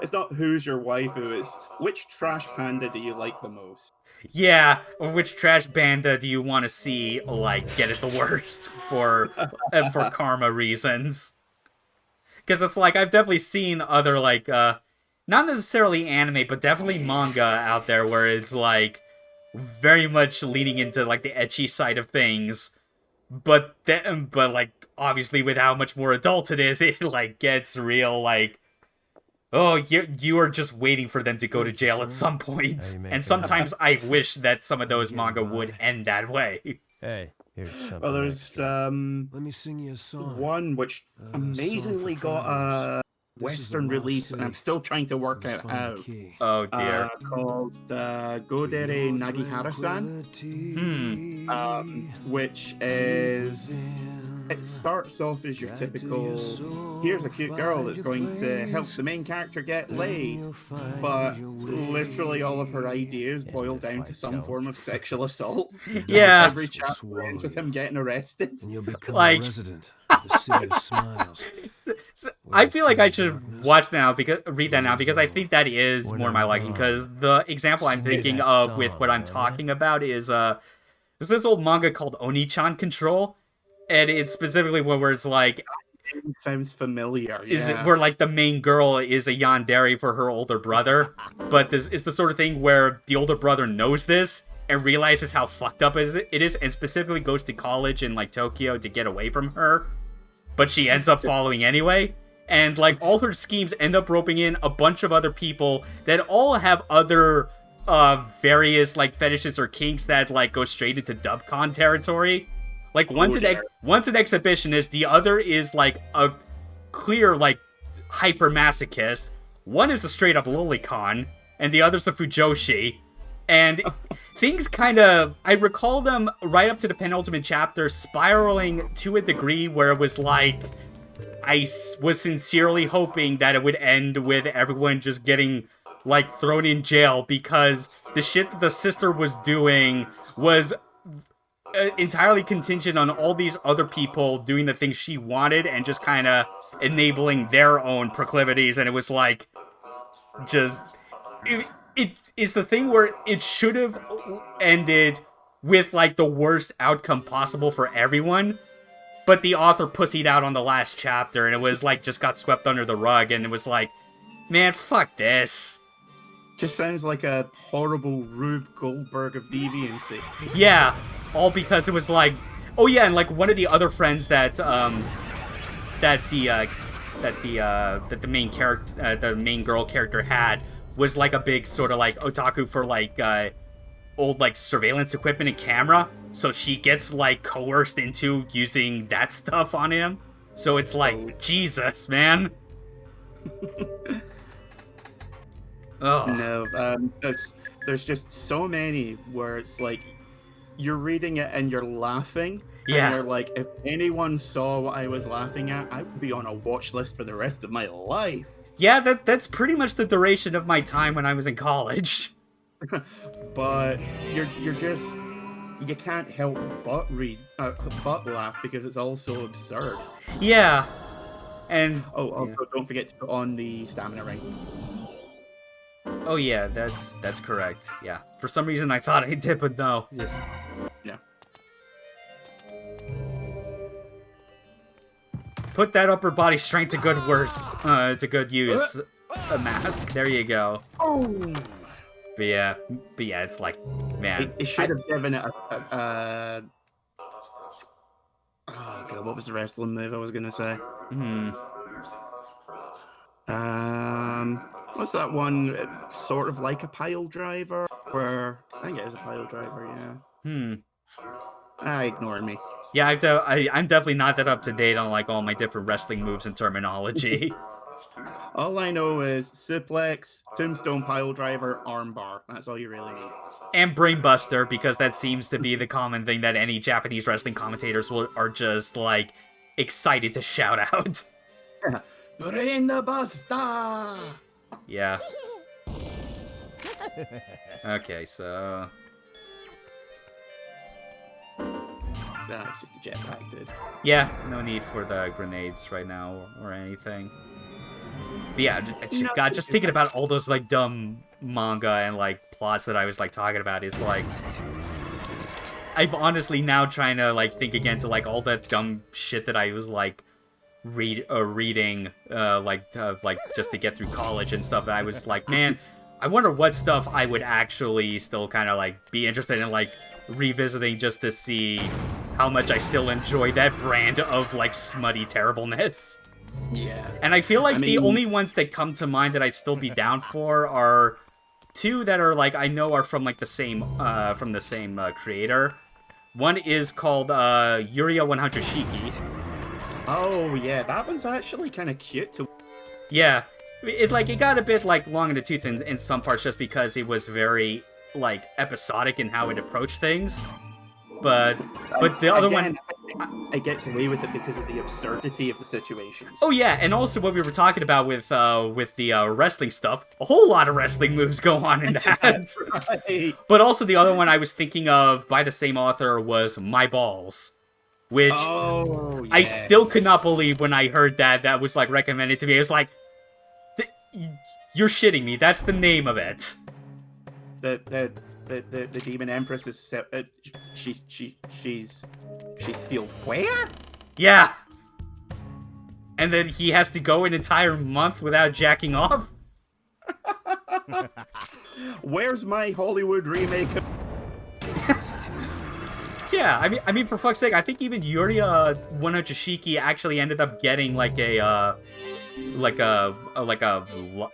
it's not who's your waifu, it's which trash panda do you like the most? Yeah, or which trash banda do you want to see, like, get it the worst for karma reasons? Because it's like, I've definitely seen other, like, not necessarily anime, but definitely manga out there where it's, like, very much leaning into, like, the ecchi side of things. But like, obviously, with how much more adult it is, it, like, gets real, like, oh, you are just waiting for them to go to jail at some point. And sometimes I wish that some of those manga would end that way. Hey, here's something. Well, there's Let me sing you a song. one which amazingly got a Western release, and I'm still trying to work out how. Oh dear. Called Godere Nagihara-san, which is, it starts off as your typical, here's a cute girl that's going to help the main character get laid, but literally all of her ideas boil down to some form of sexual assault. Yeah. Every chapter ends with him getting arrested. And you'll become Like- a resident of the City of Smiles. I feel like I should read that now, because I think that is more my liking. Because the example I'm thinking of with what I'm talking about is there's this old manga called Oni-chan Control, and it's specifically where it's like, Sounds familiar. is it yeah. where like the main girl is a yandere for her older brother, but this is the sort of thing where the older brother knows this and realizes how fucked up it is, and specifically goes to college in like Tokyo to get away from her, but she ends up following anyway. And like all her schemes end up roping in a bunch of other people that all have other various like fetishes or kinks that like go straight into dubcon territory. Like one's an exhibitionist, the other is like a clear like hyper masochist. One is a straight up lolicon, and the other's a fujoshi. And things kind of, I recall them right up to the penultimate chapter spiraling to a degree where it was like, I was sincerely hoping that it would end with everyone just getting, like, thrown in jail, because the shit that the sister was doing was entirely contingent on all these other people doing the things she wanted and just kind of enabling their own proclivities, and it was like, just... It is the thing where it should have ended with, like, the worst outcome possible for everyone, but the author pussied out on the last chapter, and it was like, just got swept under the rug, and it was like, man, fuck this. Just sounds like a horrible Rube Goldberg of deviancy. Yeah, all because it was like, oh yeah, and like one of the other friends that the main character, the main girl character had, was like a big sort of like otaku for like old like surveillance equipment and camera, so she gets like coerced into using that stuff on him. So it's like, Jesus, man. Oh No, there's just so many where it's like you're reading it and you're laughing. yeah. And you're like, if anyone saw what I was laughing at, I would be on a watch list for the rest of my life. Yeah, that's pretty much the duration of my time when I was in college. But you're just, you can't help but but laugh because it's all so absurd. Yeah. And Also, yeah. don't forget to put on the stamina ring. Oh yeah, that's correct. Yeah. For some reason I thought I did, but no. Yes. Yeah. Put that upper body strength to good good use. A mask. There you go. Oh. But yeah, it's like, man. It should have given it a oh god, what was the wrestling move I was gonna say? What's that one? Sort of like a pile driver, where I think it is a pile driver. Yeah. Ignore me. Yeah, I'm definitely not that up to date on like all my different wrestling moves and terminology. All I know is suplex, tombstone pile driver, armbar. That's all you really need. And brainbuster, because that seems to be the common thing that any Japanese wrestling commentators are just like excited to shout out. Brainbuster! Yeah. Okay, so That's just a jetpack, dude. yeah, no need for the grenades right now or anything. But yeah, God, just thinking about all those like dumb manga and like plots that I was like talking about is like, I'm honestly now trying to like think again to like all that dumb shit that I was like reading like just to get through college and stuff. And I was like, man, I wonder what stuff I would actually still kind of like be interested in like revisiting just to see how much I still enjoy that brand of like smutty terribleness. Yeah. And I feel like the only ones that come to mind that I'd still be down for are two that are like I know are from like the same creator. One is called Yuria 100 Shiki. Oh yeah, that one's actually kind of cute to. Yeah, it got a bit like long in the tooth in some parts just because it was very like episodic in how it approached things. But the other one, it gets away with it because of the absurdity of the situations. Oh yeah, and also what we were talking about with the wrestling stuff, a whole lot of wrestling moves go on in that. Right. But also the other one I was thinking of by the same author was My Balls, which I still could not believe when I heard that was like recommended to me. It was like, you're shitting me. That's the name of it. The Demon Empress is she's sealed where? Yeah. And then he has to go an entire month without jacking off? Where's my Hollywood remake? Yeah, I mean, for fuck's sake, I think even Yuria 100 Shiki actually ended up getting like a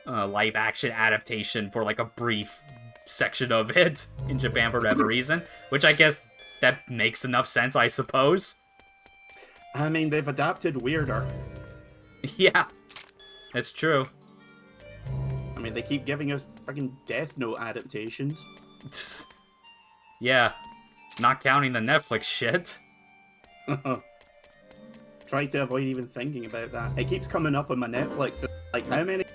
live action adaptation for like a brief section of it in Japan for whatever reason, which I guess that makes enough sense, I suppose. I mean, they've adapted weirder. Yeah, that's true. I mean, they keep giving us fucking Death Note adaptations. Yeah, not counting the Netflix shit. Try to avoid even thinking about that. It keeps coming up on my Netflix. Like, how many?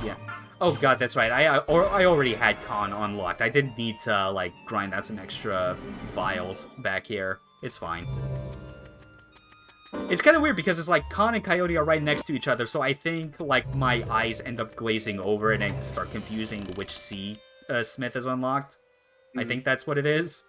Yeah. Oh god, that's right. I already had Con unlocked. I didn't need to like grind out some extra files back here. It's fine. It's kind of weird because it's like Con and Coyote are right next to each other, so I think like my eyes end up glazing over it and start confusing which C Smith is unlocked. I think that's what it is.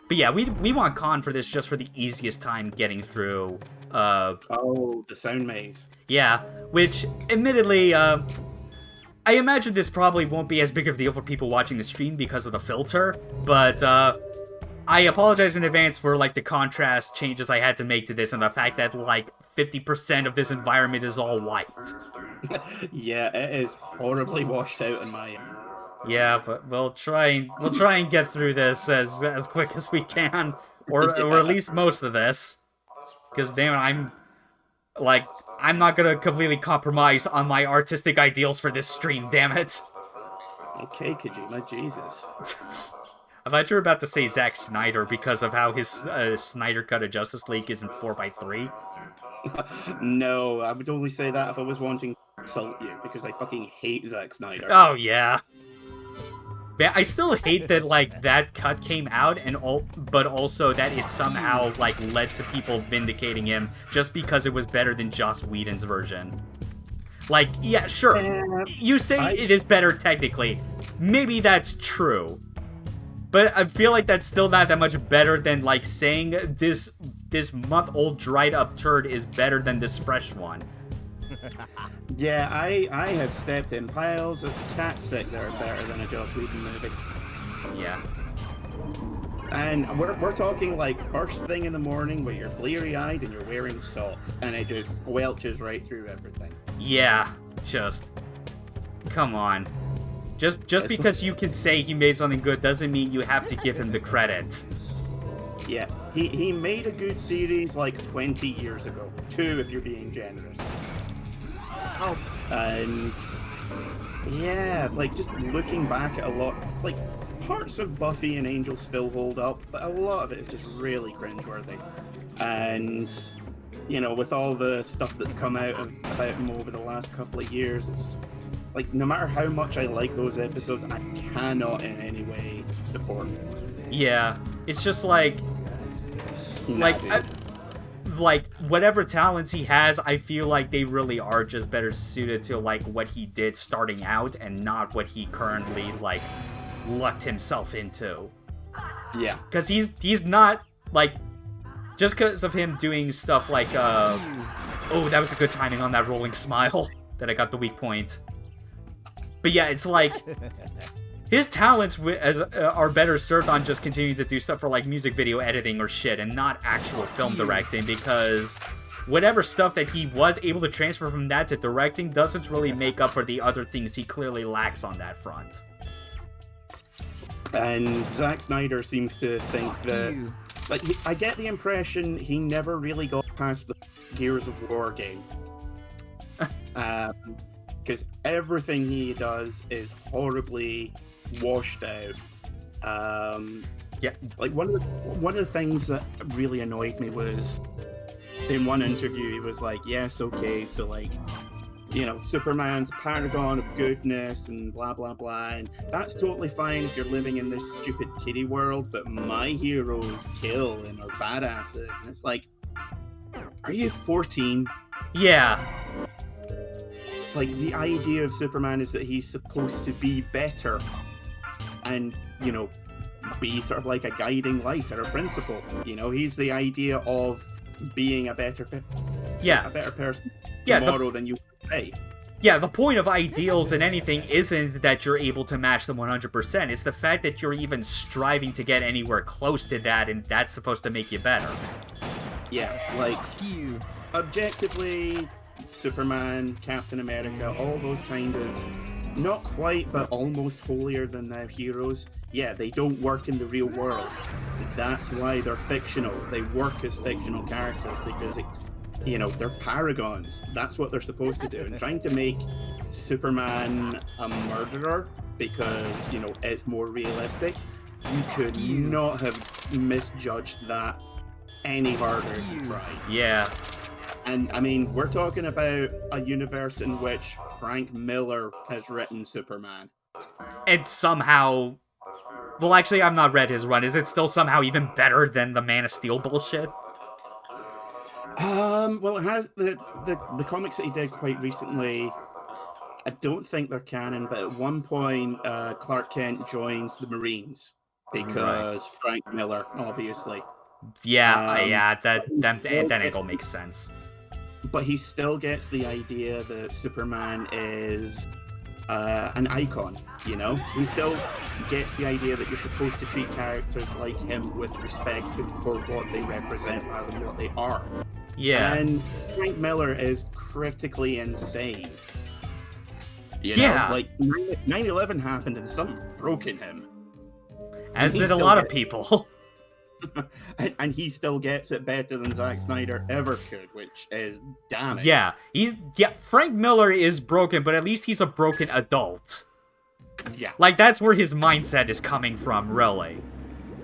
But yeah, we want Con for this just for the easiest time getting through. The sound maze. Yeah, which admittedly, I imagine this probably won't be as big of a deal for people watching the stream because of the filter, but I apologize in advance for like the contrast changes I had to make to this and the fact that like 50% of this environment is all white. Yeah, it is horribly washed out in my. Yeah, but we'll try and get through this as quick as we can, or at least most of this, because damn it, I'm not gonna completely compromise on my artistic ideals for this stream, damn it. Okay, Kojima, Jesus. I thought you were about to say Zack Snyder because of how his Snyder Cut of Justice League is in 4:3. No, I would only say that if I was wanting to insult you, because I fucking hate Zack Snyder. Oh, yeah. I still hate that, like, that cut came out, but also that it somehow, like, led to people vindicating him just because it was better than Joss Whedon's version. Like, yeah, sure, you say it is better technically. Maybe that's true. But I feel like that's still not that much better than, like, saying this month-old dried-up turd is better than this fresh one. Yeah, I have stepped in piles of cat sick that are better than a Joss Whedon movie. Yeah. And we're talking like first thing in the morning where you're bleary-eyed and you're wearing socks, and it just squelches right through everything. Yeah, just come on. Just because you can say he made something good doesn't mean you have to give him the credit. Yeah, he made a good series like 20 years ago. 2 if you're being generous. Oh. And yeah, like just looking back at a lot, like parts of Buffy and Angel still hold up, but a lot of it is just really cringeworthy. And you know, with all the stuff that's come out about him over the last couple of years, it's like no matter how much I like those episodes, I cannot in any way support them. Yeah, it's just like like, whatever talents he has, I feel like they really are just better suited to, like, what he did starting out and not what he currently, like, lucked himself into. Yeah. Because he's not, like, just because of him doing stuff like, oh, that was a good timing on that rolling smile that I got the weak point. But yeah, it's like, his talents are better served on just continuing to do stuff for, like, music video editing or shit, and not actual film directing, because whatever stuff that he was able to transfer from that to directing doesn't really make up for the other things he clearly lacks on that front. And Zack Snyder seems to think that, like, I get the impression he never really got past the Gears of War game. Because everything he does is horribly washed out. Yeah. Like, one of the things that really annoyed me was, in one interview, he was like, yes, okay, so, like, you know, Superman's a paragon of goodness and blah, blah, blah, and that's totally fine if you're living in this stupid kiddie world, but my heroes kill and are badasses. And it's like, are you 14? Yeah. Like, the idea of Superman is that he's supposed to be better and, you know, be sort of like a guiding light or a principle. You know, he's the idea of being a better person tomorrow than you were today. Yeah, the point of ideals in anything isn't that you're able to match them 100%. It's the fact that you're even striving to get anywhere close to that, and that's supposed to make you better. Yeah, like, objectively, Superman, Captain America, all those kind of, not quite, but almost holier than thou heroes, yeah, they don't work in the real world. That's why they're fictional. They work as fictional characters because, you know, they're paragons. That's what they're supposed to do. And trying to make Superman a murderer because, you know, it's more realistic, you could not have misjudged that any harder if you tried. Yeah. And, I mean, we're talking about a universe in which Frank Miller has written Superman. And somehow... Well, actually, I've not read his run. Is it still somehow even better than the Man of Steel bullshit? Well, it has the comics that he did quite recently. I don't think they're canon, but at one point, Clark Kent joins the Marines because Frank Miller, obviously. Yeah, that angle makes sense. But he still gets the idea that Superman is an icon, you know? He still gets the idea that you're supposed to treat characters like him with respect for what they represent rather than what they are. Yeah. And Frank Miller is critically insane. You Yeah. know, like 9/11 happened and something broke in him. As did a lot of people. And he still gets it better than Zack Snyder ever could, which is damning. Yeah, Frank Miller is broken, but at least he's a broken adult. Yeah. Like, that's where his mindset is coming from, really.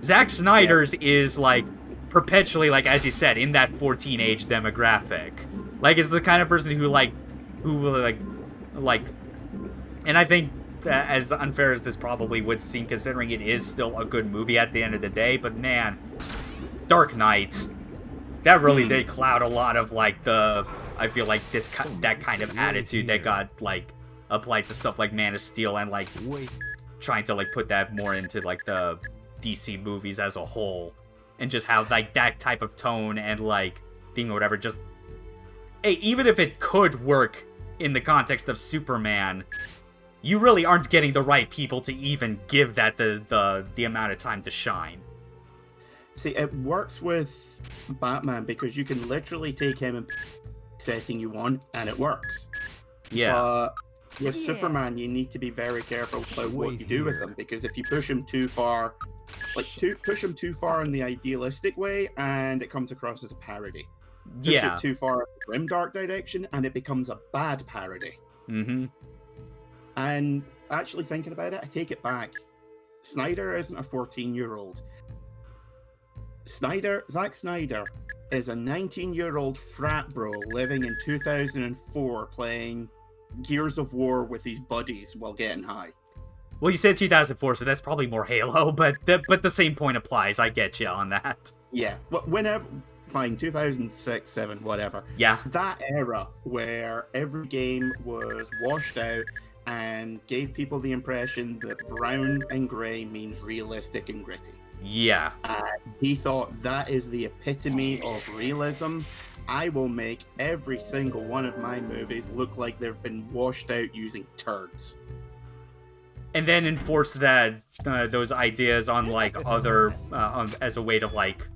Zack Snyder's is, like, perpetually, like, as you said, in that 14 age demographic. Like, it's the kind of person who will, and I think that as unfair as this probably would seem, considering it is still a good movie at the end of the day, but man, Dark Knight, that really did cloud a lot of, like, I feel like that kind of attitude that got, like, applied to stuff like Man of Steel and, like, trying to, like, put that more into, like, the DC movies as a whole, and just how, like, that type of tone and, like, thing or whatever, just, hey, even if it could work in the context of Superman, you really aren't getting the right people to even give that the amount of time to shine. See, it works with Batman because you can literally take him and setting you on, and it works. Yeah. But with Superman, you need to be very careful about what you do with him, because if you push him too far, push him too far in the idealistic way, and it comes across as a parody. Push it too far in the grimdark direction, and it becomes a bad parody. Mm-hmm. And actually thinking about it, I take it back. Snyder isn't a 14-year-old. Zack Snyder is a 19-year-old frat bro living in 2004 playing Gears of War with his buddies while getting high. Well, you said 2004, so that's probably more Halo, but the same point applies. I get you on that. Yeah, but whenever fine, 2006, 7, whatever. Yeah. That era where every game was washed out and gave people the impression that brown and grey means realistic and gritty. Yeah. He thought that is the epitome of realism. I will make every single one of my movies look like they've been washed out using turds. And then enforce that those ideas on like other as a way to like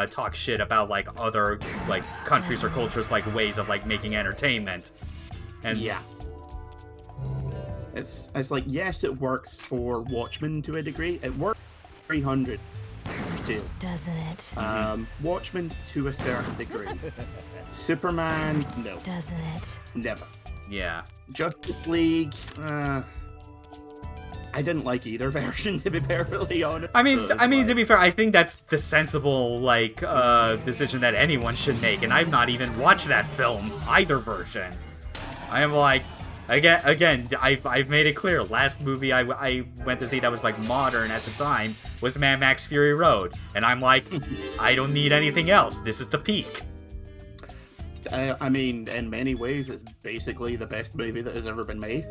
talk shit about like other like countries or cultures, like ways of like making entertainment. And yeah, it's like, yes, it works for Watchmen to a degree. It works 300 too. Doesn't it? Watchmen to a certain degree. Superman, no, Doesn't it? never. Yeah. Justice League, I didn't like either version, to be perfectly honest. I mean, to be fair, I think that's the sensible like decision that anyone should make, and I've not even watched that film, either version. I am like, again, I've made it clear. Last movie I went to see that was like modern at the time was Mad Max Fury Road, and I'm like, I don't need anything else. This is the peak. I mean, in many ways, it's basically the best movie that has ever been made.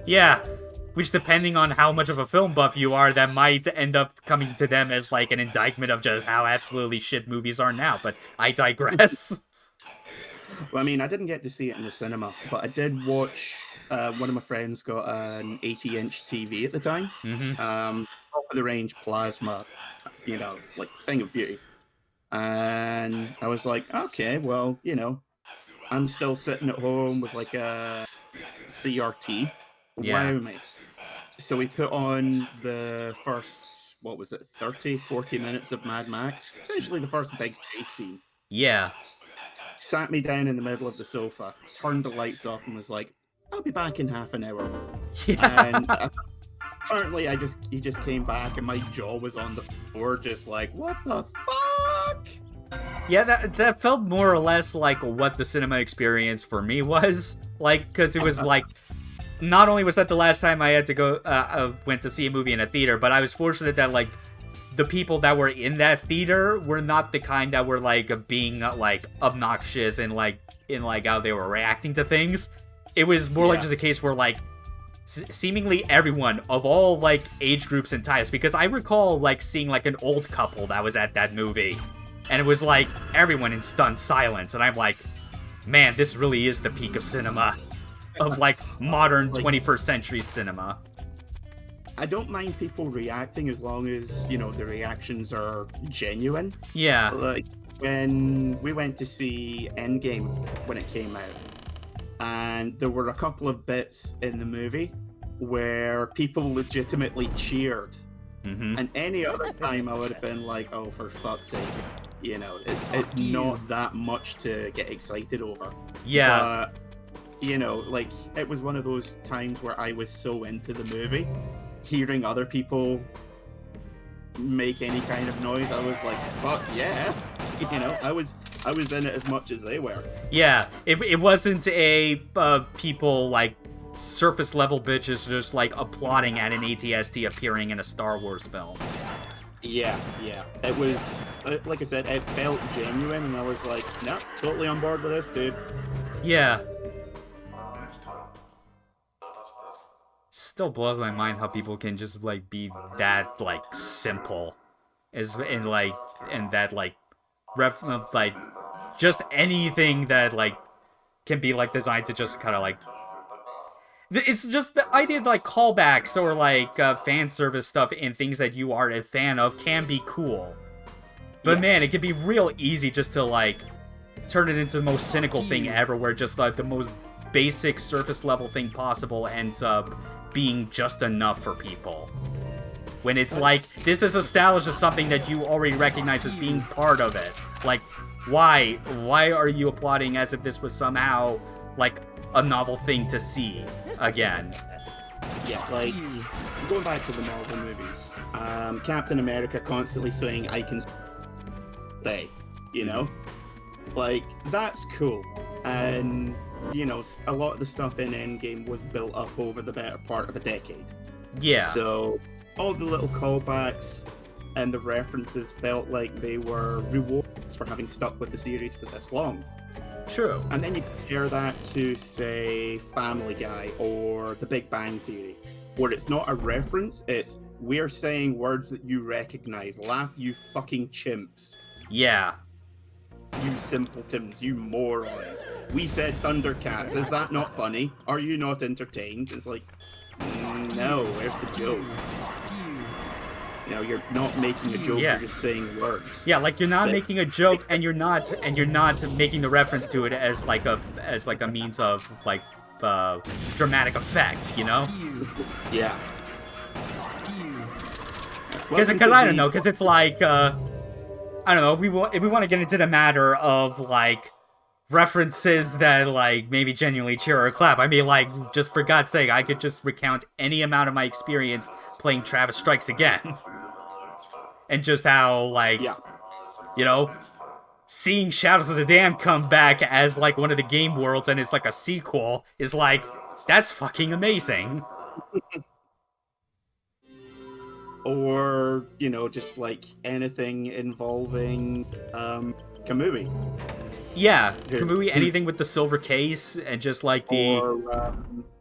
Yeah. Which, depending on how much of a film buff you are, that might end up coming to them as like an indictment of just how absolutely shit movies are now. But I digress. Well, I mean, I didn't get to see it in the cinema, but I did watch. One of my friends got an 80-inch TV at the time. Top of the range plasma, like thing of beauty. And I was like, okay, well, I'm still sitting at home with like a CRT. Yeah. Wow me. So we put on the first, 30, 40 minutes of Mad Max. Essentially the first big chase scene. Yeah. Sat me down in the middle of the sofa, turned the lights off, and was like, I'll be back in half an hour. Yeah. And apparently he just came back and my jaw was on the floor, just like, what the fuck? Yeah, that felt more or less like what the cinema experience for me was. Like, because it was like, not only was that the last time I had to go, went to see a movie in a theater, but I was fortunate that, like, the people that were in that theater were not the kind that were, like, being, like, obnoxious and, like, in, like, how they were reacting to things. It was more like just a case where, like, seemingly everyone of all, like, age groups and types, because I recall, like, seeing, like, an old couple that was at that movie, and it was, like, everyone in stunned silence, and I'm like, man, this really is the peak of cinema. Of like modern 21st century cinema. I don't mind people reacting as long as, the reactions are genuine. Yeah. Like when we went to see Endgame when it came out, and there were a couple of bits in the movie where people legitimately cheered. And any other time I would have been like, oh, for fuck's sake. It's not that much to get excited over. Yeah. But, like, it was one of those times where I was so into the movie, hearing other people make any kind of noise, I was like, fuck yeah. I was in it as much as they were. Yeah, it wasn't a people, like, surface level bitches just, like, applauding at an ATST appearing in a Star Wars film. Yeah. It was, like I said, it felt genuine, and I was like, no, totally on board with this, dude. Yeah. Still blows my mind how people can just like be that like simple, like just anything that like can be like designed to just kind of like, it's just the idea of like callbacks or like fan service stuff and things that you are a fan of can be cool, but man, it can be real easy just to like turn it into the most cynical thing ever, where just like the most basic surface level thing possible ends up being just enough for people. When it's like, this is established as something that you already recognize as being part of it. Like, why are you applauding as if this was somehow like a novel thing to see again? Yeah, like, going back to the Marvel movies, Captain America constantly saying, I can stay, like, that's cool. And a lot of the stuff in Endgame was built up over the better part of a decade. Yeah. So all the little callbacks, and the references felt like they were rewards for having stuck with the series for this long. True. And then you compare that to, say, Family Guy or The Big Bang Theory, where it's not a reference, it's we're saying words that you recognize. Laugh, you fucking chimps. Yeah. You simpletons, you morons. We said Thundercats. Is that not funny? Are you not entertained? It's like, no, where's the joke? You know, you're not making a joke, Yeah. you're just saying words. Yeah, like you're not making a joke, and you're not making the reference to it as like a means of like dramatic effect, you know? Yeah. Because I don't know, because it's like I don't know, if we want to get into the matter of like references that like maybe genuinely cheer or clap, I mean, like, just for God's sake, I could just recount any amount of my experience playing Travis Strikes Again. And just how, like, you know, seeing Shadows of the Dam come back as, like, one of the game worlds and it's, like, a sequel is, like, that's fucking amazing. Or, you know, just, like, anything involving, Kamui. Yeah, Kamui, anything with the silver case and just, like, the... Or,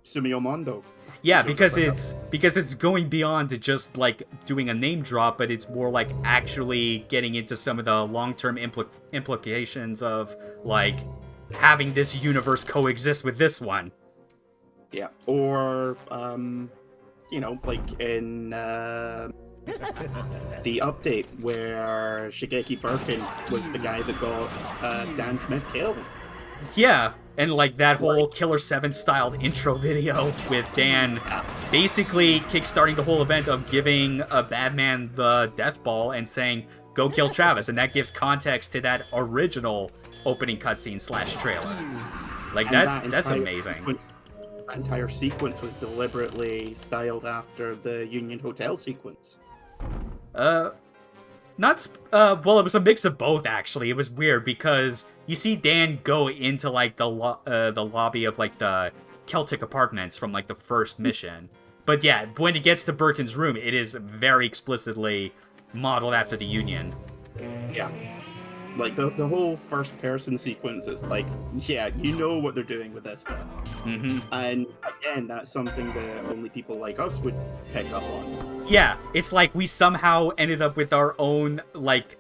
Sumio Mondo. Yeah, because it's going beyond to just like doing a name drop, but it's more like actually getting into some of the long-term implications of like having this universe coexist with this one. Yeah, or you know, like in the update where Shigeki Birkin was the guy that got Dan Smith killed. Yeah. And, like, that whole killer7 styled intro video with Dan basically kickstarting the whole event of giving a bad man the death ball and saying, go kill Travis. And that gives context to that original opening cutscene / trailer. Like, that's amazing. That entire sequence was deliberately styled after the Union Hotel sequence. Well, it was a mix of both, actually. It was weird because you see Dan go into, like, the lobby of, like, the Celtic apartments from, like, the first mission. But yeah, when it gets to Birkin's room, it is very explicitly modeled after the Union. Yeah. Like, the whole first-person sequence is like, yeah, you know what they're doing with this bit. Mm-hmm. And, again, that's something that only people like us would pick up on. Yeah, it's like we somehow ended up with our own, like,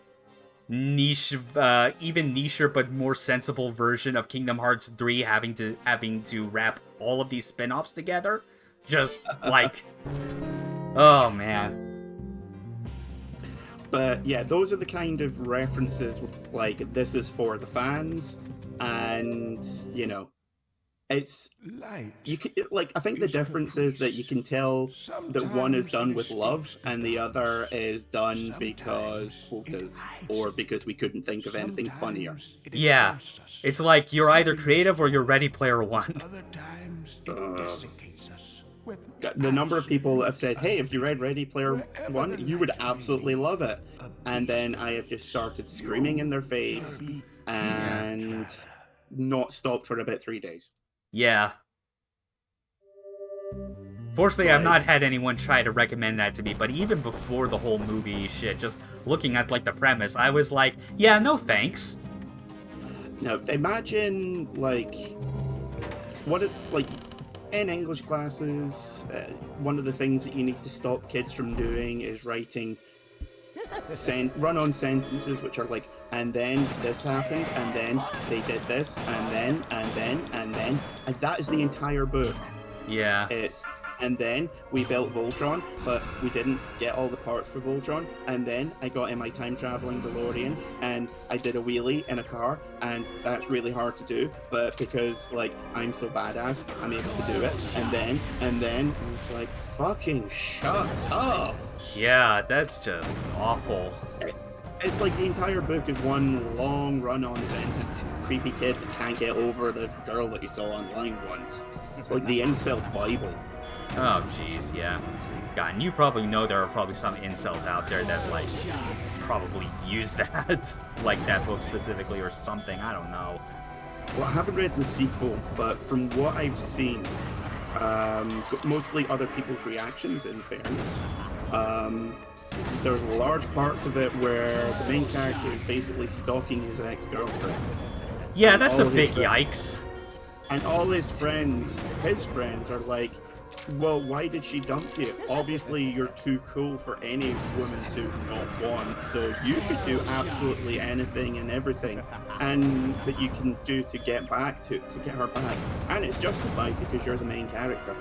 niche, even nicher but more sensible version of Kingdom Hearts 3 having to wrap all of these spin-offs together. Just, like, oh, man. But yeah, those are the kind of references, like, this is for the fans, and, you know, it's, you can, like, I think the difference is that you can tell that one is done with love, and the other is done because quotas, or because we couldn't think of anything funnier. Yeah, it's like you're either creative or you're Ready Player One. The number of people that have said, hey, if you read Ready Player One, you would absolutely love it. And then I have just started screaming in their face and not stopped for about 3 days. Yeah. Fortunately, I've not had anyone try to recommend that to me, but even before the whole movie shit, just looking at, like, the premise, I was like, yeah, no thanks. Now, imagine, like, in English classes, one of the things that you need to stop kids from doing is writing run-on sentences which are like, and then this happened, and then they did this, and then, and that is the entire book. Yeah. It's, and then we built Voltron, but we didn't get all the parts for Voltron, and then I got in my time-traveling DeLorean, and I did a wheelie in a car, and that's really hard to do, but because, like, I'm so badass, I'm able to do it, and then, it's like, fucking shut up! Yeah, that's just awful. It's like the entire book is one long run-on sentence. Creepy kid that can't get over this girl that he saw online once. It's like the incel Bible. Oh, jeez, yeah. God, and you probably know there are probably some incels out there that, like, probably use that, like that book specifically or something, I don't know. Well, I haven't read the sequel, but from what I've seen, mostly other people's reactions, in fairness, there's large parts of it where the main character is basically stalking his ex-girlfriend. Yeah, And that's all a of big his yikes. And all his friends are like, well, why did she dump you? Obviously, you're too cool for any woman to not want, so you should do absolutely anything and everything and that you can do to get her back. And it's justified because you're the main character.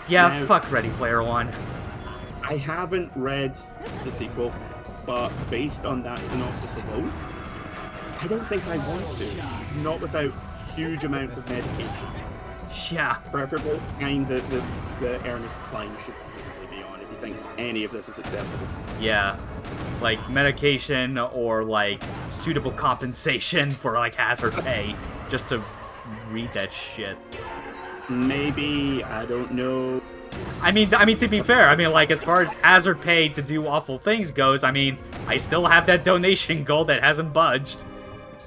Yeah, Now, fuck Ready Player One. I haven't read the sequel, but based on that synopsis alone, I don't think I want to. Not without huge amounts of medication. Yeah. Preferably kind that the Ernest Klein should probably be on if he thinks any of this is acceptable. Yeah. Like, medication or, like, suitable compensation for, like, hazard pay just to read that shit. Maybe, I don't know. I mean, to be fair, I mean, like, as far as hazard pay to do awful things goes, I mean, I still have that donation goal that hasn't budged.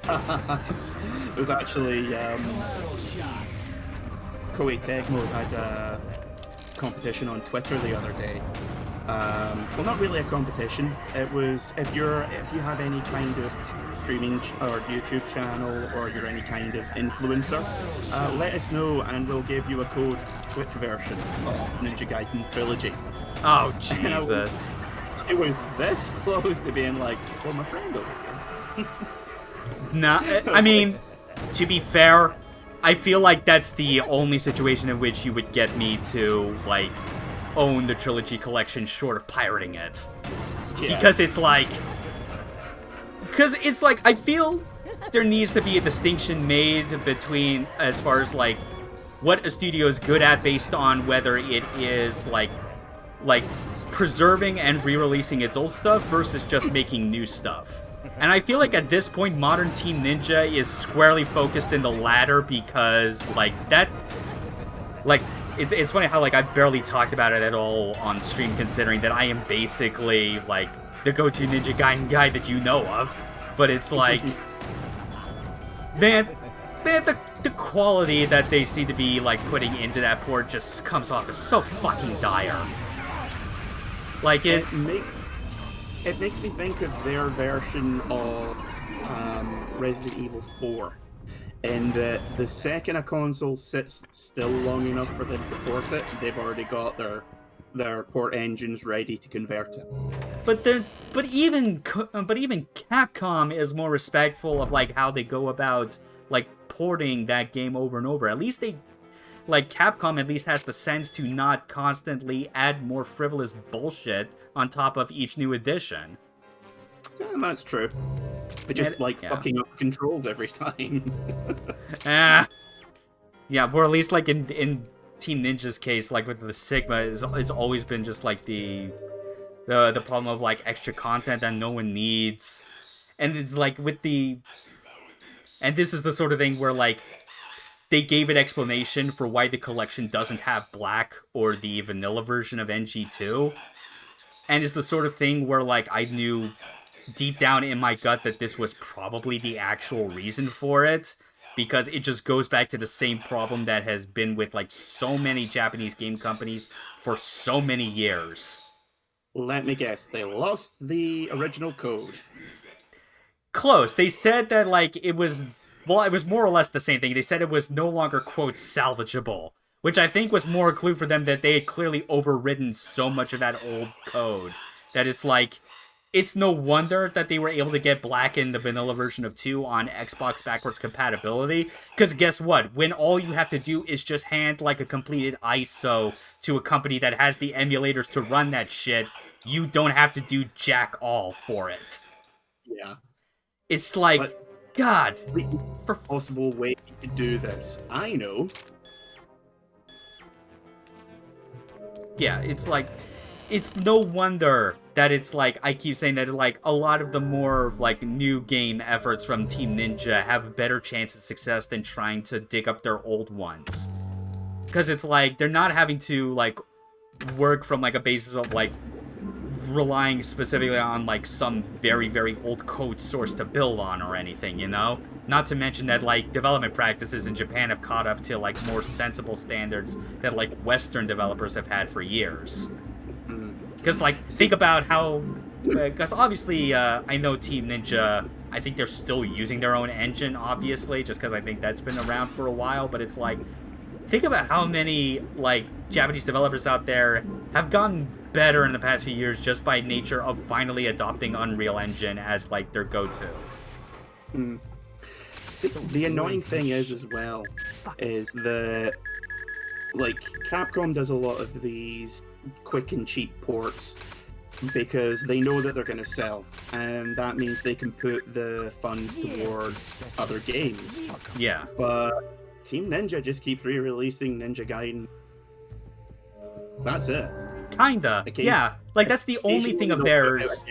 It was actually, Koei Tecmo had a competition on Twitter the other day. Well, not really a competition. It was if you have any kind of streaming or YouTube channel or you're any kind of influencer, let us know and we'll give you a code Twitch version of Ninja Gaiden Trilogy. Oh, Jesus. It was this close to being like, well, my friend over here. Nah, I mean, to be fair, I feel like that's the only situation in which you would get me to, like, own the trilogy collection short of pirating it. Yeah. Because it's like, I feel there needs to be a distinction made between, as far as, like, what a studio is good at based on whether it is, like preserving and re-releasing its old stuff versus just making new stuff. And I feel like at this point, modern Team Ninja is squarely focused in the latter because, like, that... Like, it's funny how, like, I've barely talked about it at all on stream, considering that I am basically, like, the go-to Ninja Gaiden guy that you know of. But it's like... man, the quality that they seem to be, like, putting into that port just comes off as so fucking dire. Like, it's... It makes me think of their version of Resident Evil 4. And the second a console sits still long enough for them to port it, they've already got their port engines ready to convert it. But even Capcom is more respectful of, like, how they go about, like, porting that game over and over. At least Capcom at least has the sense to not constantly add more frivolous bullshit on top of each new edition. Yeah, that's true. They just fucking up controls every time. Yeah, or at least, like, in Team Ninja's case, like, with the Sigma, it's always been just, like, the problem of, like, extra content that no one needs. And it's, like, and this is the sort of thing where, like, they gave an explanation for why the collection doesn't have black or the vanilla version of NG2. And it's the sort of thing where, like, I knew deep down in my gut that this was probably the actual reason for it. Because it just goes back to the same problem that has been with, like, so many Japanese game companies for so many years. Let me guess, they lost the original code. Close. They said that, like, it was more or less the same thing. They said it was no longer, quote, salvageable, which I think was more a clue for them that they had clearly overridden so much of that old code that it's like, it's no wonder that they were able to get black in the vanilla version of 2 on Xbox backwards compatibility, because guess what? When all you have to do is just hand, like, a completed ISO to a company that has the emulators to run that shit, you don't have to do jack all for it. Yeah. It's like... But God, for possible way to do this, I know. Yeah, it's like, it's no wonder that it's like, I keep saying that, like, a lot of the more, like, new game efforts from Team Ninja have a better chance of success than trying to dig up their old ones. Because it's like, they're not having to, like, work from, like, a basis of, like, relying specifically on, like, some very, very old code source to build on or anything, you know? Not to mention that, like, development practices in Japan have caught up to, like, more sensible standards that, like, Western developers have had for years. Because, like, think about how... Because obviously, I know Team Ninja, I think they're still using their own engine, obviously, just because I think that's been around for a while, but it's like, think about how many, like, Japanese developers out there have gotten better in the past few years just by nature of finally adopting Unreal Engine as, like, their go-to. See, the annoying thing is, as well, is that, like, Capcom does a lot of these quick and cheap ports because they know that they're going to sell, and that means they can put the funds towards other games. Yeah. But Team Ninja just keeps re-releasing Ninja Gaiden. That's it. Kinda. Yeah. Like, that's the only thing of theirs.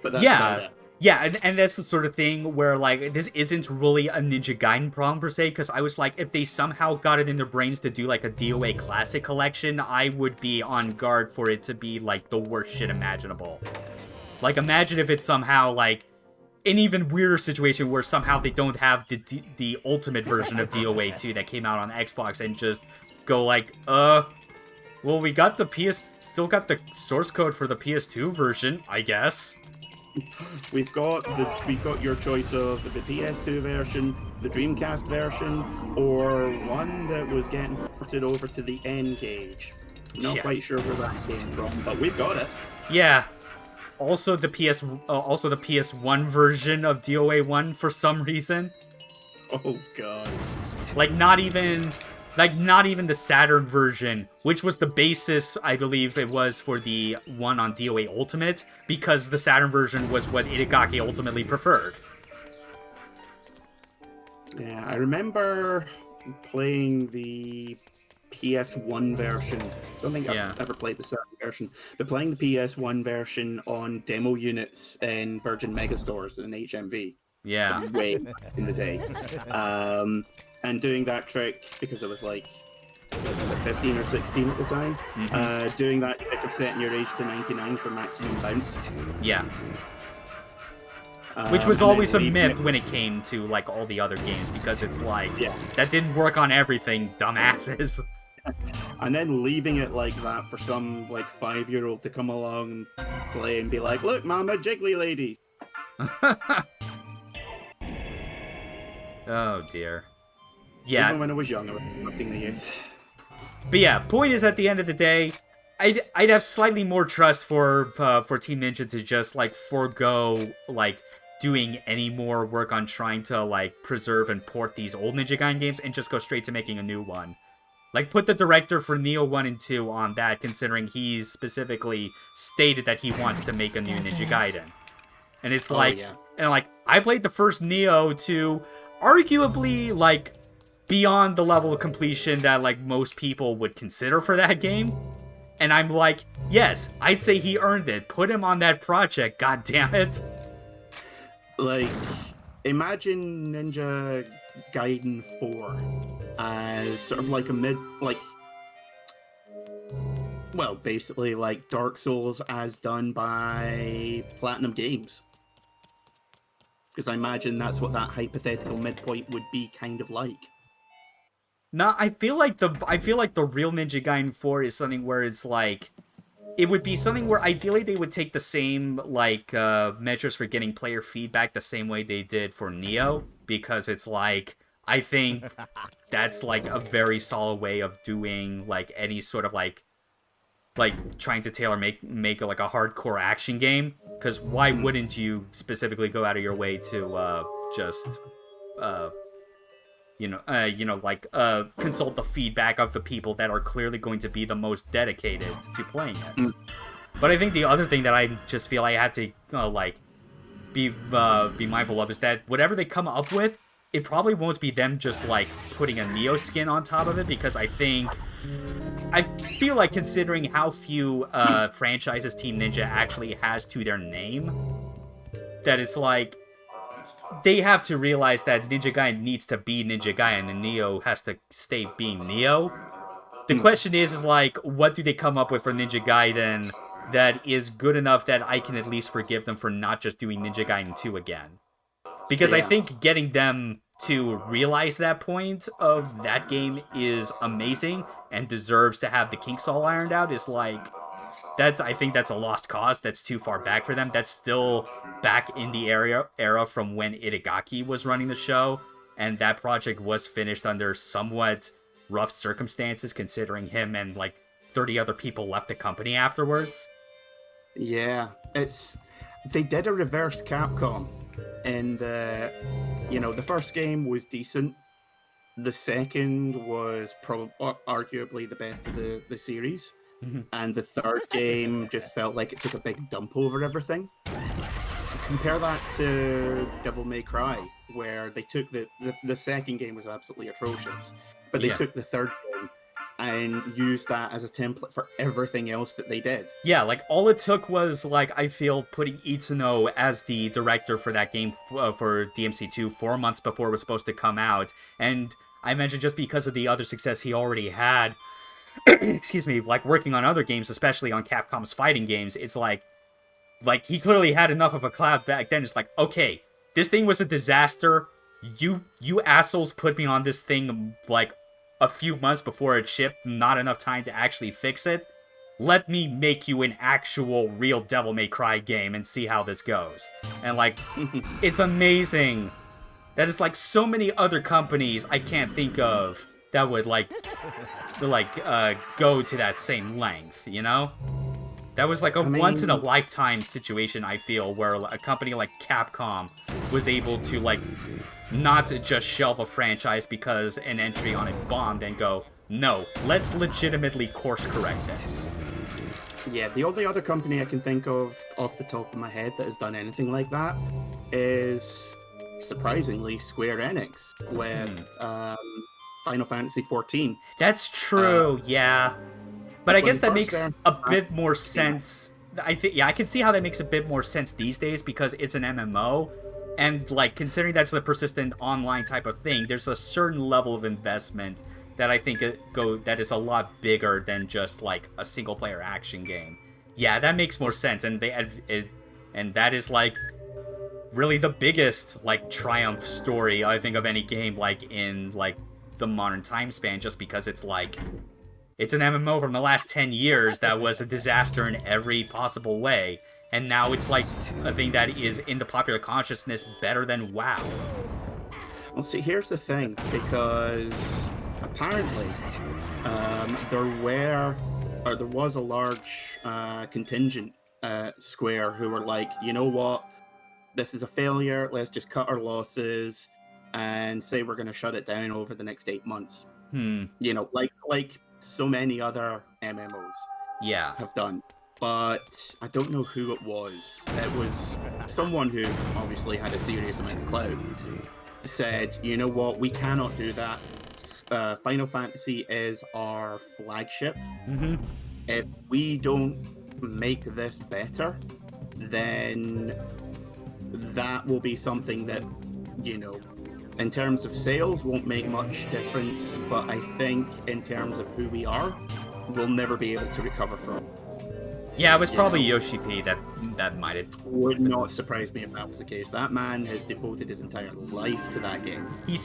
But that's about it. Yeah, and that's the sort of thing where, like, this isn't really a Ninja Gaiden problem per se, because I was like, if they somehow got it in their brains to do, like, a DOA Classic Collection, I would be on guard for it to be, like, the worst shit imaginable. Like, imagine if it's somehow, like, an even weirder situation where somehow they don't have the ultimate version of DOA 2 that came out on Xbox and just go like, well, we got the still got the source code for the PS2 version, I guess. We've got your choice of the PS2 version, the Dreamcast version, or one that was getting ported over to the N-Gage. Not quite sure where that came from, but we've got it. Yeah. Also the PS1 version of DOA 1 for some reason. Oh god. Like not even the Saturn version, which was the basis, I believe it was, for the one on DOA Ultimate, because the Saturn version was what Itagaki ultimately preferred. Yeah, I remember playing the PS1 version. I don't think I've ever played the Saturn version, but playing the PS1 version on demo units in Virgin Megastores in HMV. Yeah. Way in the day. And doing that trick, because I was like 15 or 16 at the time, doing that trick of setting your age to 99 for maximum bounce. Yeah. Which was always a myth when it came to, like, all the other games, because it's like, that didn't work on everything, dumbasses. And then leaving it like that for some, like, 5-year-old to come along and play and be like, look, mama, jiggly ladies. Oh, dear. Yeah. Even when I was young, I was fucking the youth. But yeah, point is, at the end of the day, I'd have slightly more trust for Team Ninja to just, like, forego, like, doing any more work on trying to, like, preserve and port these old Ninja Gaiden games and just go straight to making a new one. Like, put the director for Neo 1 and 2 on that, considering he's specifically stated that he wants to make a new Ninja Gaiden. And it's like, I played the first Neo to arguably, like, beyond the level of completion that, like, most people would consider for that game. And I'm like, yes, I'd say he earned it. Put him on that project, god damn it. Like, imagine Ninja Gaiden 4 as sort of like well, basically like Dark Souls as done by Platinum Games. Because I imagine that's what that hypothetical midpoint would be kind of like. No, I feel like the real Ninja Gaiden 4 is something where it's like, it would be something where ideally they would take the same, like, measures for getting player feedback the same way they did for Neo, because it's like, I think that's, like, a very solid way of doing, like, any sort of, like trying to tailor make like a hardcore action game, because why wouldn't you specifically go out of your way to just consult the feedback of the people that are clearly going to be the most dedicated to playing it. But I think the other thing that I just feel I have to be mindful of is that whatever they come up with, it probably won't be them just like putting a Neo skin on top of it, because I feel like, considering how few franchises Team Ninja actually has to their name, that it's like they have to realize that Ninja Gaiden needs to be Ninja Gaiden and Neo has to stay being Neo. The question is like, what do they come up with for Ninja Gaiden that is good enough that I can at least forgive them for not just doing Ninja Gaiden 2 again? Because I think getting them to realize that point of that game is amazing and deserves to have the kinks all ironed out is like, I think that's a lost cause. That's too far back for them. That's still back in the era from when Itagaki was running the show, and that project was finished under somewhat rough circumstances, considering him and like 30 other people left the company afterwards. Yeah, they did a reverse Capcom, and the first game was decent. The second was arguably the best of the series, and the third game just felt like it took a big dump over everything. Compare that to Devil May Cry, where they took the second game was absolutely atrocious, but they took the third game and used that as a template for everything else that they did. Yeah, like all it took was like I feel putting Itsuno as the director for that game for DMC2 4 months before it was supposed to come out, and I mentioned just because of the other success he already had, excuse me, like working on other games, especially on Capcom's fighting games, it's like he clearly had enough of a cloud back then. It's like, okay, this thing was a disaster. You assholes put me on this thing like a few months before it shipped, not enough time to actually fix it. Let me make you an actual real Devil May Cry game and see how this goes. And like, it's amazing that it's like so many other companies I can't think of that would go to that same length, you know? That was like a once-in-a-lifetime situation, I feel, where a company like Capcom was able to, like, not just shelve a franchise because an entry on it bombed and go, no, let's legitimately course-correct this. Yeah, the only other company I can think of off the top of my head that has done anything like that is, surprisingly, Square Enix with Final Fantasy XIV. That's true, yeah. But I guess that makes a bit more sense. I can see how that makes a bit more sense these days because it's an MMO, and like considering that's the persistent online type of thing, there's a certain level of investment that I think that is a lot bigger than just like a single player action game. Yeah, that makes more sense, and and that is like really the biggest like triumph story I think of any game like in like the modern time span, just because it's like. It's an MMO from the last 10 years that was a disaster in every possible way, and now it's like a thing that is in the popular consciousness better than WoW. Well, see, here's the thing, because apparently there was a large contingent at Square who were like, you know what, this is a failure, let's just cut our losses and say we're going to shut it down over the next 8 months. You know, like so many other MMOs have done. But I don't know who it was. It was someone who obviously had a serious amount of clout. Said, you know what, we cannot do that. Final Fantasy is our flagship. If we don't make this better, then that will be something that, you know, in terms of sales, won't make much difference, but I think in terms of who we are, we'll never be able to recover from. Yeah, it was probably Yoshi P that might have. Would not surprise me if that was the case. That man has devoted his entire life to that game. He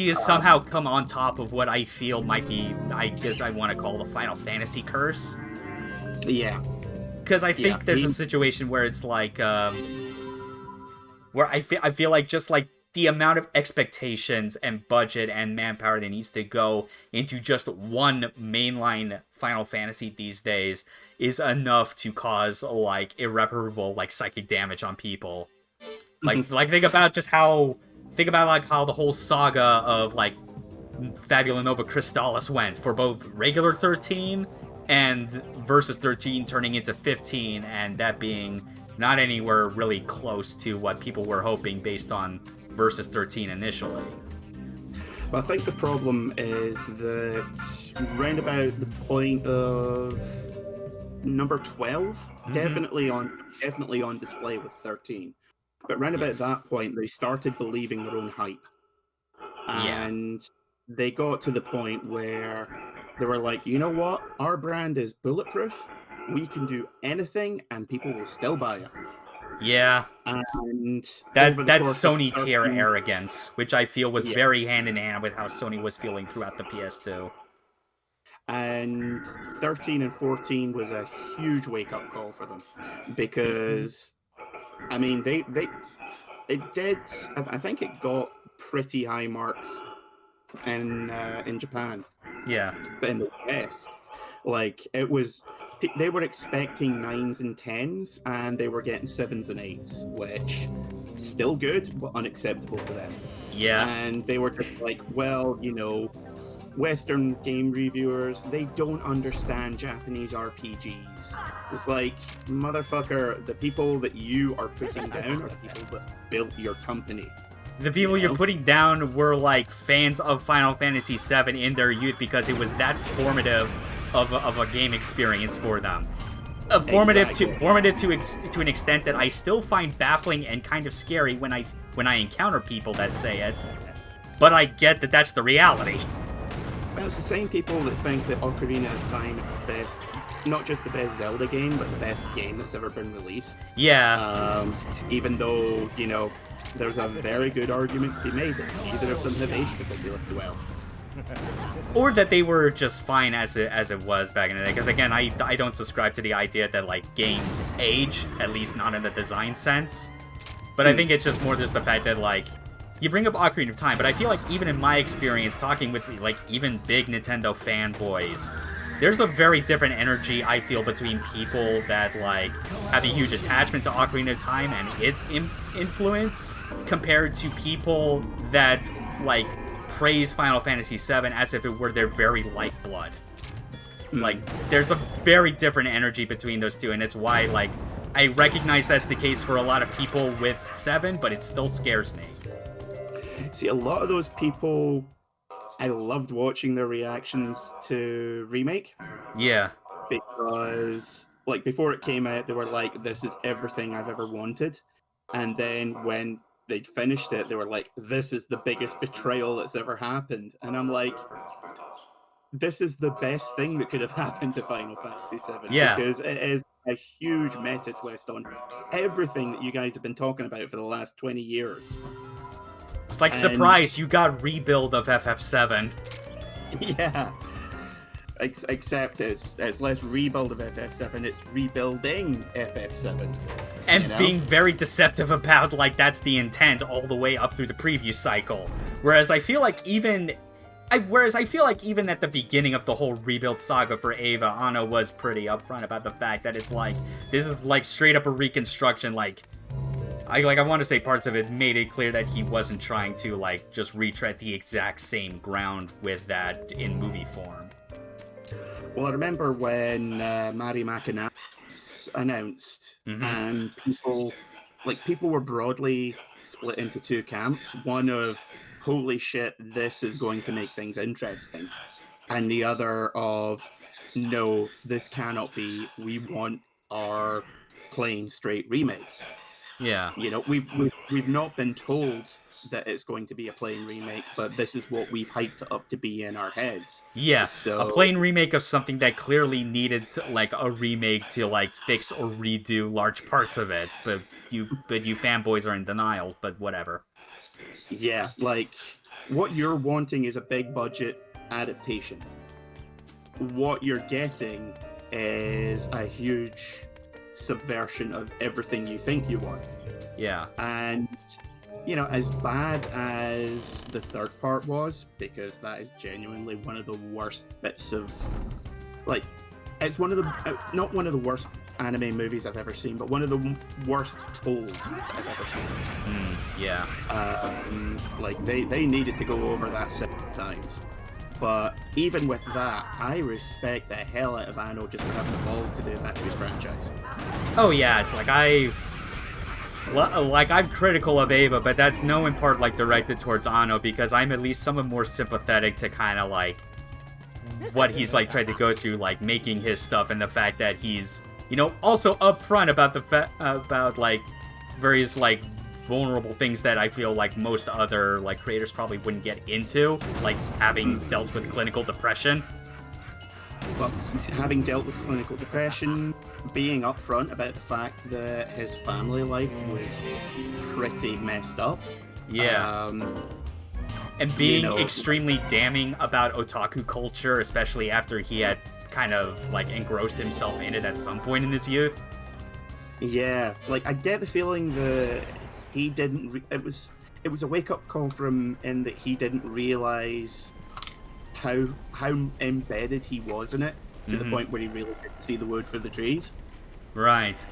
has somehow come on top of what I feel might be, I guess I want to call the Final Fantasy curse. Yeah. Because I think there's a situation where it's like, where I feel like just like the amount of expectations and budget and manpower that needs to go into just one mainline Final Fantasy these days is enough to cause like irreparable like psychic damage on people. Like think about how the whole saga of like Fabula Nova Crystallis went for both regular 13 and Versus 13 turning into 15, and that being not anywhere really close to what people were hoping based on Versus 13 initially. Well, I think the problem is that round about the point of number 12, definitely on display with 13. But round about that point, they started believing their own hype. And they got to the point where they were like, you know what? Our brand is bulletproof. We can do anything and people will still buy it. Yeah. And that's Sony tier arrogance, which I feel was very hand in hand with how Sony was feeling throughout the PS2. And 13 and 14 was a huge wake-up call for them, because I mean it did. I think it got pretty high marks in Japan, Yeah. but in the West, like it was, they were expecting 9s and 10s, and they were getting 7s and 8s, which still good but unacceptable for them. Yeah. And they were just like, well, Western game reviewers, they don't understand Japanese RPGs. It's like, motherfucker, the people that you are putting down are the people that built your company. The people you're putting down were like fans of Final Fantasy VII in their youth because it was that formative of a game experience for them. Formative to an extent that I still find baffling and kind of scary when I encounter people that say it. But I get that that's the reality. Well, it's the same people that think that Ocarina of Time is the best, not just the best Zelda game, but the best game that's ever been released. Yeah. Even though, there's a very good argument to be made that neither of them have aged particularly well. Or that they were just fine as it was back in the day. Because again, I don't subscribe to the idea that like games age, at least not in the design sense. But I think it's just more just the fact that like, you bring up Ocarina of Time, but I feel like even in my experience talking with like even big Nintendo fanboys, there's a very different energy I feel between people that like have a huge attachment to Ocarina of Time and its influence compared to people that like praise Final Fantasy VII as if it were their very lifeblood. Like, there's a very different energy between those two, and it's why like I recognize that's the case for a lot of people with 7, but it still scares me. See, a lot of those people, I loved watching their reactions to Remake. Yeah. Because, like, before it came out, they were like, this is everything I've ever wanted. And then when they'd finished it, they were like, this is the biggest betrayal that's ever happened. And I'm like, this is the best thing that could have happened to Final Fantasy VII. Yeah. Because it is a huge meta twist on everything that you guys have been talking about for the last 20 years. It's like, surprise, you got rebuild of FF7. Yeah. Except it's less rebuild of FF7, it's rebuilding FF7. And being very deceptive about, like, that's the intent all the way up through the preview cycle. Whereas I feel like even at the beginning of the whole rebuild saga for Ava, Anno was pretty upfront about the fact that it's like, this is like straight up a reconstruction, like, I want to say parts of it made it clear that he wasn't trying to, like, just retread the exact same ground with that in movie form. Well, I remember when Mari Makinaki announced, and people were broadly split into two camps. One of, holy shit, this is going to make things interesting. And the other of, no, this cannot be. We want our plain straight remake. Yeah. We've not been told that it's going to be a plain remake, but this is what we've hyped it up to be in our heads. Yeah, so, a plain remake of something that clearly needed like a remake to like fix or redo large parts of it, but you fanboys are in denial, but whatever. Yeah, like, what you're wanting is a big budget adaptation. What you're getting is a huge subversion of everything you think you want. Yeah. And, as bad as the third part was, because that is genuinely one of the worst bits of, like, it's one of the, not one of the worst anime movies I've ever seen, but one of the worst told that I've ever seen. Yeah. Like, they needed to go over that 7 times. But even with that, I respect the hell out of Anno just for having the balls to do that to his franchise. Oh yeah, it's like I'm critical of Ava, but that's no in part like directed towards Anno, because I'm at least somewhat more sympathetic to kind of like what he's like tried to go through, like making his stuff, and the fact that he's also upfront about about like various like vulnerable things that I feel like most other like creators probably wouldn't get into, like having dealt with clinical depression. But having dealt with clinical depression, being upfront about the fact that his family life was pretty messed up. Yeah. And being extremely damning about otaku culture, especially after he had kind of like engrossed himself in it at some point in his youth. Yeah, like I get the feeling that he didn't. It was a wake up call for him in that he didn't realize how embedded he was in it to the point where he really didn't see the wood for the trees. Right.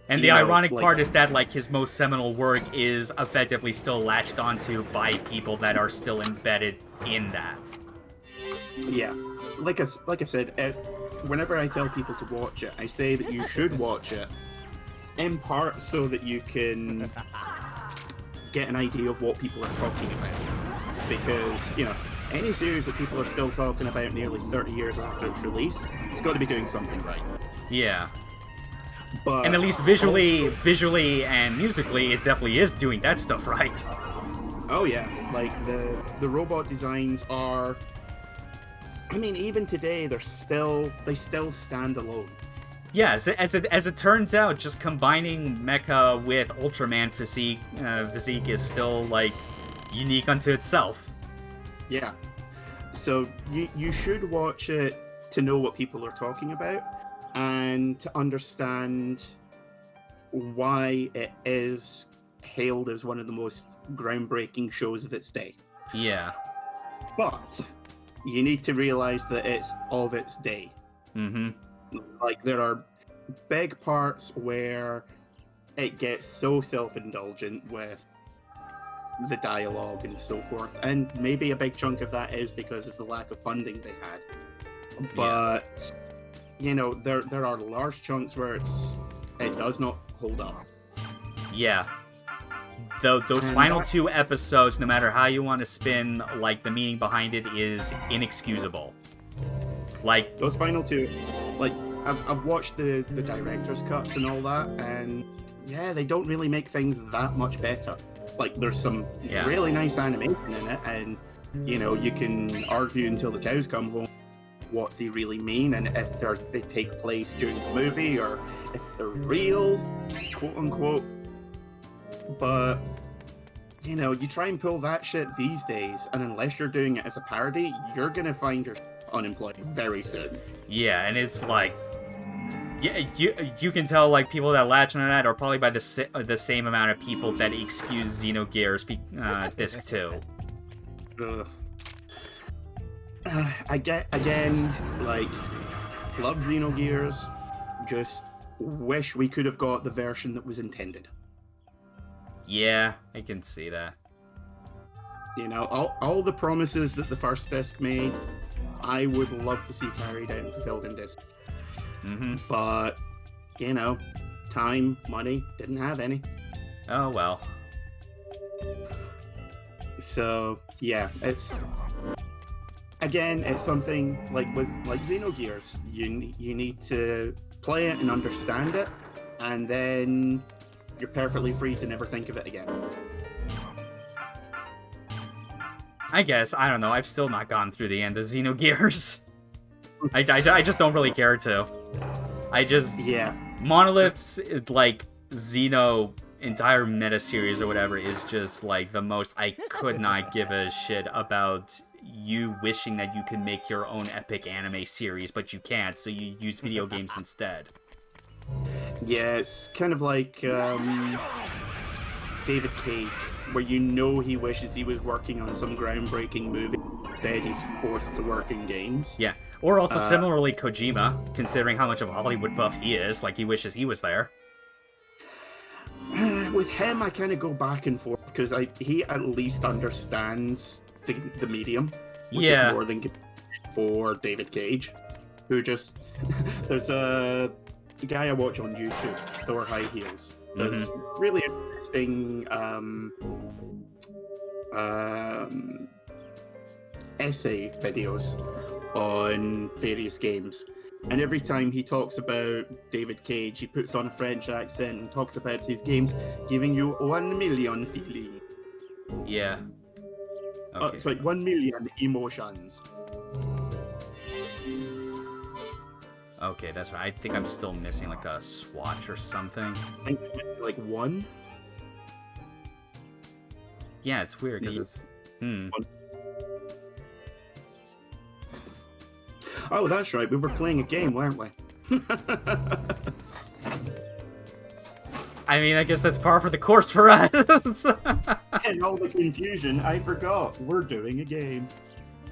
And the ironic part is that like his most seminal work is effectively still latched onto by people that are still embedded in that. Yeah, like I said, whenever I tell people to watch it, I say that you should watch it in part so that you can get an idea of what people are talking about. Because, any series that people are still talking about nearly 30 years after its release, it's got to be doing something right. Yeah. But and at least visually and musically, it definitely is doing that stuff right. Oh yeah, like the robot designs are. I mean, even today, they still stand alone. Yeah, as it turns out, just combining mecha with Ultraman physique is still like unique unto itself. Yeah, so you should watch it to know what people are talking about and to understand why it is hailed as one of the most groundbreaking shows of its day. Yeah. But you need to realize that it's of its day. Mm-hmm. Like, there are big parts where it gets so self-indulgent with the dialogue and so forth, and maybe a big chunk of that is because of the lack of funding they had. But there are large chunks where it does not hold up. Yeah. Those final 2 episodes, no matter how you want to spin, like, the meaning behind it is inexcusable. Like, those final 2, like, I've watched the director's cuts and all that, and yeah, they don't really make things that much better. Like, there's some really nice animation in it, and you can argue until the cows come home what they really mean, and if they take place during the movie, or if they're real, quote unquote. But you try and pull that shit these days, and unless you're doing it as a parody, you're gonna find yourself unemployed very soon. Yeah, and it's like, yeah, you can tell like people that latch on that are probably by the same amount of people that excuse Xenogears Disc 2. Again, like, love Xenogears, just wish we could have got the version that was intended. Yeah, I can see that. All the promises that the first disc made, I would love to see carried out and fulfilled in disc. Mm-hmm. But, time, money, didn't have any. Oh, well. So, yeah, it's something like Xenogears. You need to play it and understand it, and then you're perfectly free to never think of it again. I guess, I don't know, I've still not gone through the end of Xenogears. I just don't really care to. Monolith's, like, Xeno entire meta series or whatever is just, like, the most I could not give a shit about you wishing that you could make your own epic anime series, but you can't, so you use video games instead. Yeah, it's kind of like David Cage, where he wishes he was working on some groundbreaking movie. Instead, he's forced to work in games. Yeah, or also similarly Kojima, considering how much of a Hollywood buff he is, like he wishes he was there. With him, I kind of go back and forth, because he at least understands the medium, which is more than for David Cage, who just... There's the guy I watch on YouTube, Thor High Heels. There's really interesting essay videos on various games. And every time he talks about David Cage, he puts on a French accent and talks about his games giving you 1 million feelings. Yeah. Okay. It's like 1 million emotions. Okay, that's right. I think I'm still missing like a swatch or something. I think like 1. Yeah, it's weird because it's. Oh, that's right. We were playing a game, weren't we? I mean, I guess that's par for the course for us. In all the confusion, I forgot we're doing a game.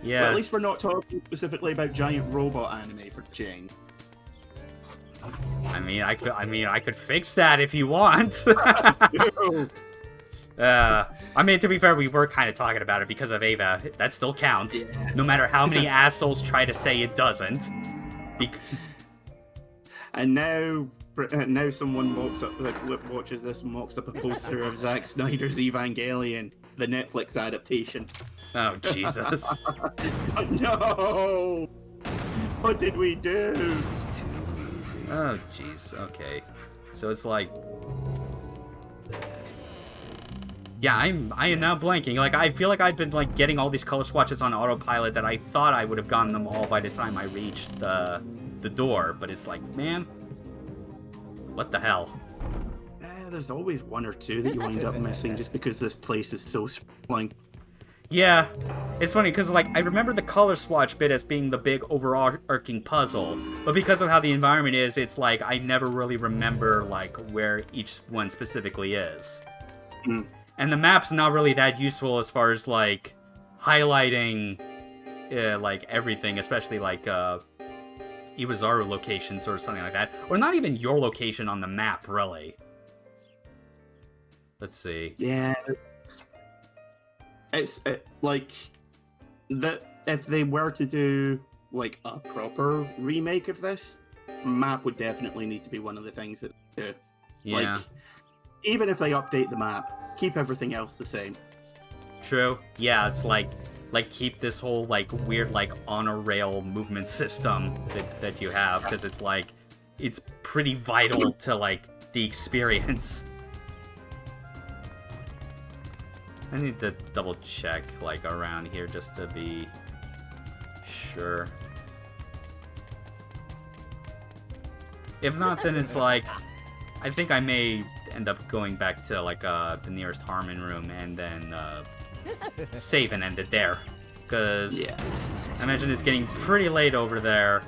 Yeah. Well, at least we're not talking specifically about giant robot anime for change. I mean, I could fix that if you want. I mean, to be fair, we were kind of talking about it because of Ava. That still counts, no matter how many assholes try to say it doesn't. And now someone watches this and mocks up a poster of Zack Snyder's Evangelion, the Netflix adaptation. Oh, Jesus. No! What did we do? Oh, jeez. Okay. So it's like... Yeah, I am now blanking. Like, I feel like I've been, like, getting all these color swatches on autopilot that I thought I would have gotten them all by the time I reached the door. But it's like, man, what the hell? There's always one or two that you wind up missing just because this place is so sprawling. Yeah, it's funny because, like, I remember the color swatch bit as being the big overarching puzzle, but because of how the environment is, it's like I never really remember, like, where each one specifically is. And the map's not really that useful as far as, like, highlighting, like, everything, especially, like, Iwazaru locations or something like that. Or not even your location on the map, really. Let's see. Yeah. It's like that. If they were to do like a proper remake of this, map would definitely need to be one of the things that they do. Yeah. Like, even if they update the map, keep everything else the same. True. Yeah, it's like keep this whole like weird like on a rail movement system that you have, because it's like it's pretty vital to like the experience. I need to double check like around here just to be sure. If not, then it's like I think I may end up going back to like the nearest Harmon room and then save and end it there, because I imagine it's getting pretty late over there.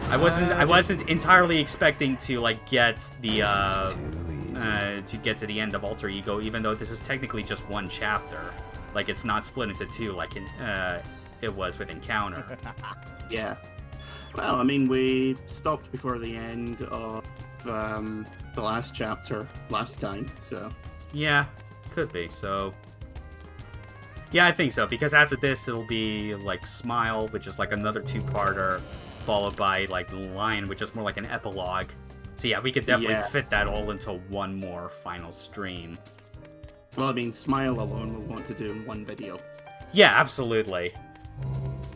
I wasn't entirely expecting to like get the to get to the end of Alter Ego, even though this is technically just one chapter. Like, it's not split into two like it was with Encounter. Yeah. Well, I mean, we stopped before the end of the last chapter last time, so... Yeah, could be, so... Yeah, I think so, because after this, it'll be, like, Smile, which is, like, another two-parter, followed by, like, Lion, which is more like an epilogue. So yeah, we could definitely fit that all into one more final stream. Well, I mean, Smile alone we'll want to do in one video. Yeah, absolutely.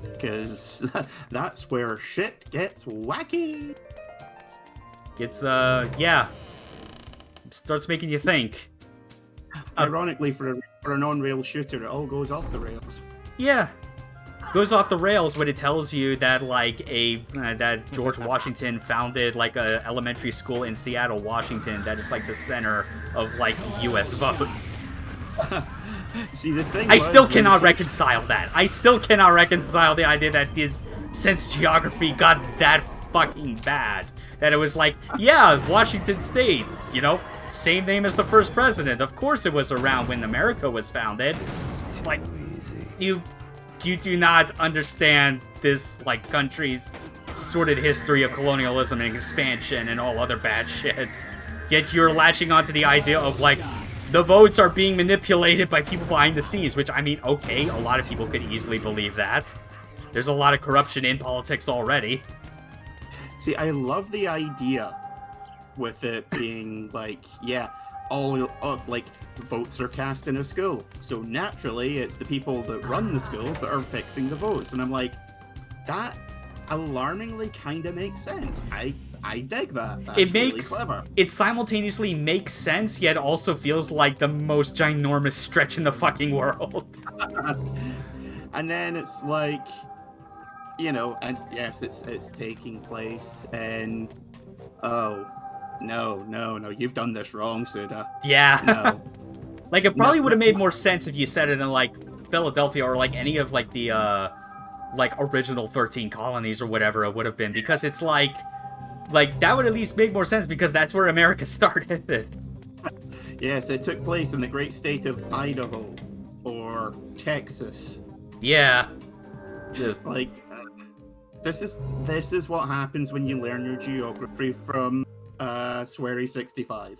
Because that's where shit gets wacky. Gets, yeah. Starts making you think. Ironically, for a non-rail shooter, it all goes off the rails. Yeah. Goes off the rails when it tells you that, like, that George Washington founded, like, a elementary school in Seattle, Washington that is, like, the center of, like, U.S. votes. See, the thing I still cannot reconcile that. I still cannot reconcile the idea that since geography got that fucking bad, that it was like, yeah, Washington State, you know, same name as the first president. Of course it was around when America was founded. It's like, you do not understand this, like, country's sordid history of colonialism and expansion and all other bad shit. Yet you're latching onto the idea of, like, the votes are being manipulated by people behind the scenes, which, I mean, okay, a lot of people could easily believe that. There's a lot of corruption in politics already. See, I love the idea with it being, like, yeah, all like, votes are cast in a school. So naturally, it's the people that run the schools that are fixing the votes. And I'm like, that alarmingly kind of makes sense. I dig that. That's really clever. It simultaneously makes sense, yet also feels like the most ginormous stretch in the fucking world. And then it's like, you know, and yes, it's taking place in... Oh, no, you've done this wrong, Suda. Yeah. No. Like, it probably would have made more sense if you said it in, like, Philadelphia or, like, any of, like, the, like, original 13 colonies or whatever it would have been. Because it's like, that would at least make more sense because that's where America started. Yes, it took place in the great state of Idaho or Texas. Yeah. Just like this is what happens when you learn your geography from Swery 65.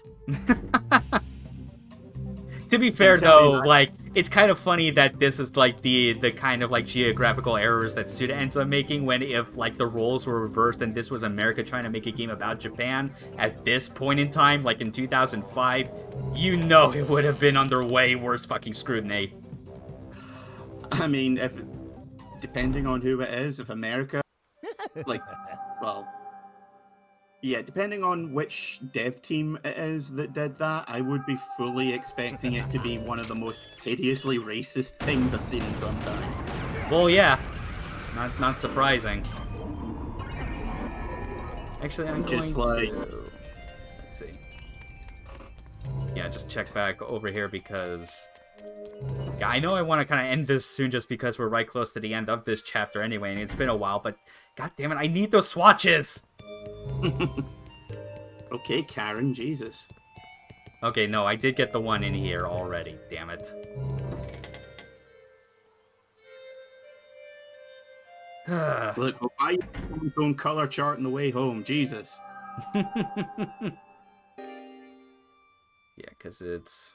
To be fair, though, like, it's kind of funny that this is, like, the kind of, like, geographical errors that Suda ends up making when if, like, the roles were reversed and this was America trying to make a game about Japan at this point in time, like in 2005, you know it would have been under way worse fucking scrutiny. I mean, depending on who it is, if America, like, well... Yeah, depending on which dev team it is that did that, I would be fully expecting it to be one of the most hideously racist things I've seen in some time. Well, yeah. Not surprising. Actually, I'm just going to... Let's see. Yeah, just check back over here because... Yeah, I know I want to kind of end this soon just because we're right close to the end of this chapter anyway, and it's been a while, but god damn it, I need those swatches! Okay, Karen, Jesus. Okay, no, I did get the one in here already, damn it. Look, we'll buy your own color chart on the way home, Jesus. Yeah, because it's...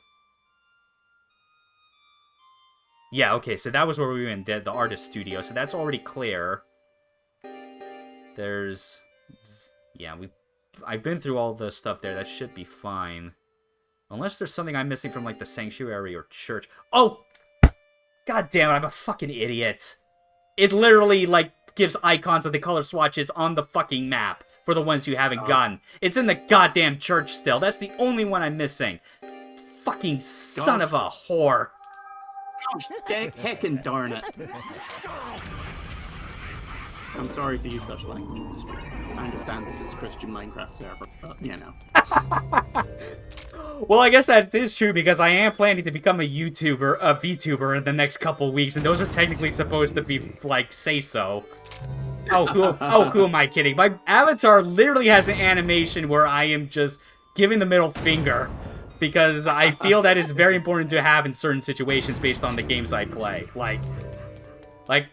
Yeah, okay, so that was where we went, the artist studio, so that's already clear. There's... Yeah, I've been through all the stuff there. That should be fine. Unless there's something I'm missing from, like, the sanctuary or church. Oh! God damn it, I'm a fucking idiot. It literally, like, gives icons of the color swatches on the fucking map for the ones you haven't gotten. It's in the goddamn church still. That's the only one I'm missing. Fucking son of a whore. Gosh, heckin' darn it. I'm sorry to use such language in this game. I understand this is a Christian Minecraft server, but, you know. Well, I guess that is true because I am planning to become a VTuber in the next couple weeks, and those are technically supposed to be, like, say-so. Who am I kidding? My avatar literally has an animation where I am just giving the middle finger because I feel that is very important to have in certain situations based on the games I play. Like,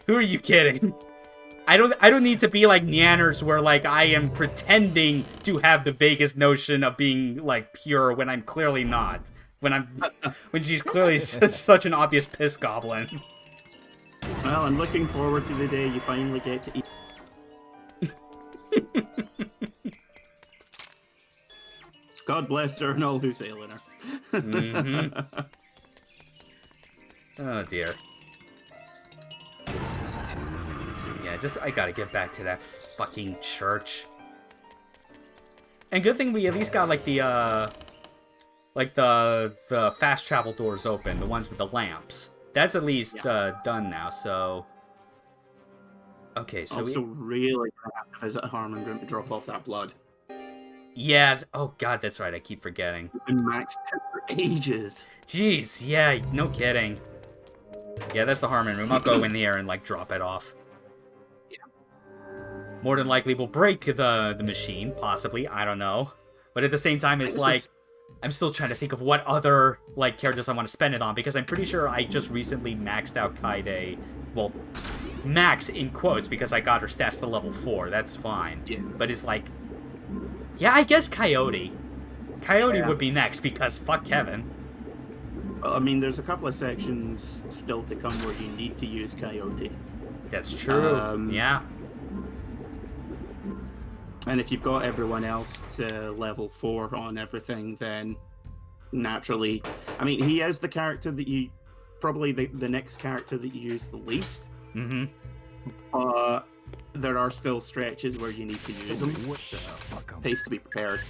who are you kidding? I don't need to be like Nyanners where, like, I am pretending to have the vaguest notion of being, like, pure when I'm clearly not. When she's clearly such an obvious piss goblin. Well, I'm looking forward to the day you finally get to eat. God bless her and all who sail in her. Mm-hmm. Oh, dear. Yeah, I gotta get back to that fucking church. And good thing we at least got, like, the fast travel doors open, the ones with the lamps. That's at least, done now, so... Okay, so also really have to visit Harmon Room to drop off that blood. Yeah, oh god, that's right, I keep forgetting. It's been maxed out for ages. Jeez, yeah, no kidding. Yeah, that's the Harmon Room. I'll go in there and, like, drop it off. More than likely we'll break the machine, possibly, I don't know. But at the same time, it's like, I'm still trying to think of what other, like, characters I want to spend it on, because I'm pretty sure I just recently maxed out Kaide. Well, max in quotes, because I got her stats to level 4, that's fine. Yeah. But it's like, yeah, I guess Coyote. Coyote would be next, because fuck Kevin. Well, I mean, there's a couple of sections still to come where you need to use Coyote. That's true, yeah. And if you've got everyone else to level 4 on everything, then naturally... I mean, he is the character that you... Probably the next character that you use the least. Mm-hmm. There are still stretches where you need to use them, so pays to be prepared.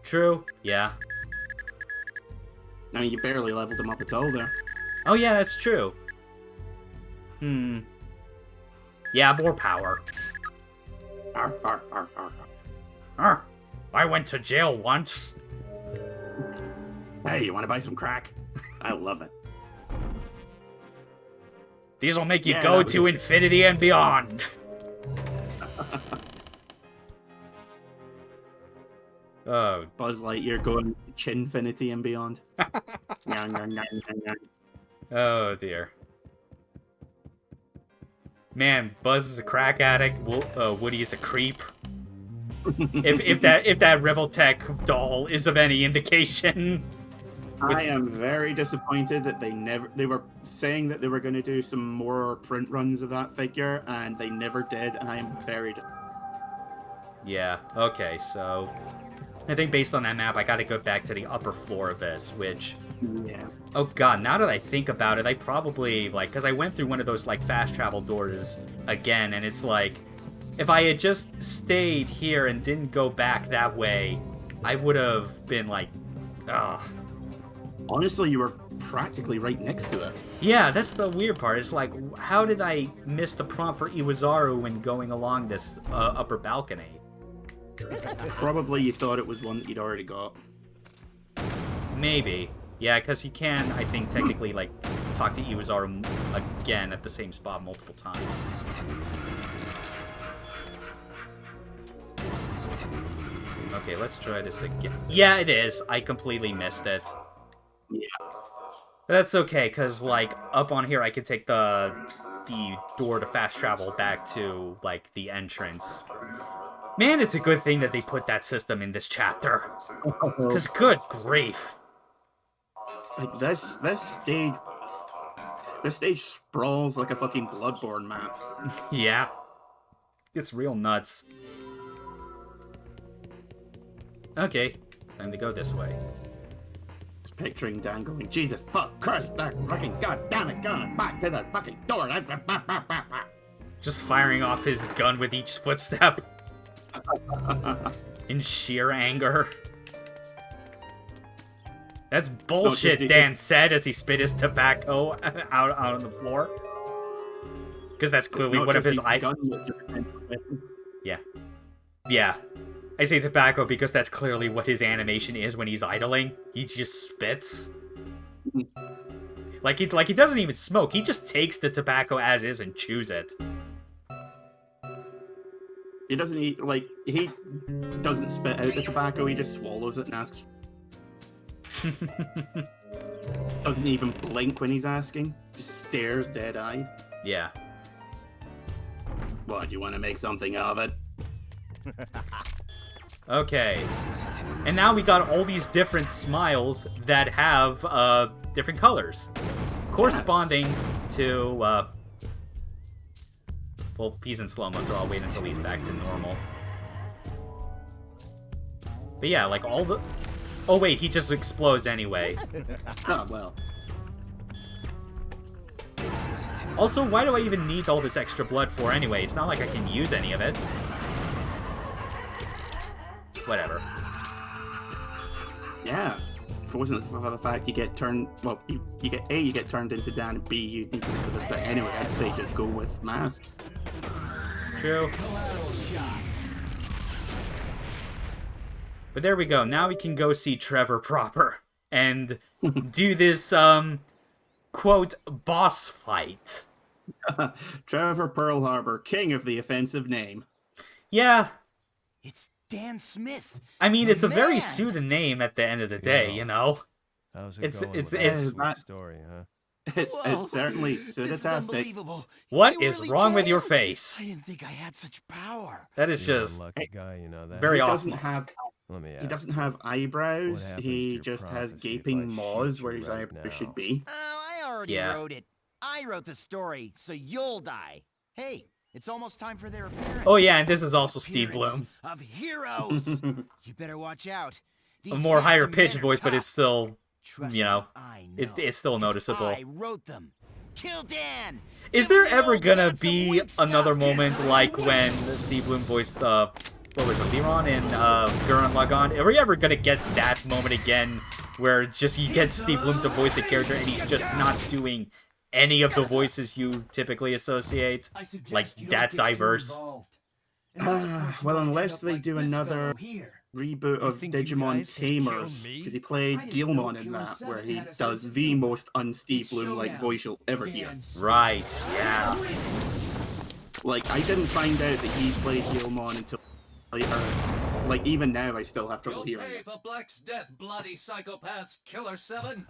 True, yeah. I mean, you barely leveled him up at all there. Oh yeah, that's true. Yeah, more power. Arr. I went to jail once. Hey, you want to buy some crack? I love it. These will make you Yeah, go that was to it. infinity and beyond. Oh, Buzz Lightyear going Chinfinity and beyond. Nyang, nyang, nyang, nyang, nyang. oh dear. Man, Buzz is a crack addict. Woody is a creep. if that Revoltech doll is of any indication. I am very disappointed that they were saying that they were going to do some more print runs of that figure, and they never did, and I am very Yeah, okay, so I think based on that map, I gotta go back to the upper floor of this, which... yeah. Oh god, now that I think about it, I probably, like, because I went through one of those, like, fast travel doors again, and it's like, if I had just stayed here and didn't go back that way, I would have been like, ugh. Honestly, you were practically right next to it. Yeah, that's the weird part. It's like, how did I miss the prompt for Iwazaru when going along this upper balcony? Probably you thought it was one that you'd already got. Maybe. Yeah, because you can, I think, technically, like, talk to Iwazaru again at the same spot multiple times. Okay, let's try this again. Yeah, it is. I completely missed it. Yeah. That's okay, because, like, up on here I can take the door to fast travel back to, like, the entrance. Man, it's a good thing that they put that system in this chapter. Because good grief. Like, this stage sprawls like a fucking Bloodborne map. Yeah. It's real nuts. Okay, time to go this way. Just picturing Dan going, Jesus fuck Christ, that fucking goddamn it, going back to the fucking door. Just firing off his gun with each footstep. In sheer anger. That's bullshit, Dan said as he spit his tobacco out on the floor. Because that's clearly one of his Yeah. Yeah. I say tobacco because that's clearly what his animation is when he's idling. He just spits. Like he doesn't even smoke. He just takes the tobacco as is and chews it. He doesn't eat, like, he doesn't spit out the tobacco, he just swallows it and asks. Doesn't even blink when he's asking. Just stares dead-eyed. Yeah. What, you want to make something of it? Okay. And now we got all these different smiles that have different colors. Corresponding to well, he's in slow-mo, so I'll wait until he's back to normal. But yeah, like all the... Oh wait, he just explodes anyway. Oh, well. Also, why do I even need all this extra blood for anyway? It's not like I can use any of it. Whatever. Yeah. If it wasn't for the fact you get turned... Well, you get A, you get turned into Dan, and B, you need to for this. But anyway, I'd say just go with Mask. True. But there we go. Now we can go see Trevor proper and do this, quote, boss fight. Trevor Pearl Harbor, king of the offensive name. Yeah. It's Dan Smith. I mean, it's a very Man. suited name at the end of the day, you know? How's it It's- going? it's- with it's- that sweet story, huh? It's certainly This is pseudotastic. unbelievable. What You is really wrong with can. your face? I didn't think I had such power. That is You're just a lucky guy, you know that. very He off. doesn't have Let me ask. he doesn't have eyebrows. happens to He your just has prophecy if gaping I maws shoot where you his right eyebrows now? should be. Oh, I already Yeah. wrote it. I wrote the story, so you'll die. Hey, it's almost time for their appearance. Oh yeah, and this is also Steve Appearance Bloom. of heroes. You better watch out. A These more higher handsome men pitched are voice, but tough. it's still, Trust you know, me, I know. it's still 'cause noticeable. I wrote them. Kill Dan. Is Give there the ever old gonna man some be weak stuff. another moment Yes, like I when will. Steve Bloom voiced what was it, Liron in Gurren Lagann? Are we ever gonna get that moment again where just you get Steve Bloom to voice a character and he's just not doing any of the voices you typically associate? Like that diverse? Well, unless they do another reboot of think you Digimon guys can kill Tamers, me? because he played I didn't know Guilmon in Killer that, 7 where he had a does sense of the humor. most un-Steve It's Bloom-like showdown. voice you'll ever hear. Dance. Right, yeah. Like, I didn't find out that he played Guilmon until later. Like, even now, I still have trouble You'll hearing pay it. for Black's death, bloody psychopaths, Killer7.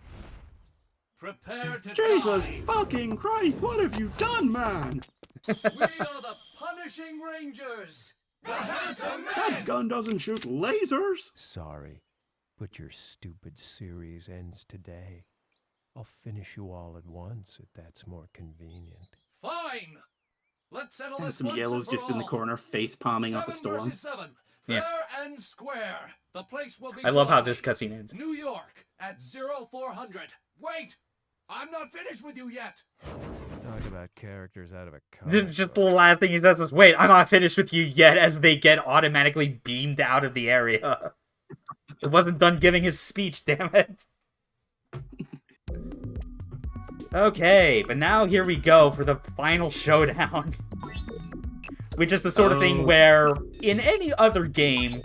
Prepare to Jesus die. fucking Christ, what have you done, man? We are the Punishing Rangers. The Handsome That Men. gun doesn't shoot lasers! Sorry, but your stupid series ends today. I'll finish you all at once if that's more convenient. Fine. Let's settle And this some once yellows and for just in the all. corner, face palming up a 7 storm. versus 7. Yeah. Fair and square. The place will be I love how lovely. this cutscene ends. New York at 0400. Wait! I'm not finished with you yet. Talk about characters out of a comic Just book. the last thing he says is, "Wait, I'm not finished with you yet," as they get automatically beamed out of the area. It wasn't done giving his speech, damn it. Okay, but now here we go for the final showdown. Which is the sort of thing where, in any other game,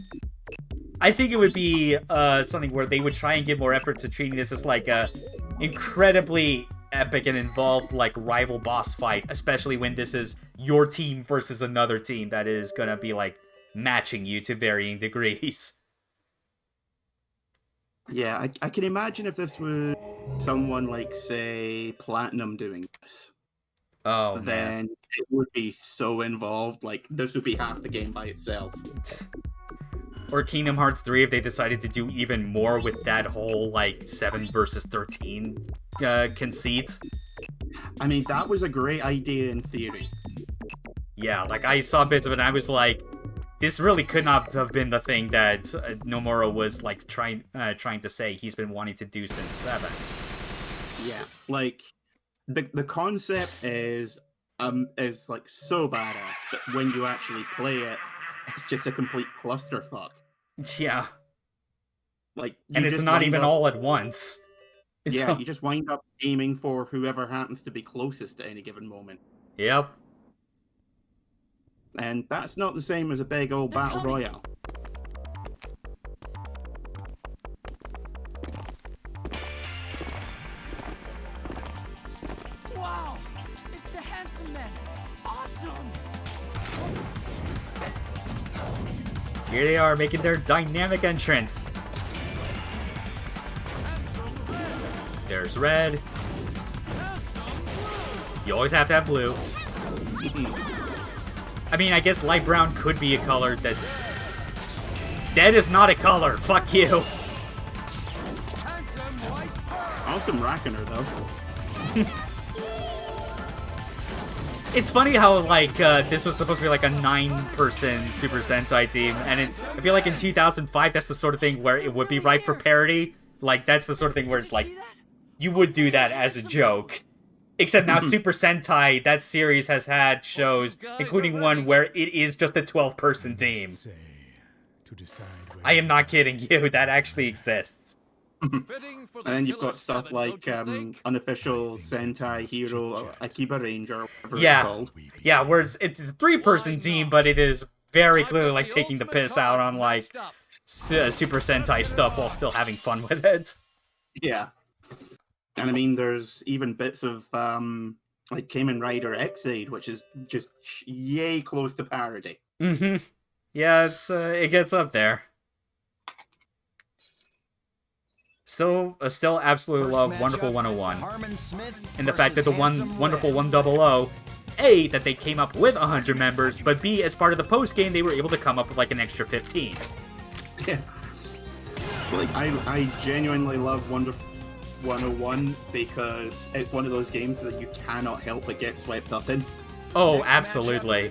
I think it would be something where they would try and give more effort to treating this as like a incredibly epic and involved like rival boss fight, especially when this is your team versus another team that is gonna be like matching you to varying degrees. Yeah, I can imagine if this was someone like, say, Platinum doing this. Oh, man. Then it would be so involved. Like, this would be half the game by itself. Or Kingdom Hearts 3 if they decided to do even more with that whole, like, 7 versus 13 conceit. I mean, that was a great idea in theory. Yeah, like, I saw bits of it and I was like, this really could not have been the thing that Nomura was, like, trying to say he's been wanting to do since 7. Yeah, like, the concept is like so badass, but when you actually play it, it's just a complete clusterfuck. Yeah. Like, And it's not even all at once. It's Yeah, all... you just wind up aiming for whoever happens to be closest at any given moment. Yep. And that's not the same as a big old battle royale. Wow! It's the Handsome Men! Awesome! Here they are making their dynamic entrance. There's red. You always have to have blue. I mean, I guess light brown could be a color that's... That is not a color. Fuck you. Awesome Reckoner, though. It's funny how, like, this was supposed to be like a 9-person Super Sentai team, and I feel like in 2005, that's the sort of thing where it would be ripe for parody. Like, that's the sort of thing where it's like, you would do that as a joke. Except now Super Sentai, that series has had shows, including one where it is just a 12-person team. I am not kidding you, that actually exists. And then you've got stuff like unofficial Sentai Hero Akiba Ranger, whatever it's called. Yeah, where it's a 3-person team, but it is very clearly like taking the piss out on like Super Sentai stuff while still having fun with it. Yeah. And I mean, there's even bits of like Kamen Rider X-Aid, which is just yay close to parody. Mm-hmm. Yeah, it gets up there. Still absolutely love Wonderful 101. And the fact that the Wonderful 100, A, that they came up with 100 members, but B, as part of the post-game, they were able to come up with like an extra 15. Yeah. Like, I genuinely love Wonderful 101 because it's one of those games that you cannot help but get swept up in. Oh, absolutely.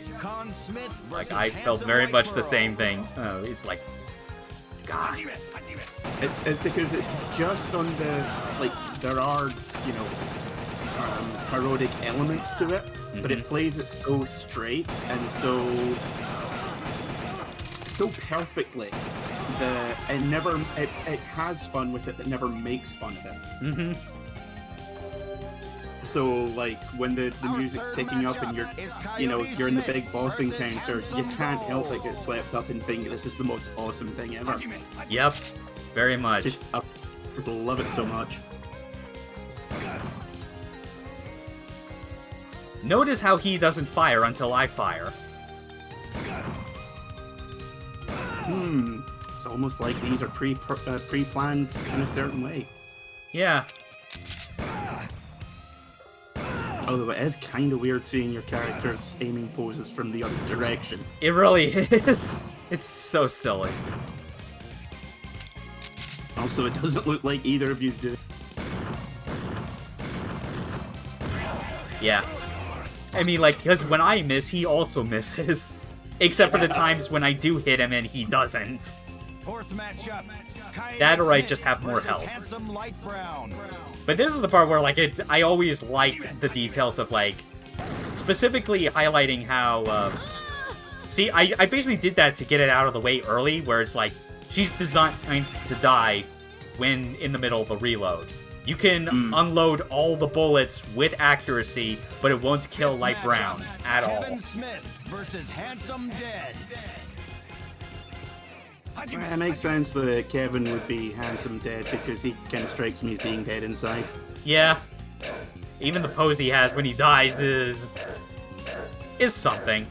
Like, I felt very much the same thing. It's like, God. It's because it's just on the, like, there are, you know, parodic elements to it, but it plays it so straight and so perfectly that it has fun with it, but never makes fun of it. also, like, when the music's picking up and you're in the big boss encounter, you can't help but get swept up and think this is the most awesome thing ever. Yep, very much. Just, I love it so much. Notice how he doesn't fire until I fire. It's almost like these are pre-planned in a certain way. Yeah. Although it is kind of weird seeing your characters aiming poses from the other direction. It really is. It's so silly. Also, it doesn't look like either of you's doing. Yeah. I mean, like, because when I miss, he also misses. Except for the times when I do hit him and he doesn't. Fourth matchup. That or I just have more health. But this is the part where, like, I always liked the details of, like, specifically highlighting how, see, I basically did that to get it out of the way early, where it's like, she's designed to die when in the middle of a reload. You can unload all the bullets with accuracy, but it won't kill Light Brown at all. Kevin Smith versus Handsome Dead. It makes sense that Kevin would be Handsome Dead because he kind of strikes me as being dead inside. Yeah. Even the pose he has when he dies is something.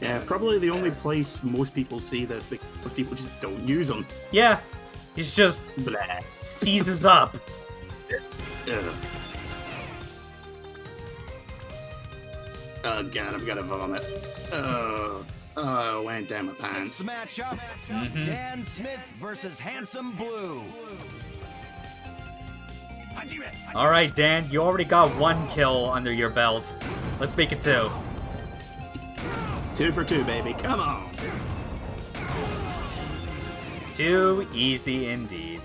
Yeah, probably the only place most people see this because people just don't use them. Yeah. He's just Blah. seizes up. Ugh. Oh god, I'm gonna vomit. Oh, went down my pants. Sixth matchup. Dan Smith versus Handsome Blue. Alright, Dan, you already got 1 kill under your belt. Let's make it 2. 2 for 2, baby. Come on. 2 easy indeed.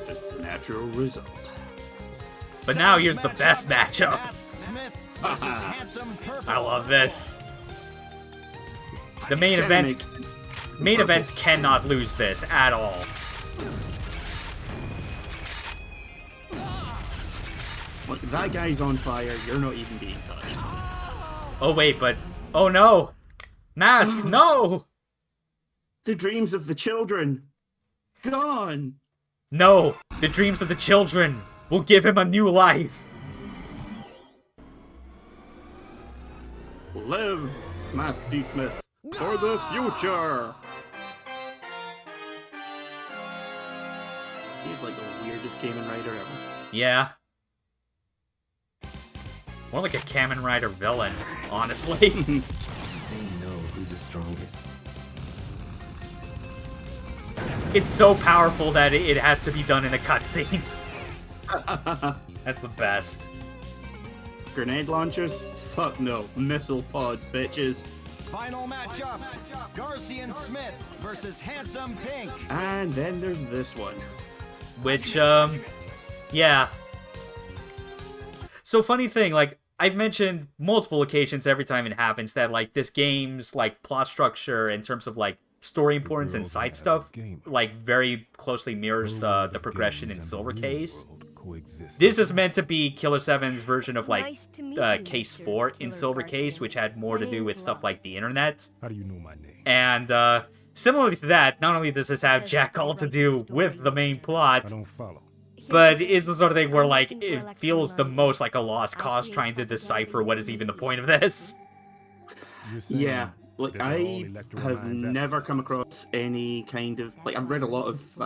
Just the natural result. But now here's the best matchup. Smith versus Handsome Purple. I love this. The main event cannot lose this at all. Look, that guy's on fire. You're not even being touched. Oh wait, but oh no, Mask, no, The dreams of the children, gone. no. The dreams of the children will give him a new life. Live, Mask D. Smith, for the future. He's like the weirdest Kamen Rider ever. Yeah. More like a Kamen Rider villain, honestly. They know who's the strongest. It's so powerful that it has to be done in a cutscene. That's the best. Grenade launchers? Fuck no. Missile pods, bitches. Final matchup. Garcian Smith versus Handsome Pink. And then there's this one. Which, yeah. So funny thing, like, I've mentioned multiple occasions every time it happens that, like, this game's, like, plot structure in terms of, like, story importance and side stuff, like, very closely mirrors the progression in Silver Case. This is meant to be killer7's version of, like, Case 4 in Silver Case, which had more to do with stuff like the internet. How do you know my name? And, similarly to that, not only does this have jack all to do with the main plot, I don't follow. but it's the sort of thing where, like, it feels the most like a lost cause trying to decipher what is even the point of this. Yeah, like, I have never come across any kind of... Like, I've read a lot of,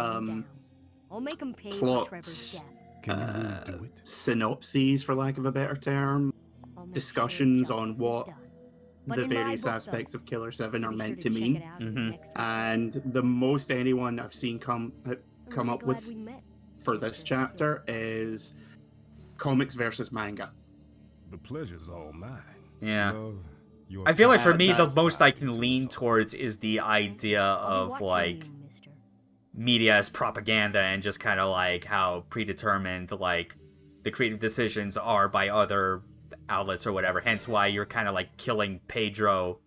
I'll make him pay for plot Trevor's death. Can you really do it? synopses, for lack of a better term, I'll make discussions sure on justice is what done. But the in my various book, aspects though, of Killer7 are be meant sure to check mean. it out in the next episode. And the most anyone I've seen come I'm up glad with we met, for this Mr. chapter is comics versus manga. The pleasure's all mine. Yeah. Love, your I feel like for me, the that's most not I can lean towards is the idea I'll be of, watching like, you, mister. media as propaganda and just kind of, like, how predetermined, like, the creative decisions are by other outlets or whatever. Hence why you're kind of, like, killing Pedro...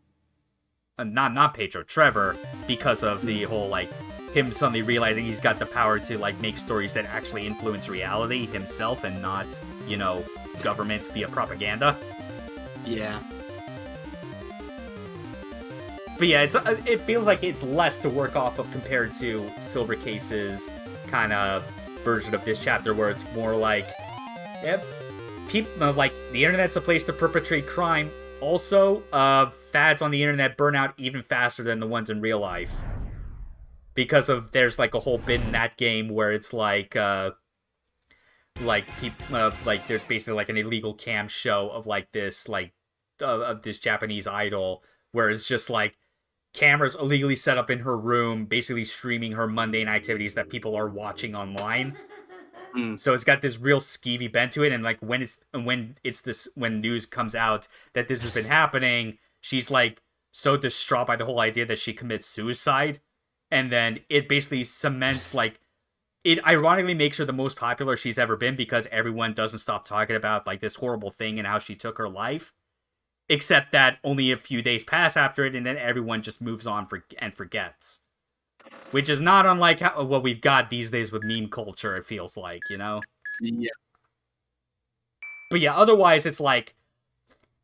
not Pedro, Trevor, because of the whole, like, him suddenly realizing he's got the power to like make stories that actually influence reality himself and not, you know, government via propaganda. Yeah. But yeah, it feels like it's less to work off of compared to Silver Case's kind of version of this chapter, where it's more like, yep, people like the internet's a place to perpetrate crime. Also, fads on the internet burn out even faster than the ones in real life, because of there's like a whole bit in that game where it's like people like there's basically like an illegal cam show of like this like of this Japanese idol where it's just like cameras illegally set up in her room, basically streaming her mundane activities that people are watching online. So it's got this real skeevy bent to it, and like when news comes out that this has been happening, she's like so distraught by the whole idea that she commits suicide, and then it basically cements like it ironically makes her the most popular she's ever been because everyone doesn't stop talking about like this horrible thing and how she took her life. Except that only a few days pass after it, and then everyone just moves on and forgets. Which is not unlike what we've got these days with meme culture, it feels like, you know? Yeah. But yeah, otherwise it's like...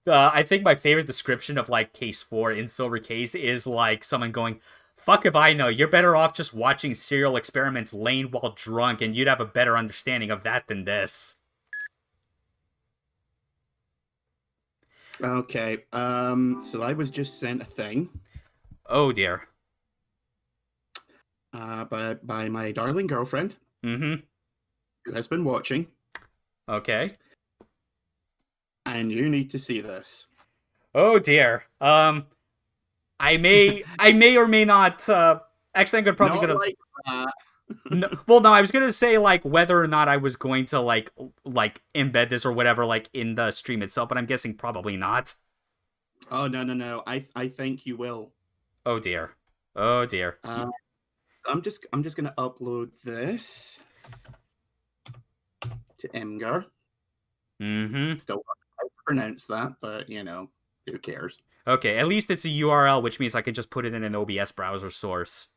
I think my favorite description of like Case 4 in Silver Case is like someone going, fuck if I know, you're better off just watching Serial Experiments Lane while drunk, and you'd have a better understanding of that than this. Okay, so I was just sent a thing. Oh dear. By my darling girlfriend. Mm-hmm. Who has been watching. Okay. And you need to see this. Oh dear. I may or may not, actually I'm probably gonna... Like that. No, well, no, I was gonna say like whether or not I was going to like embed this or whatever like in the stream itself, but I'm guessing probably not. Oh no! I think you will. Oh dear. Oh dear. I'm just gonna upload this to Imgur. Mm-hmm. Still how to pronounce that, but you know, who cares? Okay, at least it's a URL, which means I can just put it in an OBS browser source.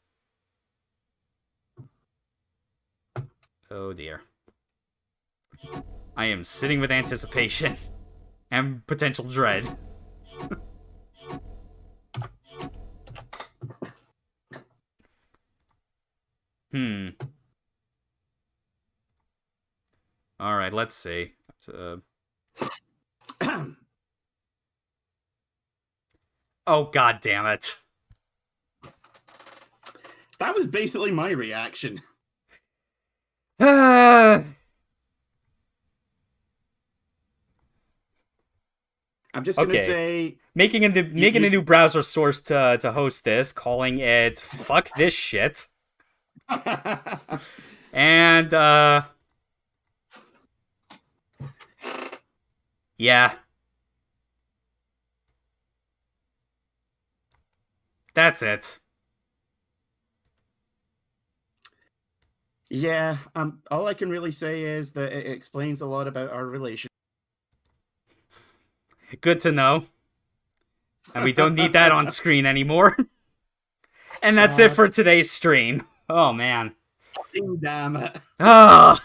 Oh dear. I am sitting with anticipation and potential dread. Alright, let's see. Oh, god damn it. That was basically my reaction. I'm just gonna say making a new browser source to host this, calling it "fuck this shit," and yeah, that's it. Yeah, all I can really say is that it explains a lot about our relationship. Good to know. And we don't need that on screen anymore. And that's it for today's stream. Oh, man. Damn it. Oh.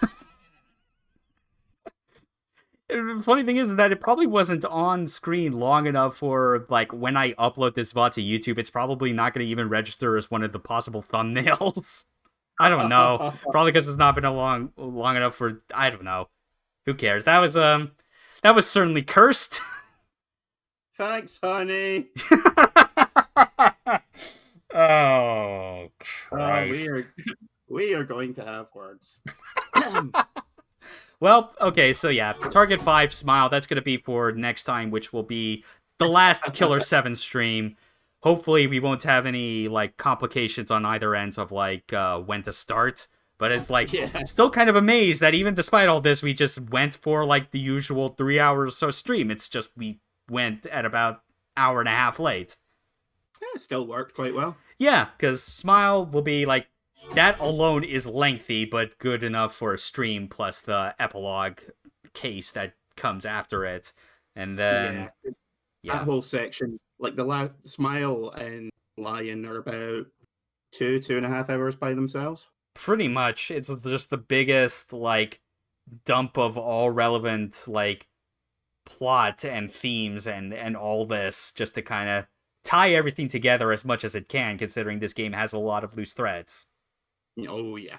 The funny thing is that it probably wasn't on screen long enough for, like, when I upload this VOD to YouTube, it's probably not going to even register as one of the possible thumbnails. I don't know. Probably because it's not been long enough for... I don't know. Who cares? That was certainly cursed. Thanks, honey. Oh, Christ. We are going to have words. Well, okay, so yeah, Target 5 Smile, that's going to be for next time, which will be the last killer7 stream. Hopefully we won't have any, like, complications on either ends of, like, when to start. But it's, like, still kind of amazed that even despite all this, we just went for, like, the usual 3 hours or so stream. It's just we went at about an hour and a half late. Yeah, it still worked quite well. Yeah, because Smile will be, like, that alone is lengthy, but good enough for a stream, plus the epilogue case that comes after it. And then... That whole section, like the Smile and Lion are about two and a half hours by themselves. Pretty much. It's just the biggest, like, dump of all relevant, like, plot and themes and all this, just to kind of tie everything together as much as it can, considering this game has a lot of loose threads. Oh, yeah.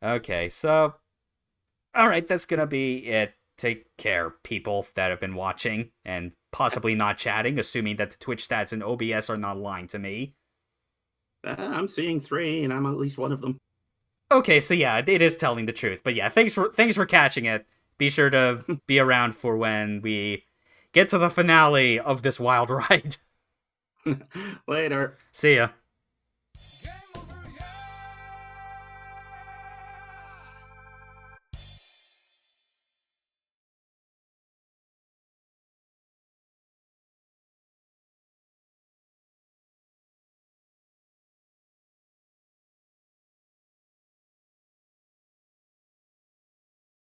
Okay, so... Alright, that's gonna be it. Take care, people that have been watching, and possibly not chatting, assuming that the Twitch stats and OBS are not lying to me. I'm seeing 3, and I'm at least one of them. Okay, so yeah, it is telling the truth. But yeah, thanks for catching it. Be sure to be around for when we get to the finale of this wild ride. Later. See ya.